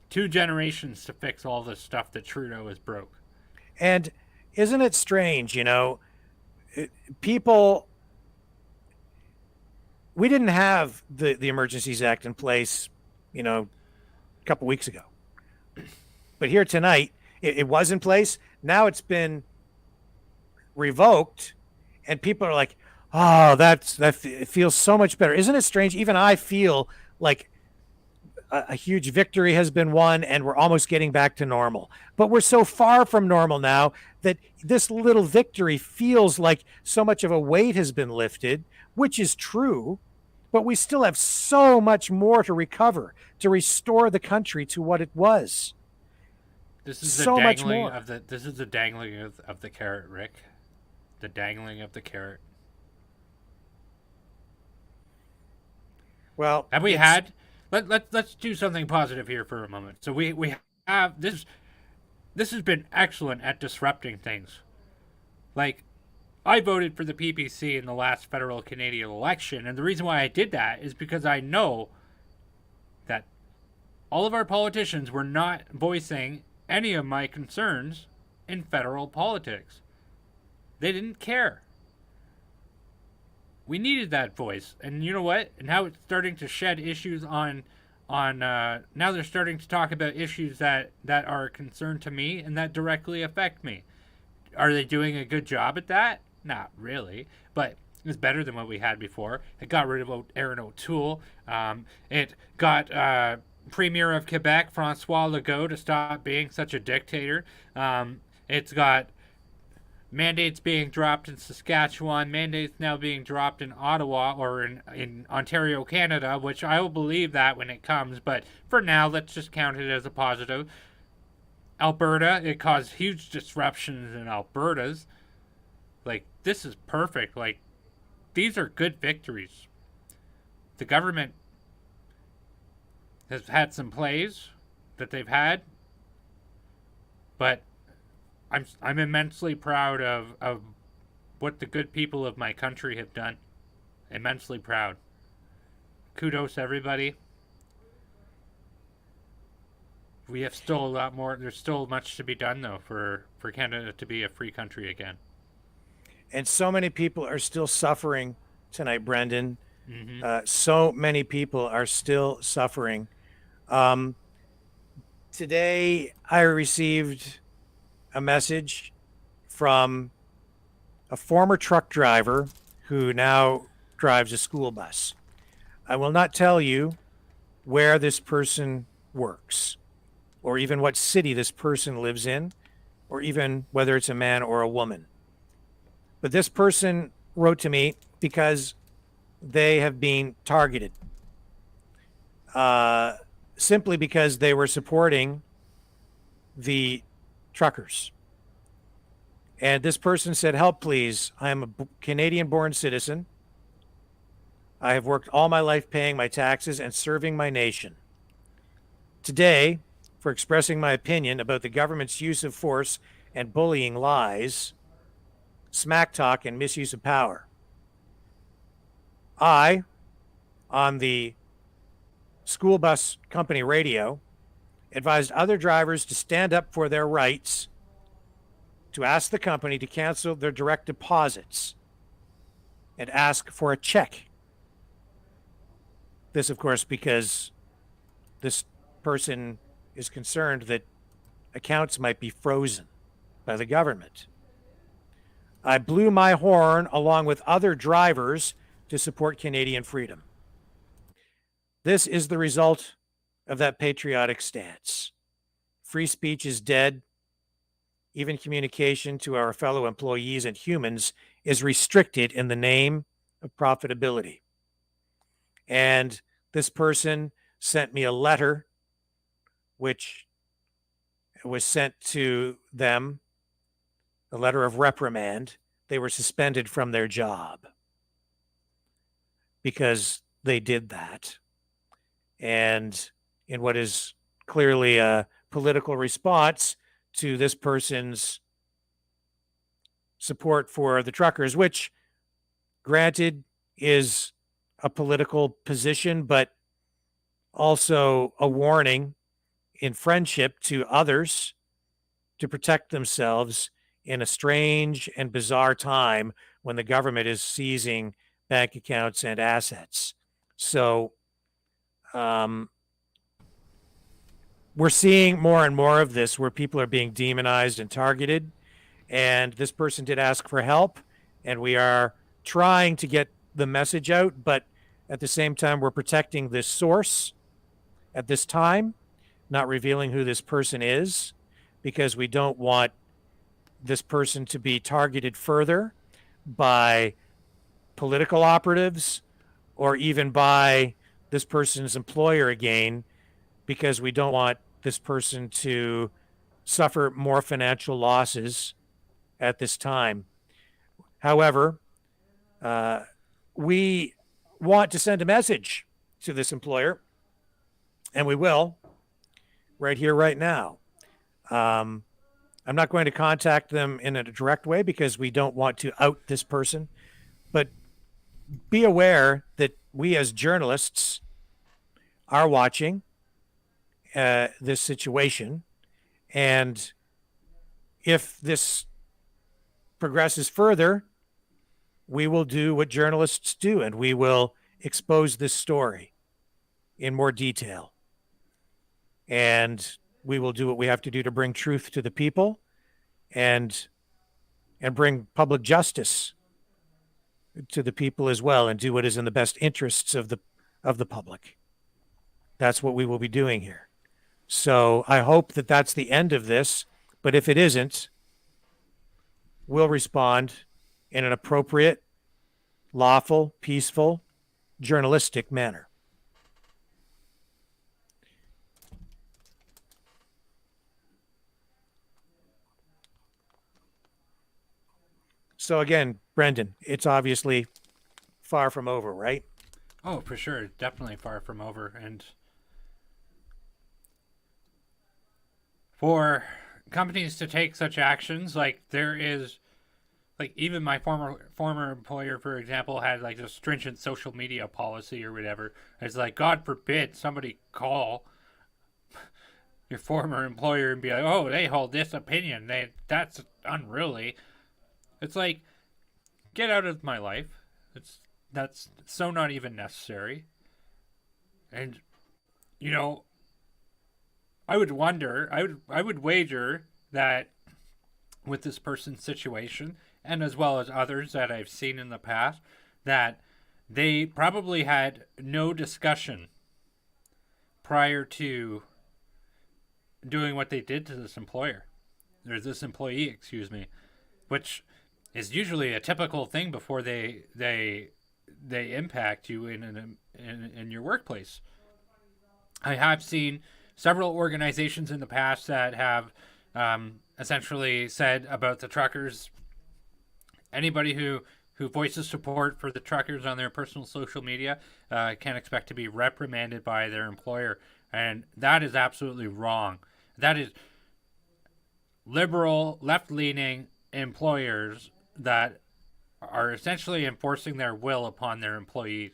2 generations to fix all the stuff that Trudeau has broke. And isn't it strange, people, we didn't have the Emergencies Act in place, a couple weeks ago. But here tonight, it was in place. Now it's been revoked, and people are like, oh, it feels so much better. Isn't it strange? Even I feel like a huge victory has been won and we're almost getting back to normal. But we're so far from normal now that this little victory feels like so much of a weight has been lifted, which is true, but we still have so much more to recover, to restore the country to what it was. This is so the much dangling more. this is the dangling of the carrot, Rick. The dangling of the carrot. Well, have we had? Let's do something positive here for a moment. So we have this. This has been excellent at disrupting things. Like, I voted for the PPC in the last federal Canadian election, and the reason why I did that is because I know that all of our politicians were not voicing any of my concerns in federal politics. They didn't care. We needed that voice, and you know what? And now it's starting to shed issues on now they're starting to talk about issues that are a concern to me and that directly affect me. Are they doing a good job at that? Not really, but it's better than what we had before. It got rid of Aaron O'Toole. It got Premier of Quebec, Francois Legault, to stop being such a dictator. It's got mandates being dropped in Saskatchewan, mandates now being dropped in Ottawa or in Ontario, Canada, which I will believe that when it comes, but for now, let's just count it as a positive. Alberta, it caused huge disruptions in Alberta's. Like, this is perfect. Like, these are good victories. The government has had some plays that they've had, but I'm immensely proud of what the good people of my country have done. Immensely proud. Kudos, everybody. We have still a lot more. There's still much to be done, though, for Canada to be a free country again. And so many people are still suffering tonight, Brendan. Mm-hmm. So many people are still suffering. Today, I received a message from a former truck driver who now drives a school bus. I will not tell you where this person works, or even what city this person lives in, or even whether it's a man or a woman. But this person wrote to me because they have been targeted, simply because they were supporting the truckers. And this person said, help, please. I am a Canadian-born citizen. I have worked all my life paying my taxes and serving my nation. Today, for expressing my opinion about the government's use of force and bullying lies, smack talk, and misuse of power, I, on the school bus company radio, advised other drivers to stand up for their rights, to ask the company to cancel their direct deposits and ask for a check. This, of course, because this person is concerned that accounts might be frozen by the government. I blew my horn along with other drivers to support Canadian freedom. This is the result of that patriotic stance. Free speech is dead. Even communication to our fellow employees and humans is restricted in the name of profitability. And this person sent me a letter which was sent to them, a letter of reprimand. They were suspended from their job because they did that. And in what is clearly a political response to this person's support for the truckers, which, granted, is a political position, but also a warning in friendship to others to protect themselves in a strange and bizarre time when the government is seizing bank accounts and assets. So we're seeing more and more of this where people are being demonized and targeted. And this person did ask for help, and we are trying to get the message out, but at the same time, we're protecting this source at this time, not revealing who this person is, because we don't want this person to be targeted further by political operatives or even by this person's employer again, because we don't want this person to suffer more financial losses at this time. However, we want to send a message to this employer, and we will right here, right now. I'm not going to contact them in a direct way because we don't want to out this person, but be aware that we as journalists are watching this situation, and if this progresses further, we will do what journalists do, and we will expose this story in more detail. And we will do what we have to do to bring truth to the people and bring public justice to the people as well, and do what is in the best interests of the public. That's what we will be doing here. So I hope that that's the end of this, but if it isn't, we'll respond in an appropriate, lawful, peaceful, journalistic manner. So again, Brendan, it's obviously far from over, right? Oh, for sure. Definitely far from over. And for companies to take such actions, like there is, like even my former employer, for example, had like a stringent social media policy or whatever. It's like, God forbid somebody call your former employer and be like, oh, they hold this opinion. That's unruly. It's like, get out of my life. That's so not even necessary. And you know, I would wager that with this person's situation, and as well as others that I've seen in the past, that they probably had no discussion prior to doing what they did to this employer, or this employee, excuse me, which is usually a typical thing before they impact you in your workplace. I have seen several organizations in the past that have essentially said about the truckers, anybody who voices support for the truckers on their personal social media can expect to be reprimanded by their employer. And that is absolutely wrong. That is liberal, left-leaning employers that are essentially enforcing their will upon their employees.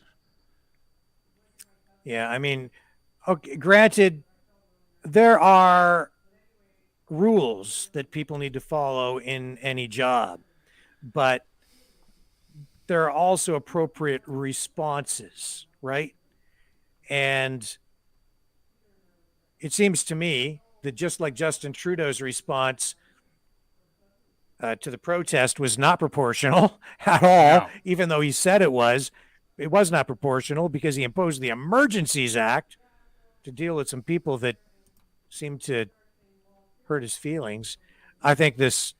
Yeah, I mean, okay, granted, there are rules that people need to follow in any job, but there are also appropriate responses, right? And it seems to me that just like Justin Trudeau's response to the protest was not proportional at all, even though he said it was not proportional because he imposed the Emergencies Act to deal with some people that seemed to hurt his feelings. I think this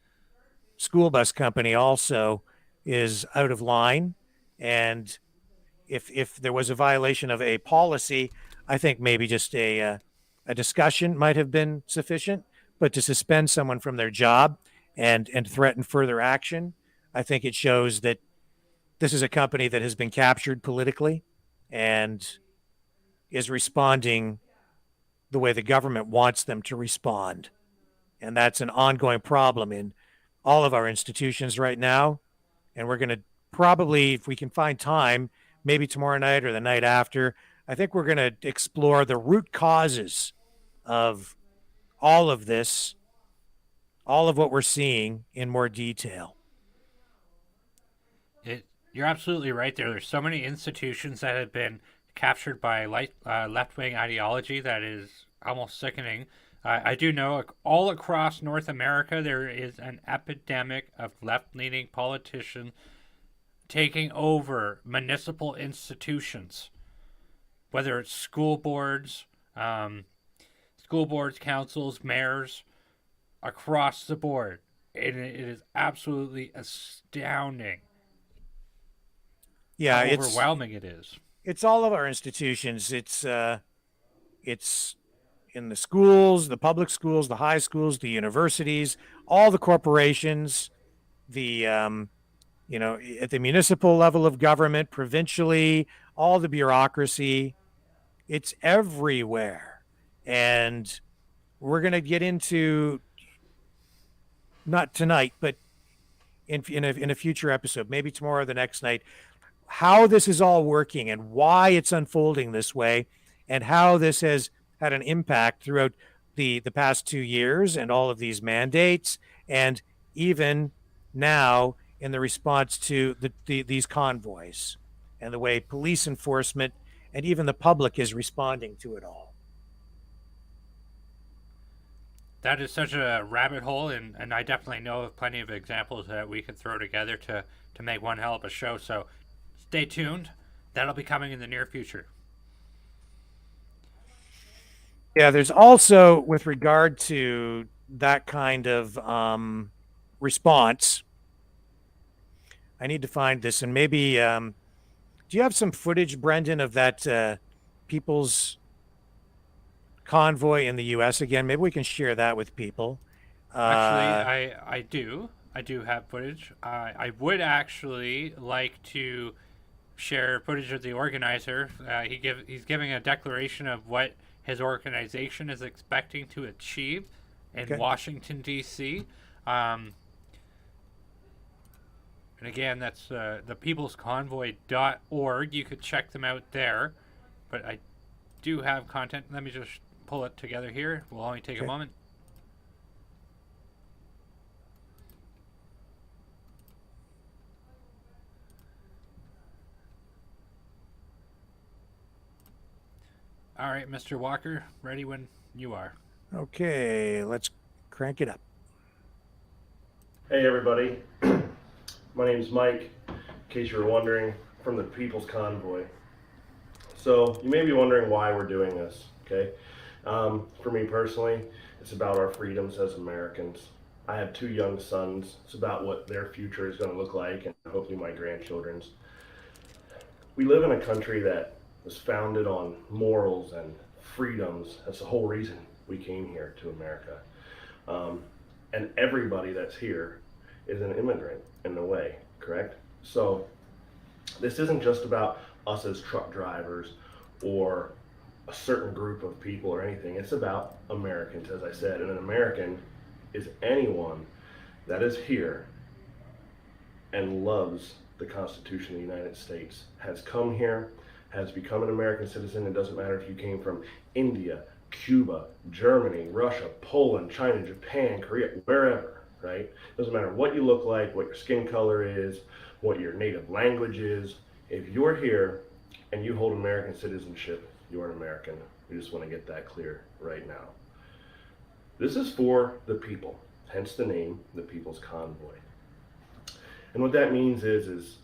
school bus company also is out of line. And if there was a violation of a policy, I think maybe just a discussion might have been sufficient. But to suspend someone from their job and threaten further action, I think it shows that this is a company that has been captured politically and is responding the way the government wants them to respond. And that's an ongoing problem in all of our institutions right now. And we're going to probably, if we can find time, maybe tomorrow night or the night after, I think we're going to explore the root causes of all of this all of what we're seeing in more detail. You're absolutely right there. There's so many institutions that have been captured by left-wing ideology that is almost sickening. I do know all across North America there is an epidemic of left-leaning politicians taking over municipal institutions, whether it's school boards, councils, mayors, across the board. It is absolutely astounding. Yeah, how overwhelming it is. It's all of our institutions. It's in the schools, the public schools, the high schools, the universities, all the corporations, the at the municipal level of government, provincially, all the bureaucracy. It's everywhere. And we're going to get into, not tonight, but in a future episode, maybe tomorrow or the next night, how this is all working and why it's unfolding this way, and how this has had an impact throughout the past 2 years and all of these mandates, and even now in the response to these convoys and the way police enforcement and even the public is responding to it all. That is such a rabbit hole, and I definitely know of plenty of examples that we could throw together to make one hell of a show. So stay tuned. That'll be coming in the near future. Yeah, there's also, with regard to that kind of response, I need to find this, and maybe, do you have some footage, Brendan, of that People's Convoy in the U.S. again? Maybe we can share that with people. Actually, I do have footage. I would actually like to share footage of the organizer. He's giving a declaration of what his organization is expecting to achieve in Washington, D.C. And again, that's thepeoplesconvoy.org. You could check them out there. But I do have content. Let me just pull it together here. We'll only take a moment. All right, Mr. Walker, ready when you are. Okay, let's crank it up. Hey, everybody. My name's Mike, in case you were wondering, from the People's Convoy. So, you may be wondering why we're doing this, okay? For me personally, it's about our freedoms as Americans. I have 2 young sons. It's about what their future is going to look like, and hopefully my grandchildren's. We live in a country that was founded on morals and freedoms. That's the whole reason we came here to America. And everybody that's here is an immigrant in a way, correct? So this isn't just about us as truck drivers or a certain group of people or anything. It's about Americans, as I said, and an American is anyone that is here and loves the Constitution of the United States, has come here, has become an American citizen. It doesn't matter if you came from India, Cuba, Germany, Russia, Poland, China, Japan, Korea, wherever, right? It doesn't matter what you look like, what your skin color is, what your native language is. If you're here and you hold American citizenship, you're an American. We just want to get that clear right now. This is for the people, hence the name, the People's Convoy. And what that means is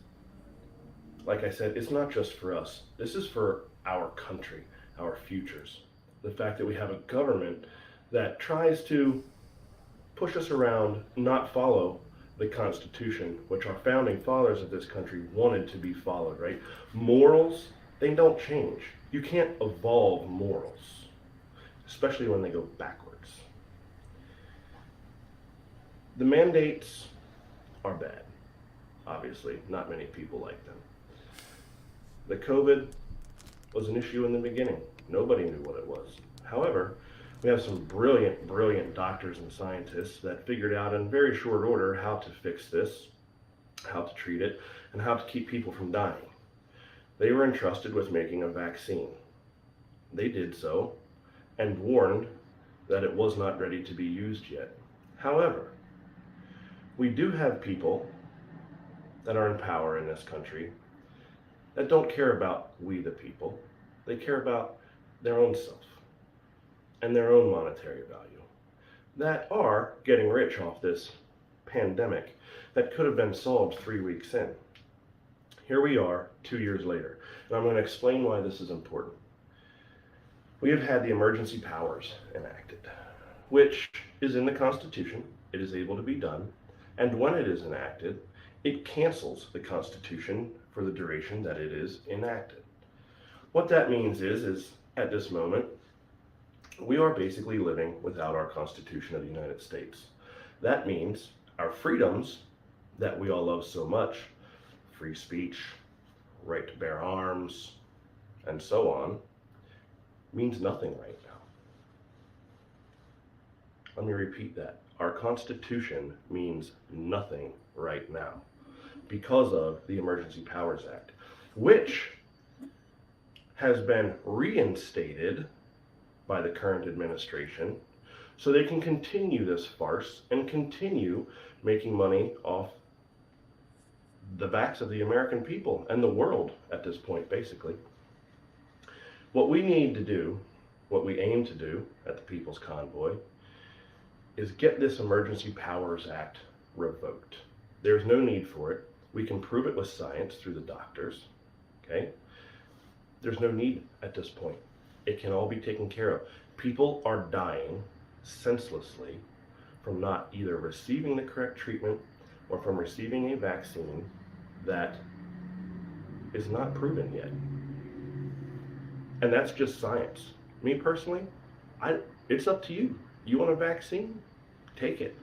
like I said, it's not just for us. This is for our country, our futures. The fact that we have a government that tries to push us around, not follow the Constitution, which our founding fathers of this country wanted to be followed, right? Morals, they don't change. You can't evolve morals, especially when they go backwards. The mandates are bad. Obviously, not many people like them. The COVID was an issue in the beginning. Nobody knew what it was. However, we have some brilliant, brilliant doctors and scientists that figured out in very short order how to fix this, how to treat it, and how to keep people from dying. They were entrusted with making a vaccine. They did so and warned that it was not ready to be used yet. However, We do have people that are in power in this country that don't care about we the people. They care about their own self and their own monetary value, that are getting rich off this pandemic that could have been solved 3 weeks in. Here we are 2 years later, and I'm going to explain why this is important. We have had the emergency powers enacted, which is in the Constitution. It is able to be done, and when it is enacted, it cancels the Constitution for the duration that it is enacted. What that means is at this moment, we are basically living without our Constitution of the United States. That means our freedoms that we all love so much, free speech, right to bear arms, and so on, means nothing right now. Let me repeat that. Our Constitution means nothing right now because of the Emergency Powers Act, which has been reinstated by the current administration so they can continue this farce and continue making money off the backs of the American people and the world at this point, basically. What we need to do, what we aim to do at the People's Convoy, is get this Emergency Powers Act revoked. There's no need for it. We can prove it with science through the doctors, okay? There's no need at this point. It can all be taken care of. People are dying senselessly from not either receiving the correct treatment or from receiving a vaccine that is not proven yet. And that's just science. Me personally, it's up to you. You want a vaccine? Take it.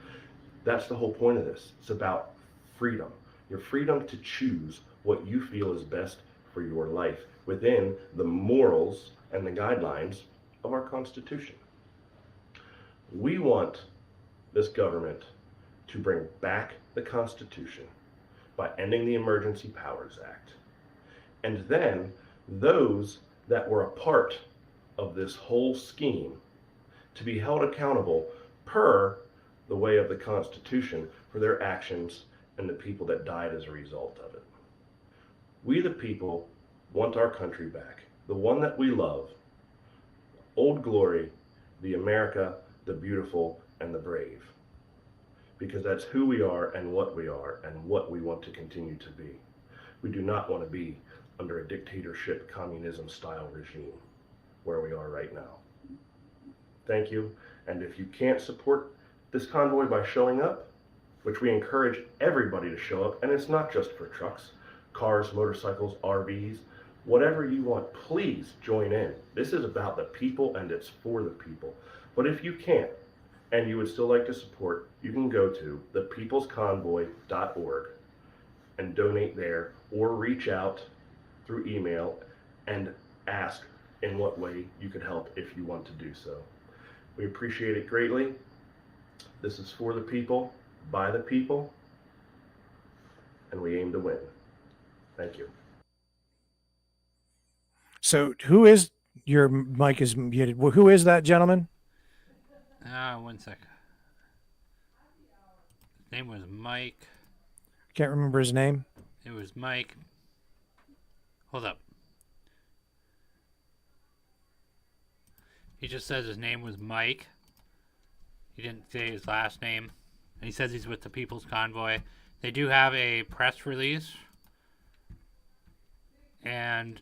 That's the whole point of this. It's about freedom. Your freedom to choose what you feel is best for your life within the morals and the guidelines of our Constitution. We want this government to bring back the Constitution by ending the Emergency Powers Act. And then those that were a part of this whole scheme to be held accountable per the way of the Constitution for their actions and the people that died as a result of it. We the people want our country back, the one that we love, old glory, the America, the beautiful, and the brave. Because that's who we are and what we want to continue to be. We do not want to be under a dictatorship, communism style regime where we are right now. Thank you. And if you can't support this convoy by showing up, which we encourage everybody to show up, and it's not just for trucks, cars, motorcycles, RVs, whatever you want, please join in. This is about the people and it's for the people. But if you can't, and you would still like to support, you can go to thepeoplesconvoy.org and donate there, or reach out through email and ask in what way you could help if you want to do so. We appreciate it greatly. This is for the people, by the people, and we aim to win. Thank you. So who is, your mic is muted. Who is that gentleman? 1 sec. His name was Mike. Can't remember his name. It was Mike. Hold up. He just says his name was Mike. He didn't say his last name. And he says he's with the People's Convoy. They do have a press release. And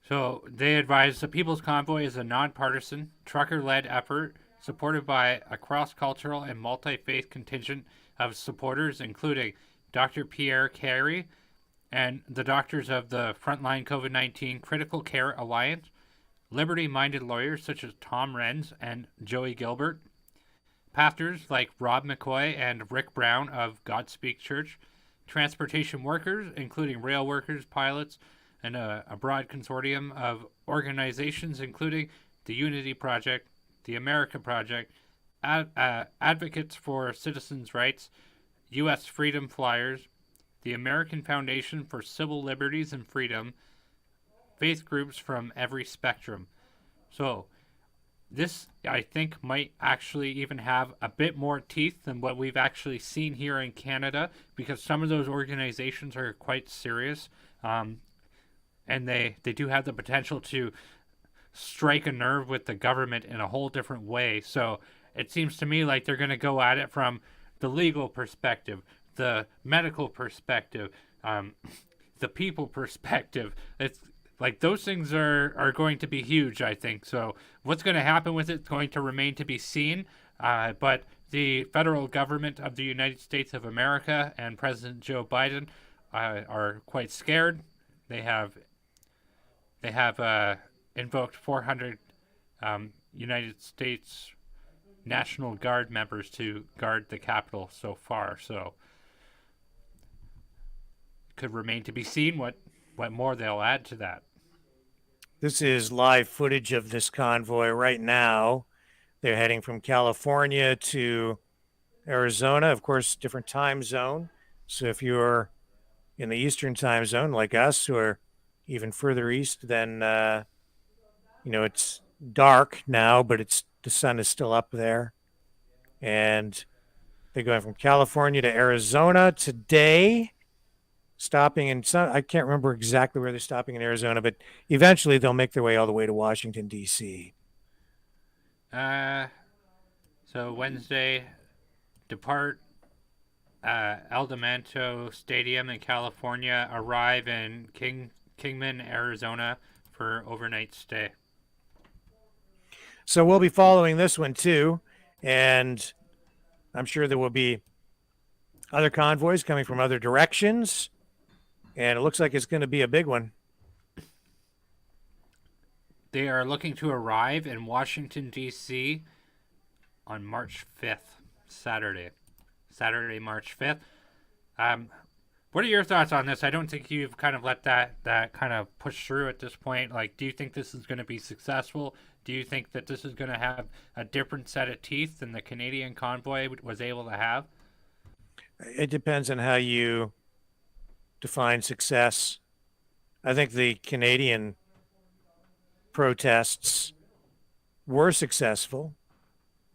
so they advise the People's Convoy is a nonpartisan, trucker-led effort supported by a cross-cultural and multi-faith contingent of supporters, including Dr. Pierre Carey and the doctors of the Frontline COVID-19 Critical Care Alliance, liberty-minded lawyers such as Tom Renz and Joey Gilbert, pastors like Rob McCoy and Rick Brown of Godspeak Church, transportation workers, including rail workers, pilots, and a broad consortium of organizations, including the Unity Project, the America Project, Advocates for Citizens' Rights, U.S. Freedom Flyers, the American Foundation for Civil Liberties and Freedom, faith groups from every spectrum. So, this, I think, might actually even have a bit more teeth than what we've actually seen here in Canada, because some of those organizations are quite serious, and they do have the potential to strike a nerve with the government in a whole different way. So it seems to me like they're going to go at it from the legal perspective, the medical perspective, the people perspective. It's like those things are going to be huge, I think. So what's going to happen with it is going to remain to be seen. But the federal government of the United States of America and President Joe Biden are quite scared. They have invoked 400 United States National Guard members to guard the Capitol so far. So it could remain to be seen what more they'll add to that. This is live footage of this convoy right now. They're heading from California to Arizona, of course, different time zone. So if you're in the Eastern time zone like us, who are even further east, then it's dark now, but the sun is still up there. And they're going from California to Arizona today, stopping in I can't remember exactly where they're stopping in Arizona, but eventually they'll make their way all the way to Washington, D.C. So Wednesday, depart El Demanto Stadium in California, arrive in Kingman, Arizona for overnight stay. So we'll be following this one too, and I'm sure there will be other convoys coming from other directions, and it looks like it's going to be a big one. They are looking to arrive in Washington, D.C. on March 5th, Saturday, March 5th. What are your thoughts on this? I don't think you've kind of let that kind of push through at this point. Like, do you think this is going to be successful? Do you think that this is going to have a different set of teeth than the Canadian convoy was able to have? It depends on how you define success. I think the Canadian protests were successful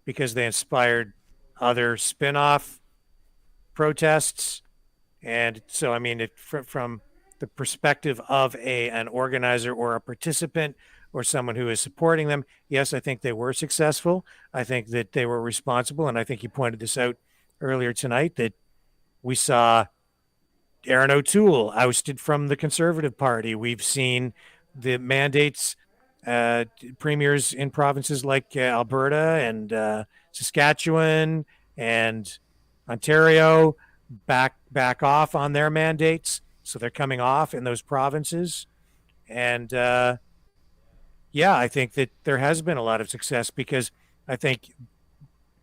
because they inspired other spin-off protests. And so, I mean, from the perspective of an organizer or a participant or someone who is supporting them, yes, I think they were successful. I think that they were responsible. And I think you pointed this out earlier tonight, that we saw Aaron O'Toole ousted from the Conservative Party. We've seen the mandates, premiers in provinces like Alberta and Saskatchewan and Ontario back off on their mandates. So they're coming off in those provinces. And I think that there has been a lot of success, because I think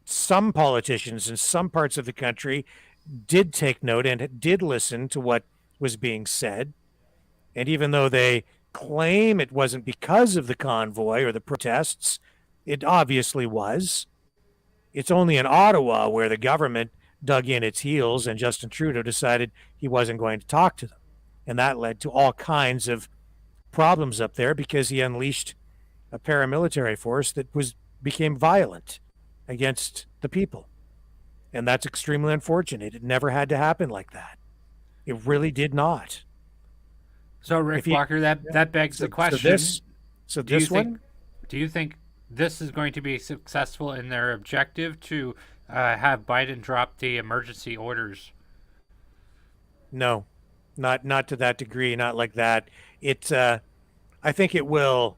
some politicians in some parts of the country did take note and did listen to what was being said. And even though they claim it wasn't because of the convoy or the protests, it obviously was. It's only in Ottawa where the government dug in its heels and Justin Trudeau decided he wasn't going to talk to them. And that led to all kinds of problems up there, because he unleashed a paramilitary force that became violent against the people. And that's extremely unfortunate. It never had to happen like that. It really did not. So, Rick Walker, that begs the question. Do you think this is going to be successful in their objective to have Biden drop the emergency orders? No, not to that degree, not like that. I think it will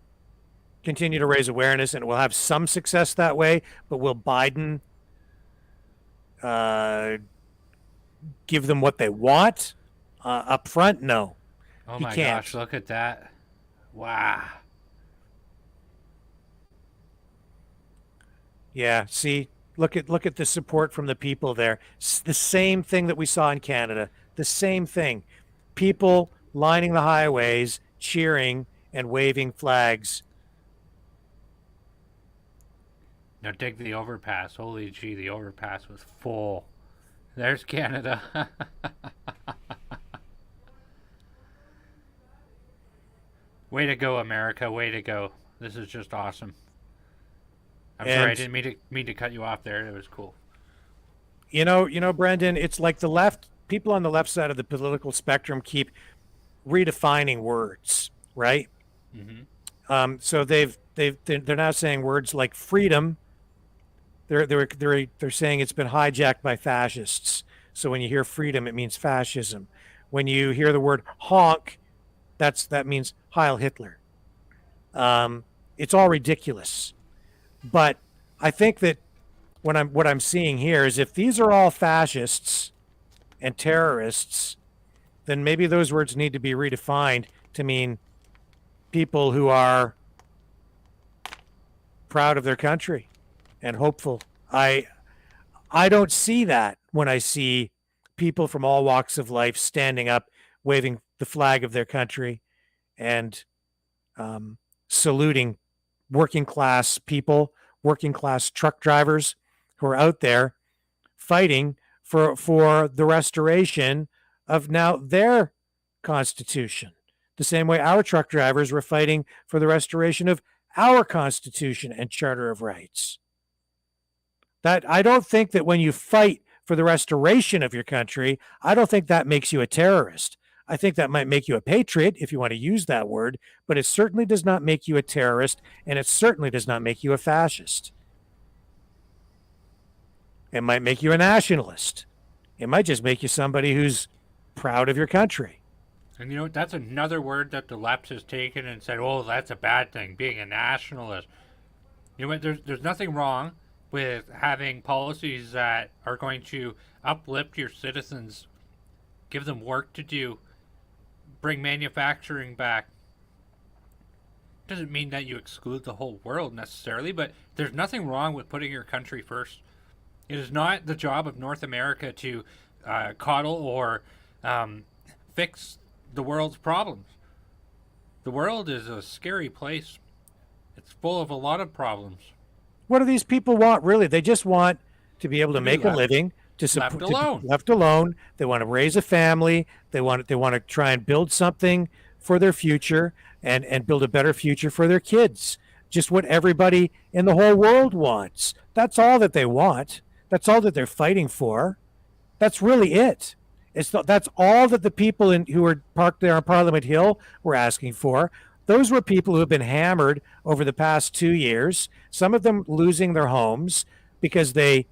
continue to raise awareness, and it will have some success that way. But will Biden give them what they want up front? No. Oh he my can't. gosh, look at that. Wow. Yeah, see, look at the support from the people there. It's the same thing that we saw in Canada. The same thing. People lining the highways, cheering and waving flags. Now dig the overpass. Holy gee, the overpass was full. There's Canada. Way to go, America. Way to go. This is just awesome. I'm sorry, I And didn't mean to cut you off there. It was cool. you know, Brendan, it's like the left people on the left side of the political spectrum keep redefining words, right? So they're now saying words like freedom. They're saying it's been hijacked by fascists. So when you hear freedom, it means fascism. When you hear the word honk, that means Heil Hitler. It's all ridiculous. But I think that what I'm seeing here is if these are all fascists and terrorists, then maybe those words need to be redefined to mean people who are proud of their country and hopeful. I don't see that when I see people from all walks of life standing up, waving the flag of their country, and saluting working class people, working class truck drivers who are out there fighting for the restoration of now their constitution. The same way our truck drivers were fighting for the restoration of our Constitution and Charter of Rights. That I don't think that when you fight for the restoration of your country, I don't think that makes you a terrorist. I think that might make you a patriot if you want to use that word, but it certainly does not make you a terrorist, and it certainly does not make you a fascist. It might make you a nationalist. It might just make you somebody who's proud of your country. And you know, that's another word that the left has taken and said, oh, that's a bad thing, being a nationalist. You know what, there's nothing wrong with having policies that are going to uplift your citizens, give them work to do, bring manufacturing back. Doesn't mean that you exclude the whole world necessarily, but there's nothing wrong with putting your country first. It is not the job of North America to coddle or fix the world's problems. The world is a scary place. It's full of a lot of problems. What do these people want, really? They just want to be able to make a living, left alone. Left alone. They want to raise a family. They want to try and build something for their future and build a better future for their kids. Just what everybody in the whole world wants. That's all that they want. That's all that they're fighting for. That's really it. That's all that the people who were parked there on Parliament Hill were asking for. Those were people who have been hammered over the past 2 years, some of them losing their homes because they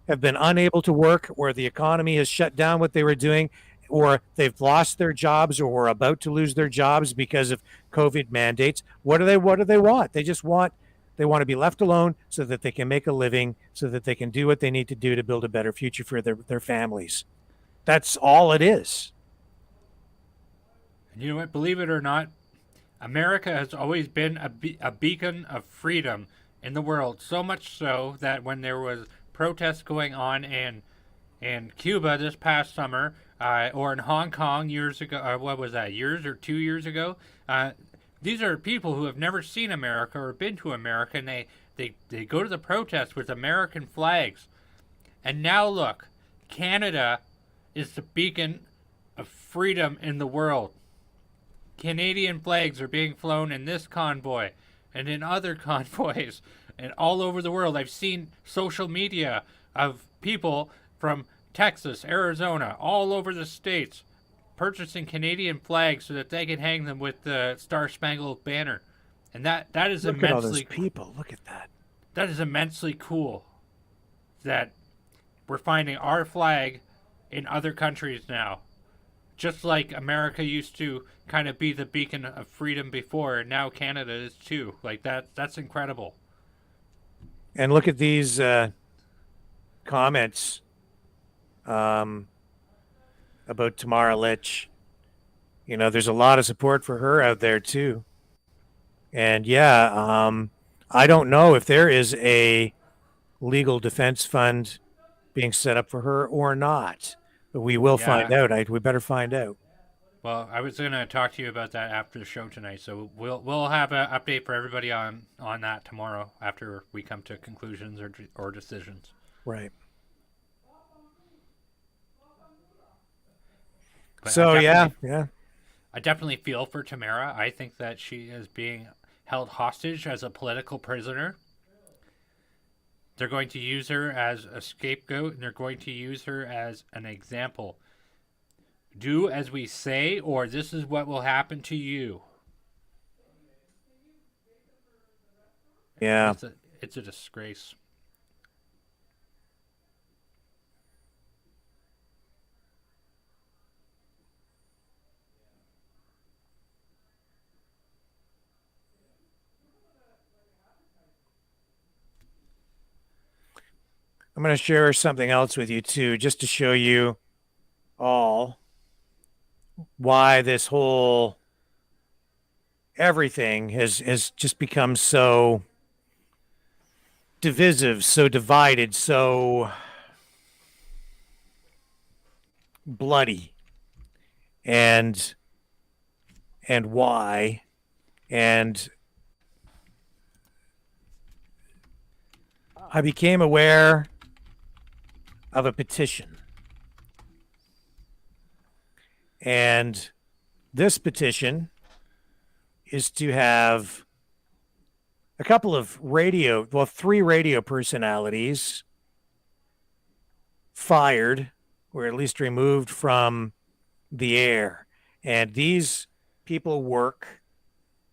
have been unable to work, or the economy has shut down what they were doing, or they've lost their jobs or were about to lose their jobs because of COVID mandates. What do they want? They want to be left alone so that they can make a living, so that they can do what they need to do to build a better future for their families. That's all it is. And you know what? Believe it or not, America has always been a beacon of freedom in the world. So much so that when there was protests going on in Cuba this past summer, or in Hong Kong years ago, what was that, years or 2 years ago? These are people who have never seen America or been to America, and they go to the protests with American flags. And now look, Canada is the beacon of freedom in the world. Canadian flags are being flown in this convoy and in other convoys and all over the world. I've seen social media of people from Texas, Arizona, all over the states purchasing Canadian flags so that they can hang them with the Star Spangled Banner. And that is Look immensely at all those people. Look at that. That is immensely cool that we're finding our flag in other countries now. Just like America used to kind of be the beacon of freedom before, and now Canada is too. Like that's incredible. And look at these comments about Tamara Litch. You know, there's a lot of support for her out there too. And yeah, I don't know if there is a legal defense fund being set up for her or not. But we will find out. We better find out. Well, I was going to talk to you about that after the show tonight, so we'll have an update for everybody on that tomorrow after we come to conclusions or decisions. Right. But So yeah. I definitely feel for Tamara. I think that she is being held hostage as a political prisoner. They're going to use her as a scapegoat, and they're going to use her as an example. Do as we say, or this is what will happen to you. Yeah. It's a disgrace. I'm going to share something else with you too, just to show you all why this whole everything has just become so divisive, so divided, so bloody, and why. And I became aware of a petition. And this petition is to have a couple of three radio personalities fired, or at least removed from the air. And these people work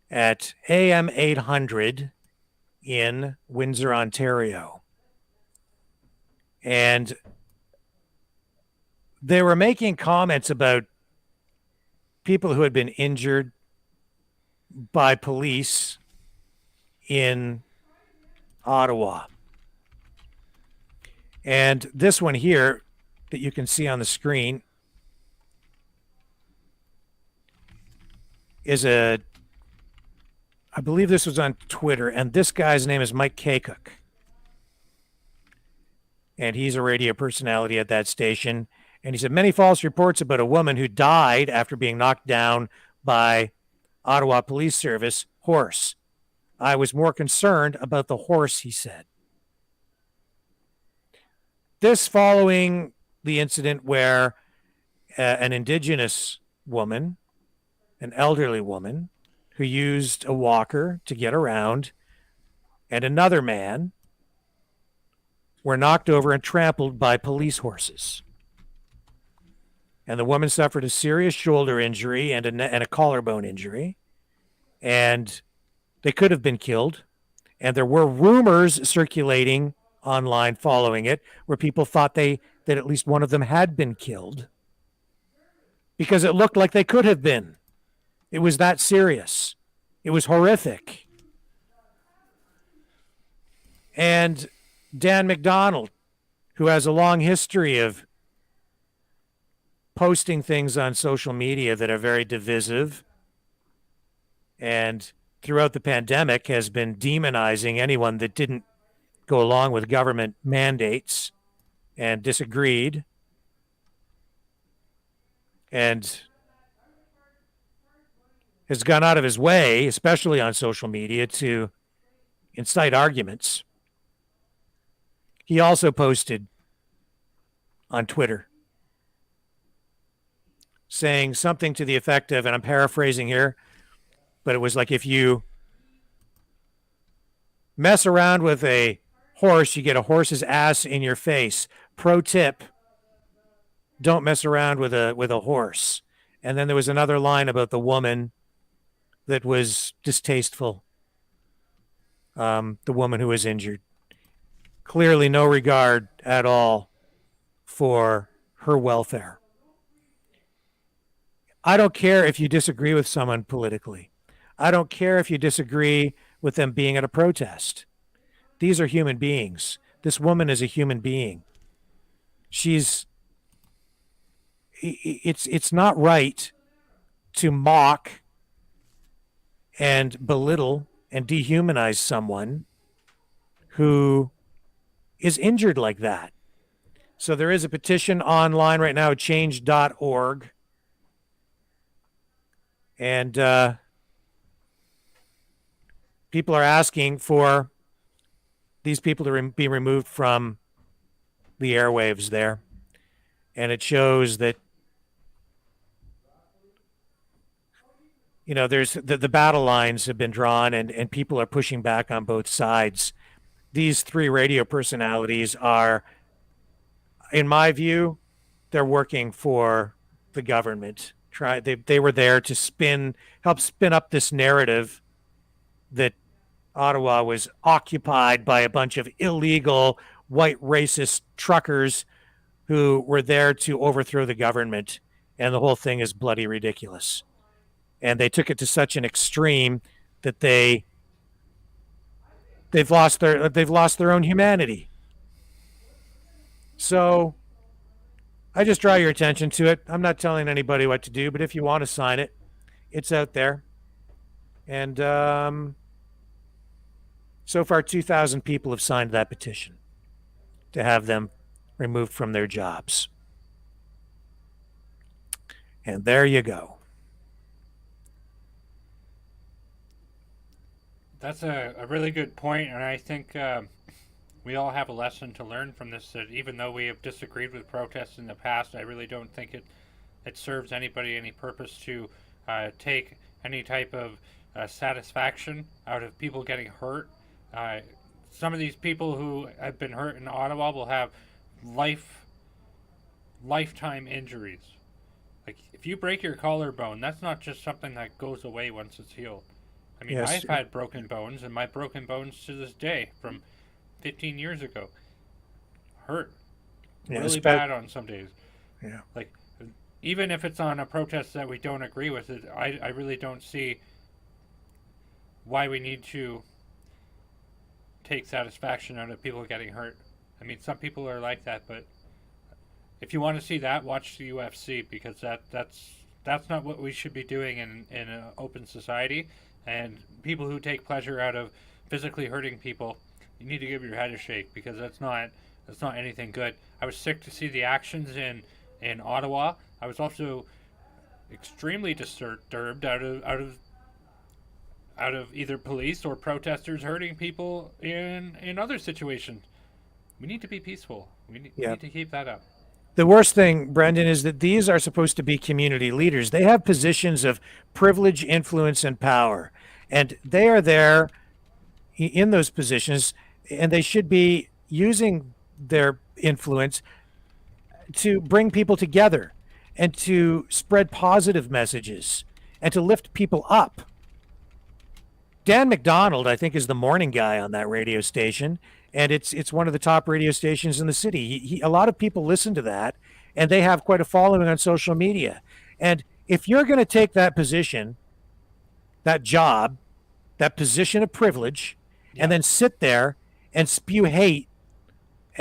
at AM 800 in Windsor, Ontario. And they were making comments about people who had been injured by police in Ottawa. And this one here that you can see on the screen is I believe this was on Twitter, and this guy's name is Mike Kakuk. And he's a radio personality at that station. And he said, many false reports about a woman who died after being knocked down by Ottawa Police Service horse. I was more concerned about the horse, he said. This following the incident where an Indigenous woman, an elderly woman, who used a walker to get around, and another man were knocked over and trampled by police horses. And the woman suffered a serious shoulder injury and a collarbone injury. And they could have been killed. And there were rumors circulating online following it where people thought that at least one of them had been killed because it looked like they could have been. It was that serious. It was horrific. And Dan McDonald, who has a long history of posting things on social media that are very divisive, and throughout the pandemic has been demonizing anyone that didn't go along with government mandates and disagreed, and has gone out of his way, especially on social media, to incite arguments. He also posted on Twitter saying something to the effect of, and I'm paraphrasing here, but it was like, if you mess around with a horse, you get a horse's ass in your face. Pro tip, don't mess around with a horse. And then there was another line about the woman that was distasteful, the woman who was injured. Clearly no regard at all for her welfare. I don't care if you disagree with someone politically. I don't care if you disagree with them being at a protest. These are human beings. This woman is a human being. It's not right to mock and belittle and dehumanize someone who is injured like that. So there is a petition online right now, change.org. And people are asking for these people to be removed from the airwaves there. And it shows that, there's the battle lines have been drawn, and people are pushing back on both sides. these three radio personalities are, in my view, they're working for the government. They were there to help spin up this narrative that Ottawa was occupied by a bunch of illegal white racist truckers who were there to overthrow the government, and the whole thing is bloody ridiculous. And they took it to such an extreme that they've lost their own humanity. So I just draw your attention to it. I'm not telling anybody what to do, but if you want to sign it, it's out there. And so far, 2,000 people have signed that petition to have them removed from their jobs. And there you go. That's a really good point, and I think we all have a lesson to learn from this, that even though we have disagreed with protests in the past, I really don't think it serves anybody any purpose to take any type of satisfaction out of people getting hurt. Some of these people who have been hurt in Ottawa will have lifetime injuries. Like, if you break your collarbone, that's not just something that goes away once it's healed. I mean, Yes. I've had broken bones, and my broken bones to this day from 15 years ago hurt really bad on some days. Yeah. Like, even if it's on a protest that we don't agree with, I really don't see why we need to take satisfaction out of people getting hurt. I mean, some people are like that, but if you want to see that, watch the UFC, because that's not what we should be doing in an open society. And people who take pleasure out of physically hurting people, you need to give your head a shake, because that's not anything good. I was sick to see the actions in Ottawa. I was also extremely disturbed out of either police or protesters hurting people in other situations. We need to be peaceful. We need to keep that up. The worst thing, Brendan, is that these are supposed to be community leaders. They have positions of privilege, influence, and power. And they are there in those positions, and they should be using their influence to bring people together and to spread positive messages and to lift people up. Dan McDonald, I think, is the morning guy on that radio station, and it's one of the top radio stations in the city. A lot of people listen to that, and they have quite a following on social media. And if you're going to take that position, that job, that position of privilege, and then sit there and spew hate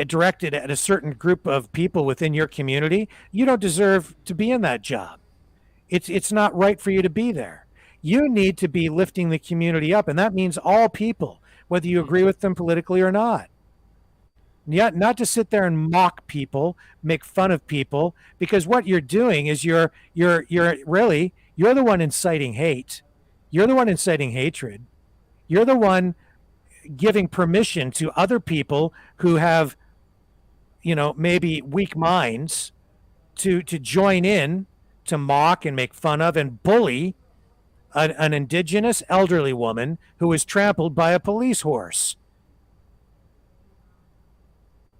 directed at a certain group of people within your community, you don't deserve to be in that job. It's not right for you to be there. You need to be lifting the community up, and that means all people, whether you agree with them politically or not. Yet, not to sit there and mock people, make fun of people, because what you're doing is you're the one inciting hate. You're the one inciting hatred. You're the one giving permission to other people who have, maybe weak minds to join in to mock and make fun of and bully an Indigenous elderly woman who was trampled by a police horse.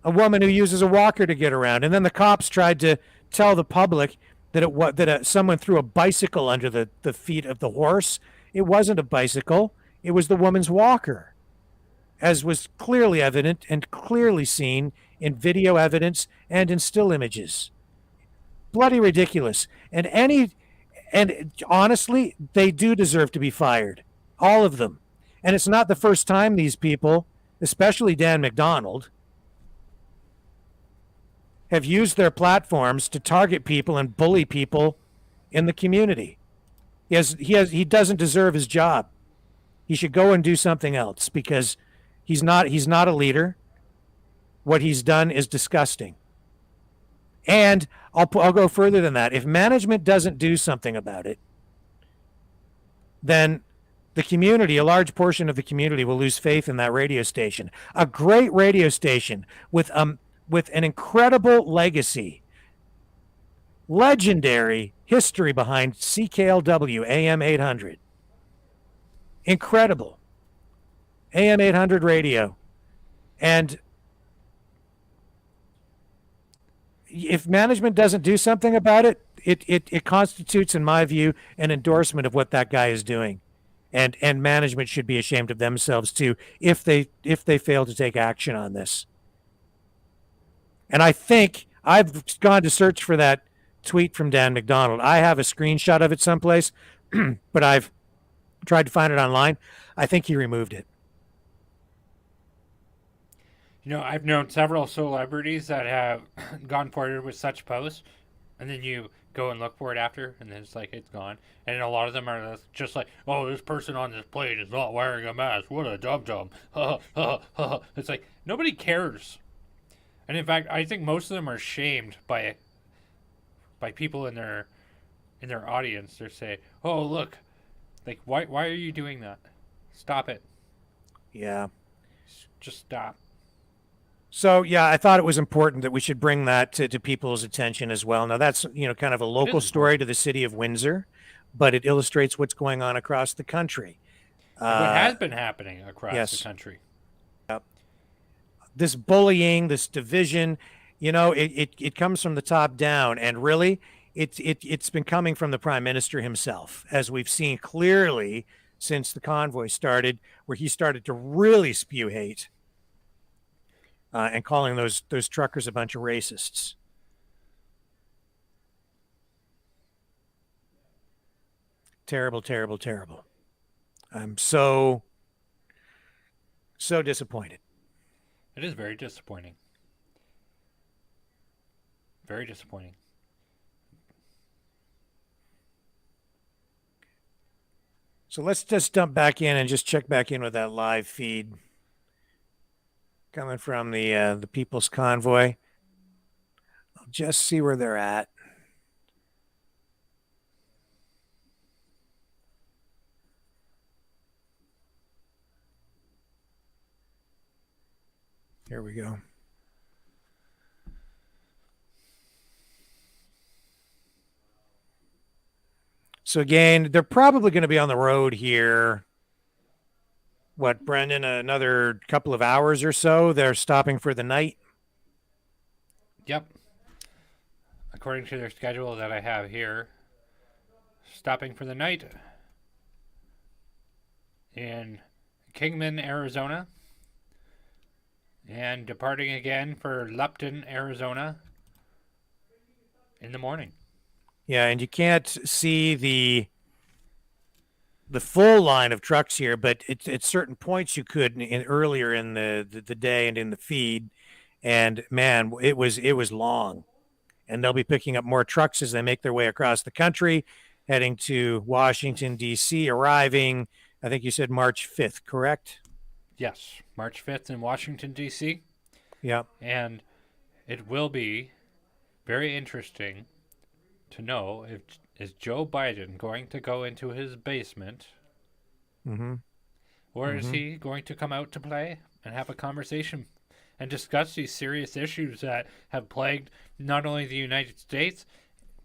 A woman who uses a walker to get around. And then the cops tried to tell the public that someone threw a bicycle under the feet of the horse. It wasn't a bicycle. It was the woman's walker, as was clearly evident and clearly seen in video evidence and in still images. Bloody ridiculous. And honestly, they do deserve to be fired. All of them. And it's not the first time these people, especially Dan McDonald, have used their platforms to target people and bully people in the community. He doesn't deserve his job. He should go and do something else, because he's not a leader. What he's done is disgusting. And I'll go further than that. If management doesn't do something about it, then the community, a large portion of the community, will lose faith in that radio station. A great radio station with an incredible legacy, legendary history behind CKLW AM 800. Incredible. AM 800 radio. And if management doesn't do something about it, it constitutes, in my view, an endorsement of what that guy is doing. And management should be ashamed of themselves too if they fail to take action on this. And I think I've gone to search for that tweet from Dan McDonald. I have a screenshot of it someplace, but I've tried to find it online. I think he removed it. You know, I've known several celebrities that have gone forward with such posts, and then you go and look for it after, and then it's like it's gone. And a lot of them are just like, oh, this person on this plane is not wearing a mask. What a dum-dum. It's like, nobody cares. And in fact, I think most of them are shamed by people in their audience. They say, oh, look, like, why are you doing that? Stop it. Yeah. Just stop. So, yeah, I thought it was important that we should bring that to people's attention as well. Now, that's, kind of a local story to the city of Windsor, but it illustrates what's going on across the country. What has been happening across the country. This bullying, this division, it comes from the top down. And really, it's been coming from the Prime Minister himself, as we've seen clearly since the convoy started, where he started to really spew hate. And calling those truckers a bunch of racists. Terrible, terrible, terrible. I'm so disappointed. It is very disappointing. Very disappointing. So let's just jump back in and just check back in with that live feed. Coming from the People's Convoy. I'll just see where they're at. Here we go. So again, they're probably going to be on the road here. What, Brendan, another couple of hours or so? They're stopping for the night? Yep. According to their schedule that I have here, stopping for the night in Kingman, Arizona, and departing again for Lupton, Arizona in the morning. Yeah, and you can't see the full line of trucks here, but at certain points you could earlier in the day and in the feed. And man, it was long. And they'll be picking up more trucks as they make their way across the country, heading to Washington, D.C., arriving, I think you said March 5th, correct? Yes, March 5th in Washington, D.C. Yeah. And it will be very interesting to know if is Joe Biden going to go into his basement, or is he going to come out to play and have a conversation and discuss these serious issues that have plagued not only the United States,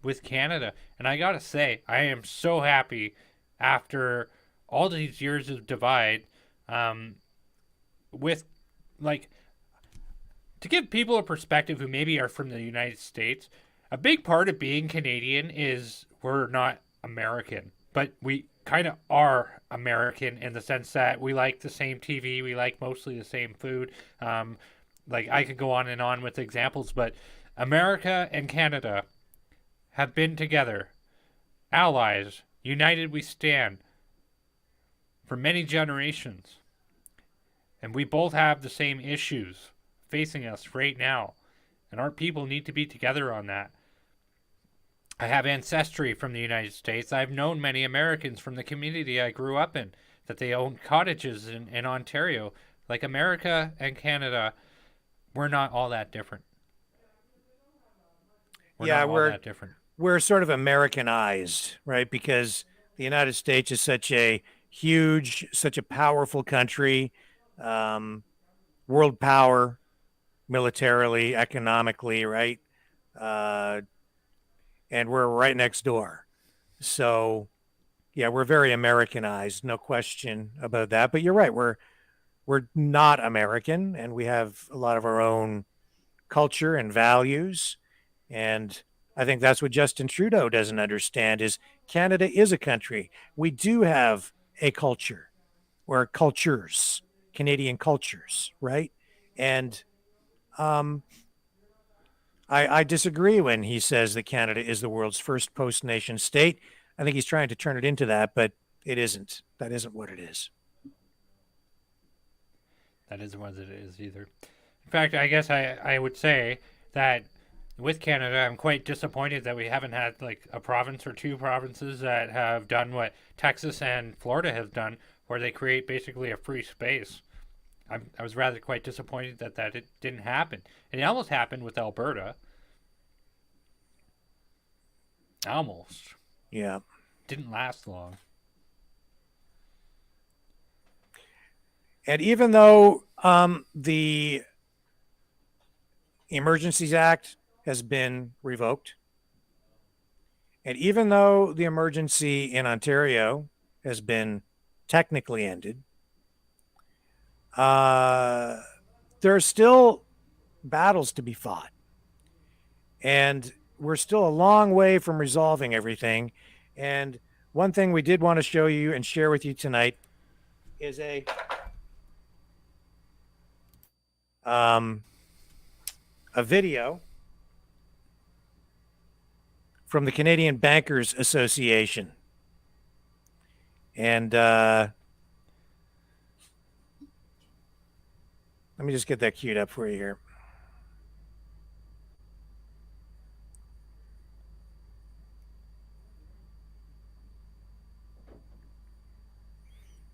with Canada? And I gotta say, I am so happy after all these years of divide, with, like, to give people a perspective who maybe are from the United States. A big part of being Canadian is we're not American, but we kind of are American in the sense that we like the same TV, we like mostly the same food. Like, I could go on and on with examples, but America and Canada have been together, allies, united we stand, for many generations. And we both have the same issues facing us right now. And our people need to be together on that. I have ancestry from the United States. I've known many Americans from the community I grew up in that they own cottages in Ontario. Like, America and Canada, we're not all that different. We're that different. We're sort of Americanized, right? Because the United States is such a huge, such a powerful country, world power, militarily, economically, right? And we're right next door. So, yeah, we're very Americanized, no question about that. But you're right, we're we're not American, and we have a lot of our own culture and values. And I think that's what Justin Trudeau doesn't understand is Canada is a country. We do have a culture or cultures, Canadian cultures, right? And I disagree when he says that Canada is the world's first post-nation state. I think he's trying to turn it into that, but it isn't. That isn't what it is. That isn't what it is either. In fact, I guess I would say that with Canada, I'm quite disappointed that we haven't had like a province or two provinces that have done what Texas and Florida have done, where they create basically a free space. I was rather quite disappointed that it didn't happen. And it almost happened with Alberta. Almost. Yeah. Didn't last long. And even though the Emergencies Act has been revoked, and even though the emergency in Ontario has been technically ended, there are still battles to be fought. And we're still a long way from resolving everything. And one thing we did want to show you and share with you tonight is a video from the Canadian Bankers Association. And let me just get that queued up for you here.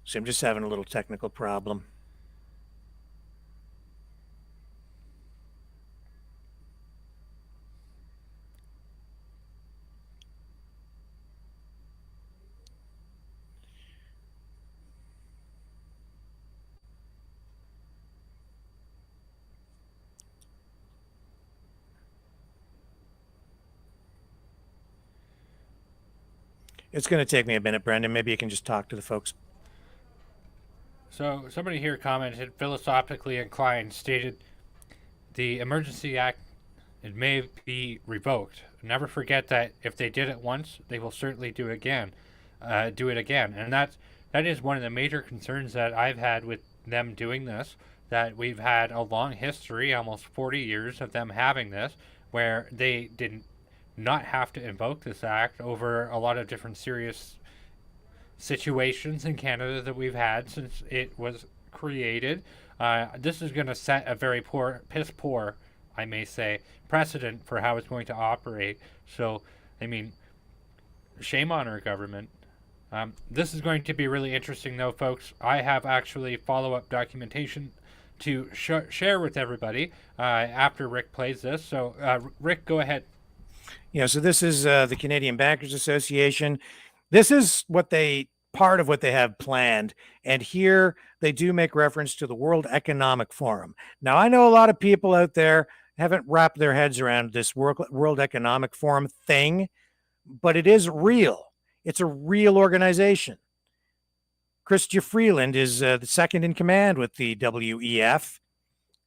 So I'm just having a little technical problem. It's going to take me a minute, Brendan. Maybe you can just talk to the folks. So somebody here commented, philosophically inclined, stated the Emergency Act, it may be revoked. Never forget that if they did it once, they will certainly do it again. And that is one of the major concerns that I've had with them doing this, that we've had a long history, almost 40 years of them having this, where they didn't not have to invoke this act over a lot of different serious situations in Canada that we've had since it was created. This is going to set a very piss poor, I may say, precedent for how it's going to operate. So, I mean, shame on our government. This is going to be really interesting, though, folks. I have actually follow-up documentation to share with everybody after Rick plays this. So, Rick, go ahead. Yeah, so this is the Canadian Bankers Association. This is part of what they have planned. And here they do make reference to the World Economic Forum. Now, I know a lot of people out there haven't wrapped their heads around this World Economic Forum thing, but it is real. It's a real organization. Chrystia Freeland is the second in command with the WEF,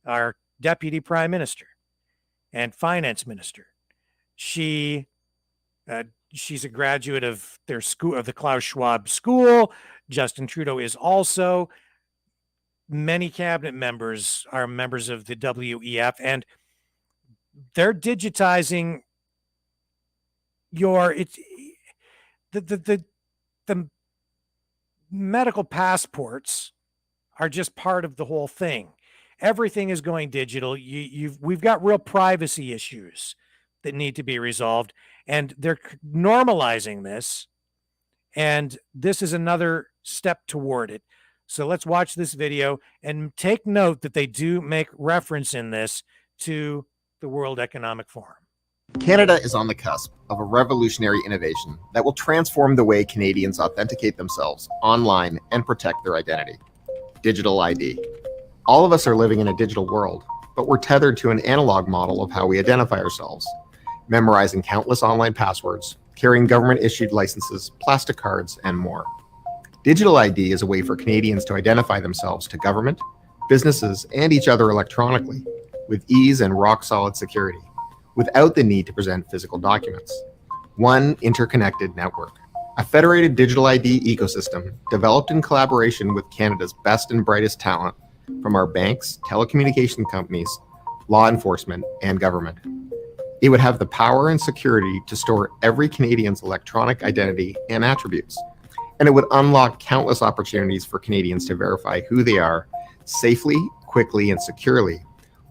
our Deputy Prime Minister and Finance Minister. She's a graduate of their school, of the Klaus Schwab School. Justin Trudeau is also. Many cabinet members are members of the WEF, and they're digitizing the medical passports are just part of the whole thing. Everything is going digital. We've got real privacy issues that need to be resolved, and they're normalizing this, and this is another step toward it. So let's watch this video and take note that they do make reference in this to the World Economic Forum. Canada is on the cusp of a revolutionary innovation that will transform the way Canadians authenticate themselves online and protect their identity. Digital ID. All of us are living in a digital world, but we're tethered to an analog model of how we identify ourselves, memorizing countless online passwords, carrying government-issued licenses, plastic cards, and more. Digital ID is a way for Canadians to identify themselves to government, businesses, and each other electronically with ease and rock-solid security, without the need to present physical documents. One interconnected network. A federated digital ID ecosystem developed in collaboration with Canada's best and brightest talent from our banks, telecommunication companies, law enforcement, and government. It would have the power and security to store every Canadian's electronic identity and attributes, and it would unlock countless opportunities for Canadians to verify who they are safely, quickly, and securely,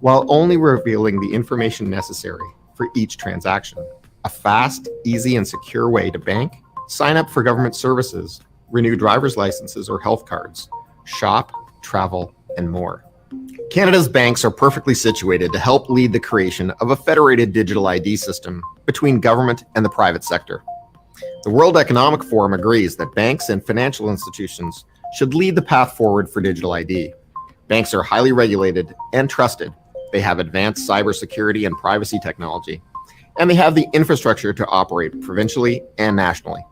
while only revealing the information necessary for each transaction. A fast, easy, and secure way to bank, sign up for government services, renew driver's licenses or health cards, shop, travel, and more. Canada's banks are perfectly situated to help lead the creation of a federated digital ID system between government and the private sector. The World Economic Forum agrees that banks and financial institutions should lead the path forward for digital ID. Banks are highly regulated and trusted. They have advanced cybersecurity and privacy technology, and they have the infrastructure to operate provincially and nationally.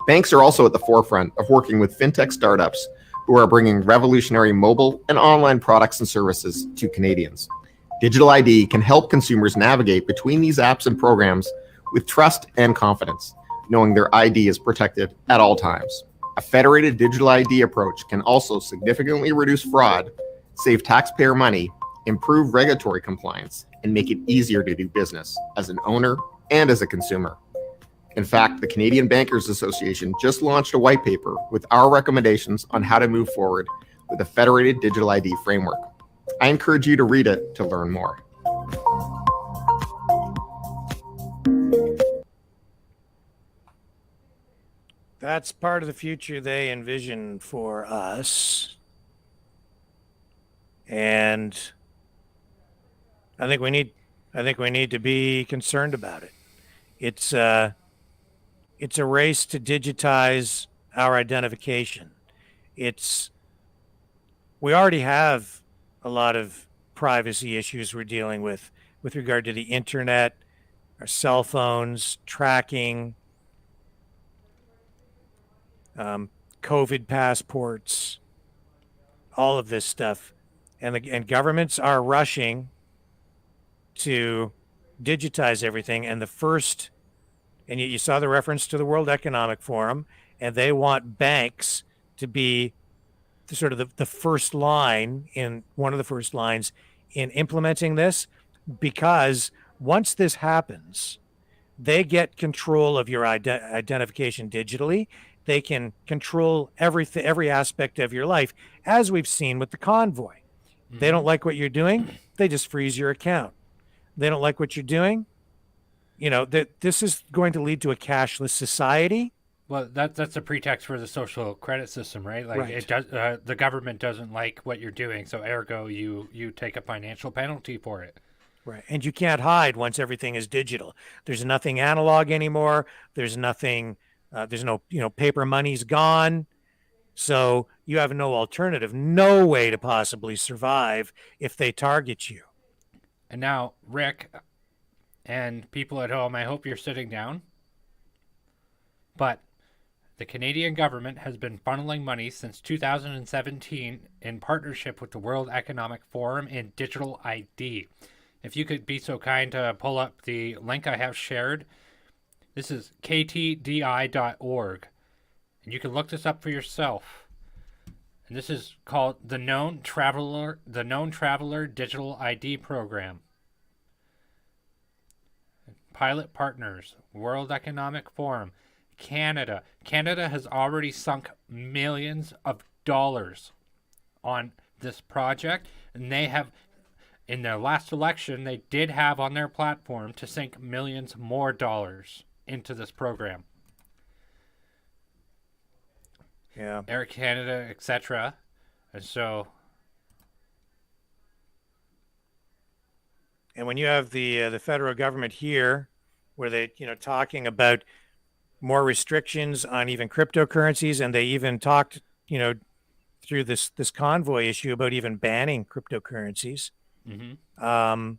Banks are also at the forefront of working with fintech startups who are bringing revolutionary mobile and online products and services to Canadians. Digital ID can help consumers navigate between these apps and programs with trust and confidence, knowing their ID is protected at all times. A federated digital ID approach can also significantly reduce fraud, save taxpayer money, improve regulatory compliance, and make it easier to do business as an owner and as a consumer. In fact, the Canadian Bankers Association just launched a white paper with our recommendations on how to move forward with a federated digital ID framework. I encourage you to read it to learn more. That's part of the future they envision for us. And I think we need to be concerned about it. It's a race to digitize our identification. We already have a lot of privacy issues we're dealing with regard to the internet, our cell phones, tracking, COVID passports, all of this stuff. And governments are rushing to digitize everything. And you saw the reference to the World Economic Forum, and they want banks to be sort of the first line, in one of the first lines in implementing this, because once this happens, they get control of your identification digitally. They can control every aspect of your life, as we've seen with the Convoy. They don't like what you're doing, they just freeze your account. They don't like what you're doing, this is going to lead to a cashless society. Well, that's a pretext for the social credit system, right? Like, right. It does. The government doesn't like what you're doing, so ergo, you take a financial penalty for it. Right, and you can't hide once everything is digital. There's nothing analog anymore. There's nothing. There's no, paper money's gone. So you have no alternative, no way to possibly survive if they target you. And now, Rick, and people at home, I hope you're sitting down. But the Canadian government has been funneling money since 2017 in partnership with the World Economic Forum in digital ID. If you could be so kind to pull up the link I have shared. This is ktdi.org. And you can look this up for yourself. And this is called the Known Traveler Digital ID Program. Pilot partners, World Economic Forum, Canada. Canada has already sunk millions of dollars on this project, and they have, in their last election, they did have on their platform to sink millions more dollars into this program. Yeah. Air Canada, etc. And so, and when you have the federal government here, where they talking about more restrictions on even cryptocurrencies, and they even talked through this Convoy issue about even banning cryptocurrencies. mm-hmm.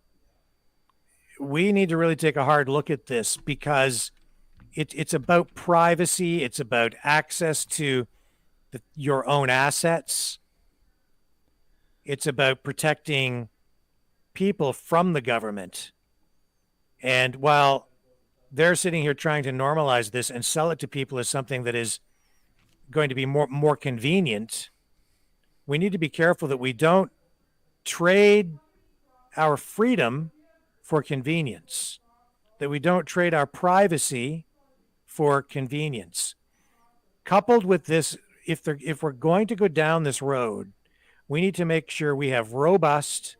We need to really take a hard look at this, because it's about privacy. It's about access to your own assets. It's about protecting people from the government. And while they're sitting here trying to normalize this and sell it to people as something that is going to be more convenient, we need to be careful that we don't trade our freedom for convenience, that we don't trade our privacy for convenience. Coupled with this, if we're going to go down this road, we need to make sure we have robust,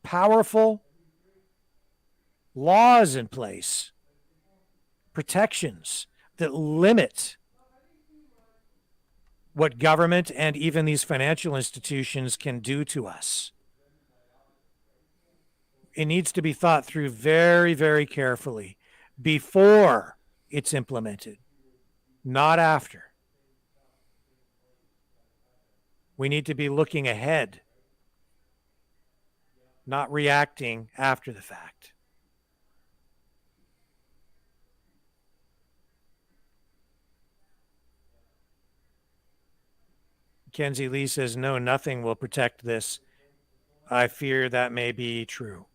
powerful laws in place, protections that limit what government and even these financial institutions can do to us. It needs to be thought through very, very carefully before it's implemented, not after. We need to be looking ahead, not reacting after the fact. Kenzie Lee says, no, nothing will protect this. I fear that may be true.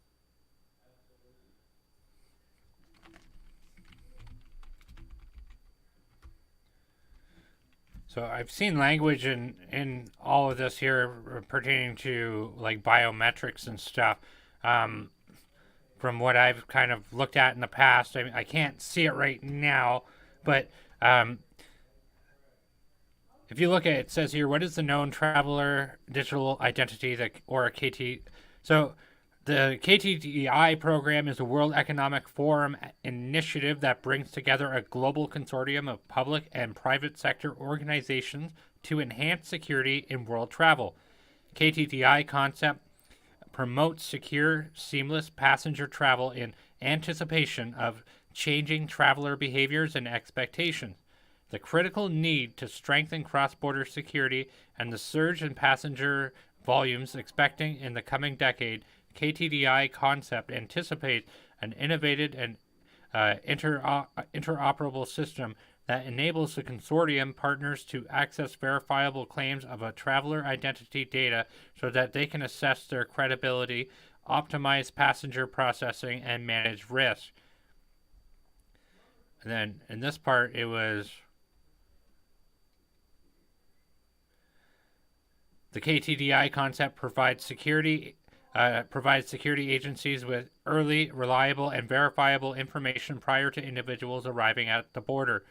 So I've seen language in all of this here pertaining to like biometrics and stuff. From what I've kind of looked at in the past, I mean, I can't see it right now, but if you look at it, it says here, what is the known traveler digital identity or a KT? So the KTDI program is a World Economic Forum initiative that brings together a global consortium of public and private sector organizations to enhance security in world travel. KTDI concept promotes secure, seamless passenger travel in anticipation of changing traveler behaviors and expectations. The critical need to strengthen cross-border security and the surge in passenger volumes expecting in the coming decade, KTDI concept anticipates an innovative and interoperable system that enables the consortium partners to access verifiable claims of a traveler identity data so that they can assess their credibility, optimize passenger processing, and manage risk. And then in this part, it was the KTDI concept provides security agencies with early, reliable, and verifiable information prior to individuals arriving at the border.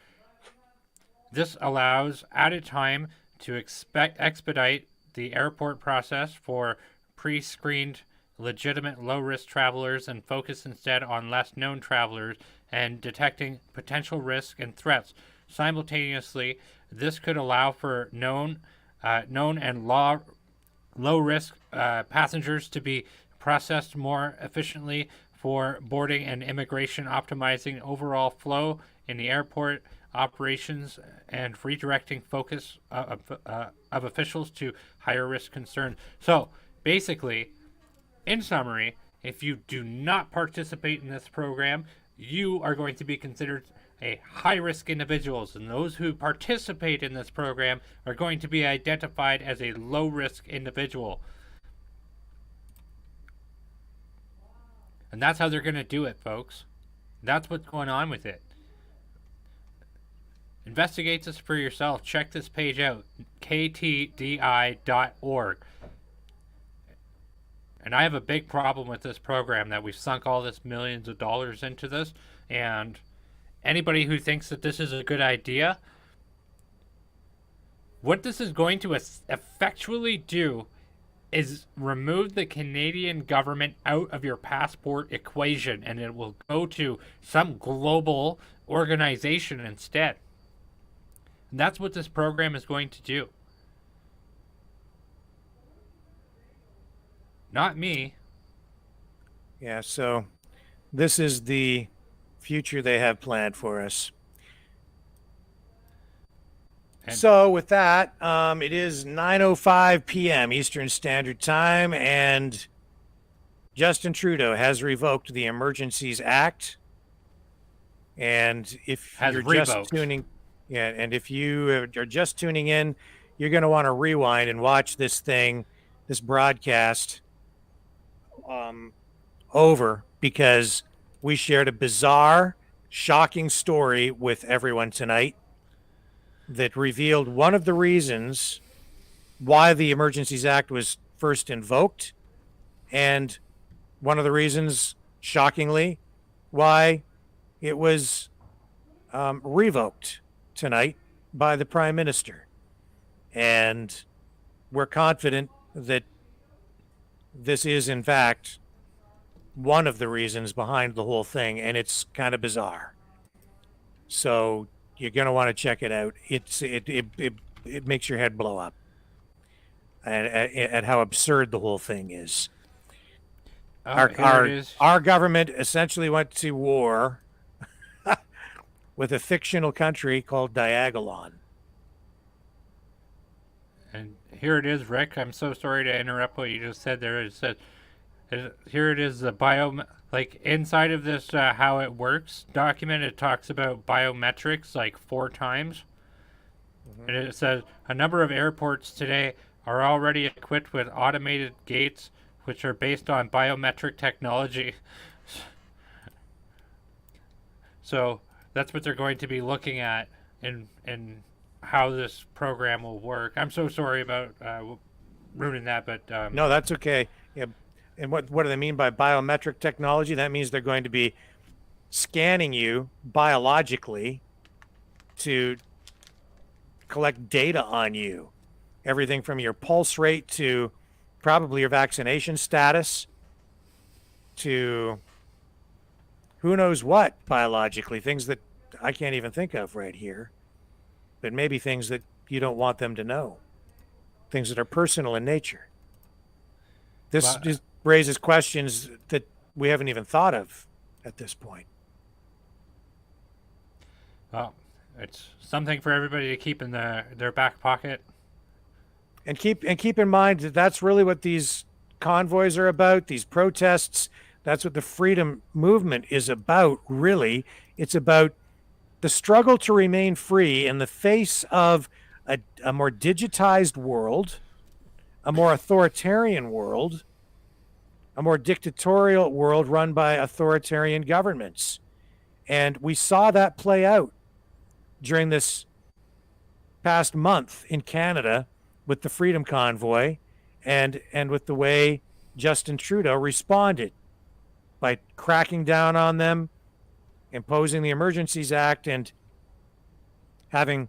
This allows added time to expedite the airport process for pre-screened, legitimate low-risk travelers and focus instead on less known travelers and detecting potential risks and threats. Simultaneously, this could allow for known and low-risk passengers to be processed more efficiently for boarding and immigration, optimizing overall flow in the airport operations and redirecting focus of officials to higher risk concerns. So basically, in summary, if you do not participate in this program, you are going to be considered a high-risk individuals, and those who participate in this program are going to be identified as a low-risk individual. And that's how they're going to do it, folks. That's what's going on with it. Investigate this for yourself. Check this page out, ktdi.org. And I have a big problem with this program that we've sunk all this millions of dollars into this, and anybody who thinks that this is a good idea, what this is going to effectually do is remove the Canadian government out of your passport equation, and it will go to some global organization instead. And that's what this program is going to do. Not me. Yeah, so this is the future they have planned for us. And so with that, it is 9:05 p.m. Eastern Standard Time, and Justin Trudeau has revoked the Emergencies ACT. And if Has you're revoked. just tuning, and if you are just tuning in, you're going to want to rewind and watch this thing this broadcast over because we shared a bizarre, shocking story with everyone tonight that revealed one of the reasons why the Emergencies Act was first invoked, and one of the reasons, shockingly, why it was revoked tonight by the Prime Minister. And we're confident that this is, in fact, one of the reasons behind the whole thing, and it's kind of bizarre. So you're going to want to check it out. It makes your head blow up at how absurd the whole thing is. Our government essentially went to war with a fictional country called Diagolon. And here it is, Rick. I'm so sorry to interrupt what you just said there. It said, here it is, the like inside of this how it works document. It talks about biometrics like 4 times. Mm-hmm. And it says a number of airports today are already equipped with automated gates which are based on biometric technology. So that's what they're going to be looking at in how this program will work. I'm so sorry about ruining that, but no, that's okay. Yeah. And what do they mean by biometric technology? That means they're going to be scanning you biologically to collect data on you. Everything from your pulse rate to probably your vaccination status to who knows what biologically, things that I can't even think of right here, but maybe things that you don't want them to know, things that are personal in nature. This just raises questions that we haven't even thought of at this point. Well, it's something for everybody to keep in their back pocket. And keep in mind that that's really what these convoys are about, these protests. That's what the freedom movement is about, really. It's about the struggle to remain free in the face of a more digitized world, a more authoritarian world, a more dictatorial world run by authoritarian governments. And we saw that play out during this past month in Canada with the Freedom Convoy and with the way Justin Trudeau responded by cracking down on them, imposing the Emergencies Act, and having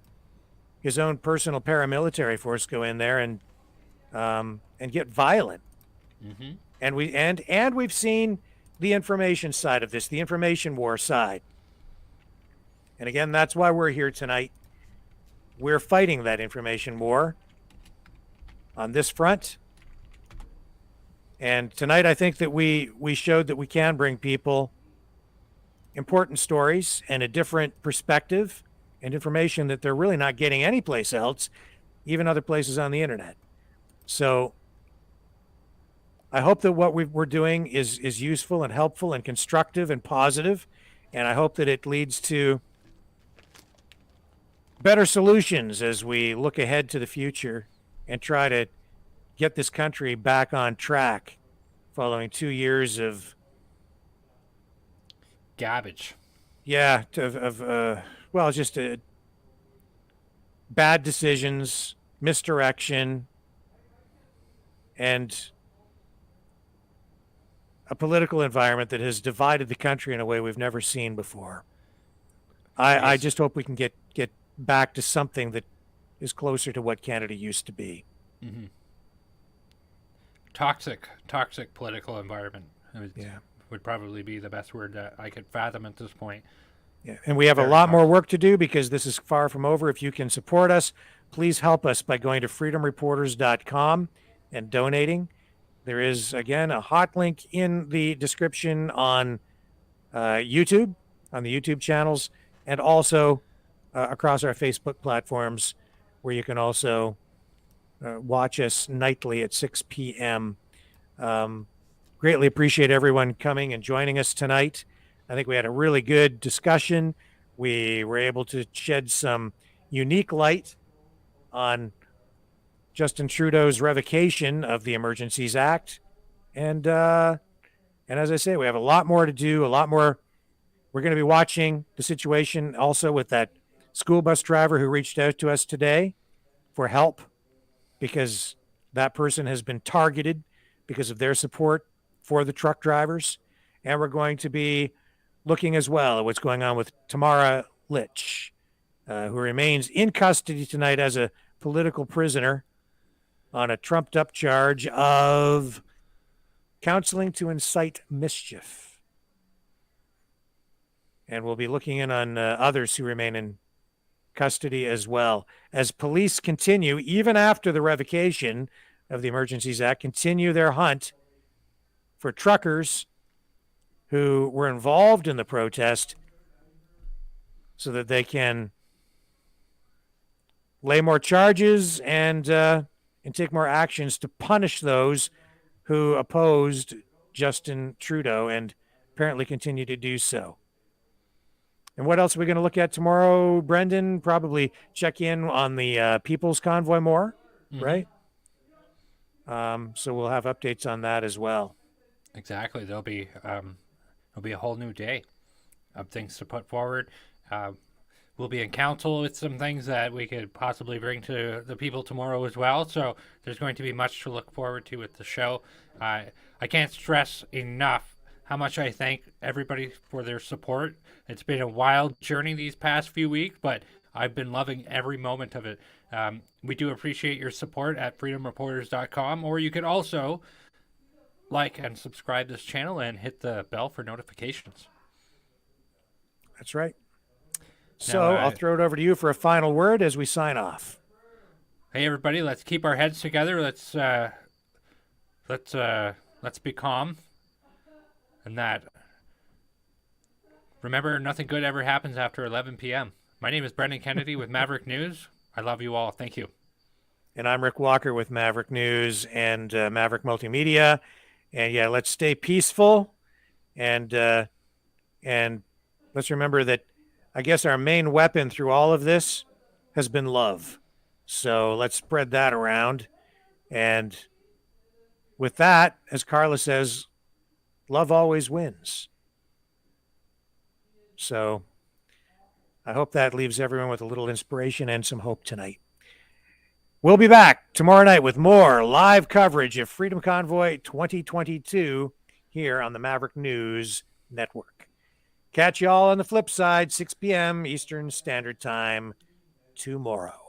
his own personal paramilitary force go in there and get violent. Mm-hmm. And we've seen the information side of this, the information war side. And again, that's why we're here tonight. We're fighting that information war on this front. And tonight, I think that we showed that we can bring people important stories and a different perspective and information that they're really not getting anyplace else, even other places on the internet. So I hope that what we're doing is useful and helpful and constructive and positive, and I hope that it leads to better solutions as we look ahead to the future and try to get this country back on track following 2 years of garbage. Yeah, just bad decisions, misdirection, and a political environment that has divided the country in a way we've never seen before. I just hope we can get back to something that is closer to what Canada used to be. Mm-hmm. Toxic political environment. Would probably be the best word that I could fathom at this point. Yeah, and we have a lot more work to do because this is far from over. If you can support us, please help us by going to freedomreporters.com and donating. There is, again, a hot link in the description on YouTube, on the YouTube channels, and also across our Facebook platforms, where you can also watch us nightly at 6 p.m. Greatly appreciate everyone coming and joining us tonight. I think we had a really good discussion. We were able to shed some unique light on Justin Trudeau's revocation of the Emergencies Act. And as I say, we have a lot more to do, a lot more. We're going to be watching the situation also with that school bus driver who reached out to us today for help, because that person has been targeted because of their support for the truck drivers. And we're going to be looking as well at what's going on with Tamara Litch, who remains in custody tonight as a political prisoner on a trumped-up charge of counseling to incite mischief. And we'll be looking in on others who remain in custody as well, as police continue, even after the revocation of the Emergencies Act, continue their hunt for truckers who were involved in the protest so that they can lay more charges and take more actions to punish those who opposed Justin Trudeau and apparently continue to do so. And what else are we going to look at tomorrow, Brendan? Probably check in on the People's Convoy more, right? So we'll have updates on that as well. Exactly. There'll be a whole new day of things to put forward. We'll be in council with some things that we could possibly bring to the people tomorrow as well. So there's going to be much to look forward to with the show. I can't stress enough how much I thank everybody for their support. It's been a wild journey these past few weeks, but I've been loving every moment of it. We do appreciate your support at freedomreporters.com, or you can also like and subscribe this channel and hit the bell for notifications. That's right. So I'll throw it over to you for a final word as we sign off. Hey everybody, let's keep our heads together. Let's be calm. And that, remember, nothing good ever happens after 11 p.m. My name is Brendan Kennedy with Maverick News. I love you all. Thank you. And I'm Rick Walker with Maverick News and Maverick Multimedia. And yeah, let's stay peaceful. And let's remember that I guess our main weapon through all of this has been love. So let's spread that around. And with that, as Carla says, love always wins. So I hope that leaves everyone with a little inspiration and some hope tonight. We'll be back tomorrow night with more live coverage of Freedom Convoy 2022 here on the Maverick News Network. Catch you all on the flip side, 6 p.m. Eastern Standard Time tomorrow.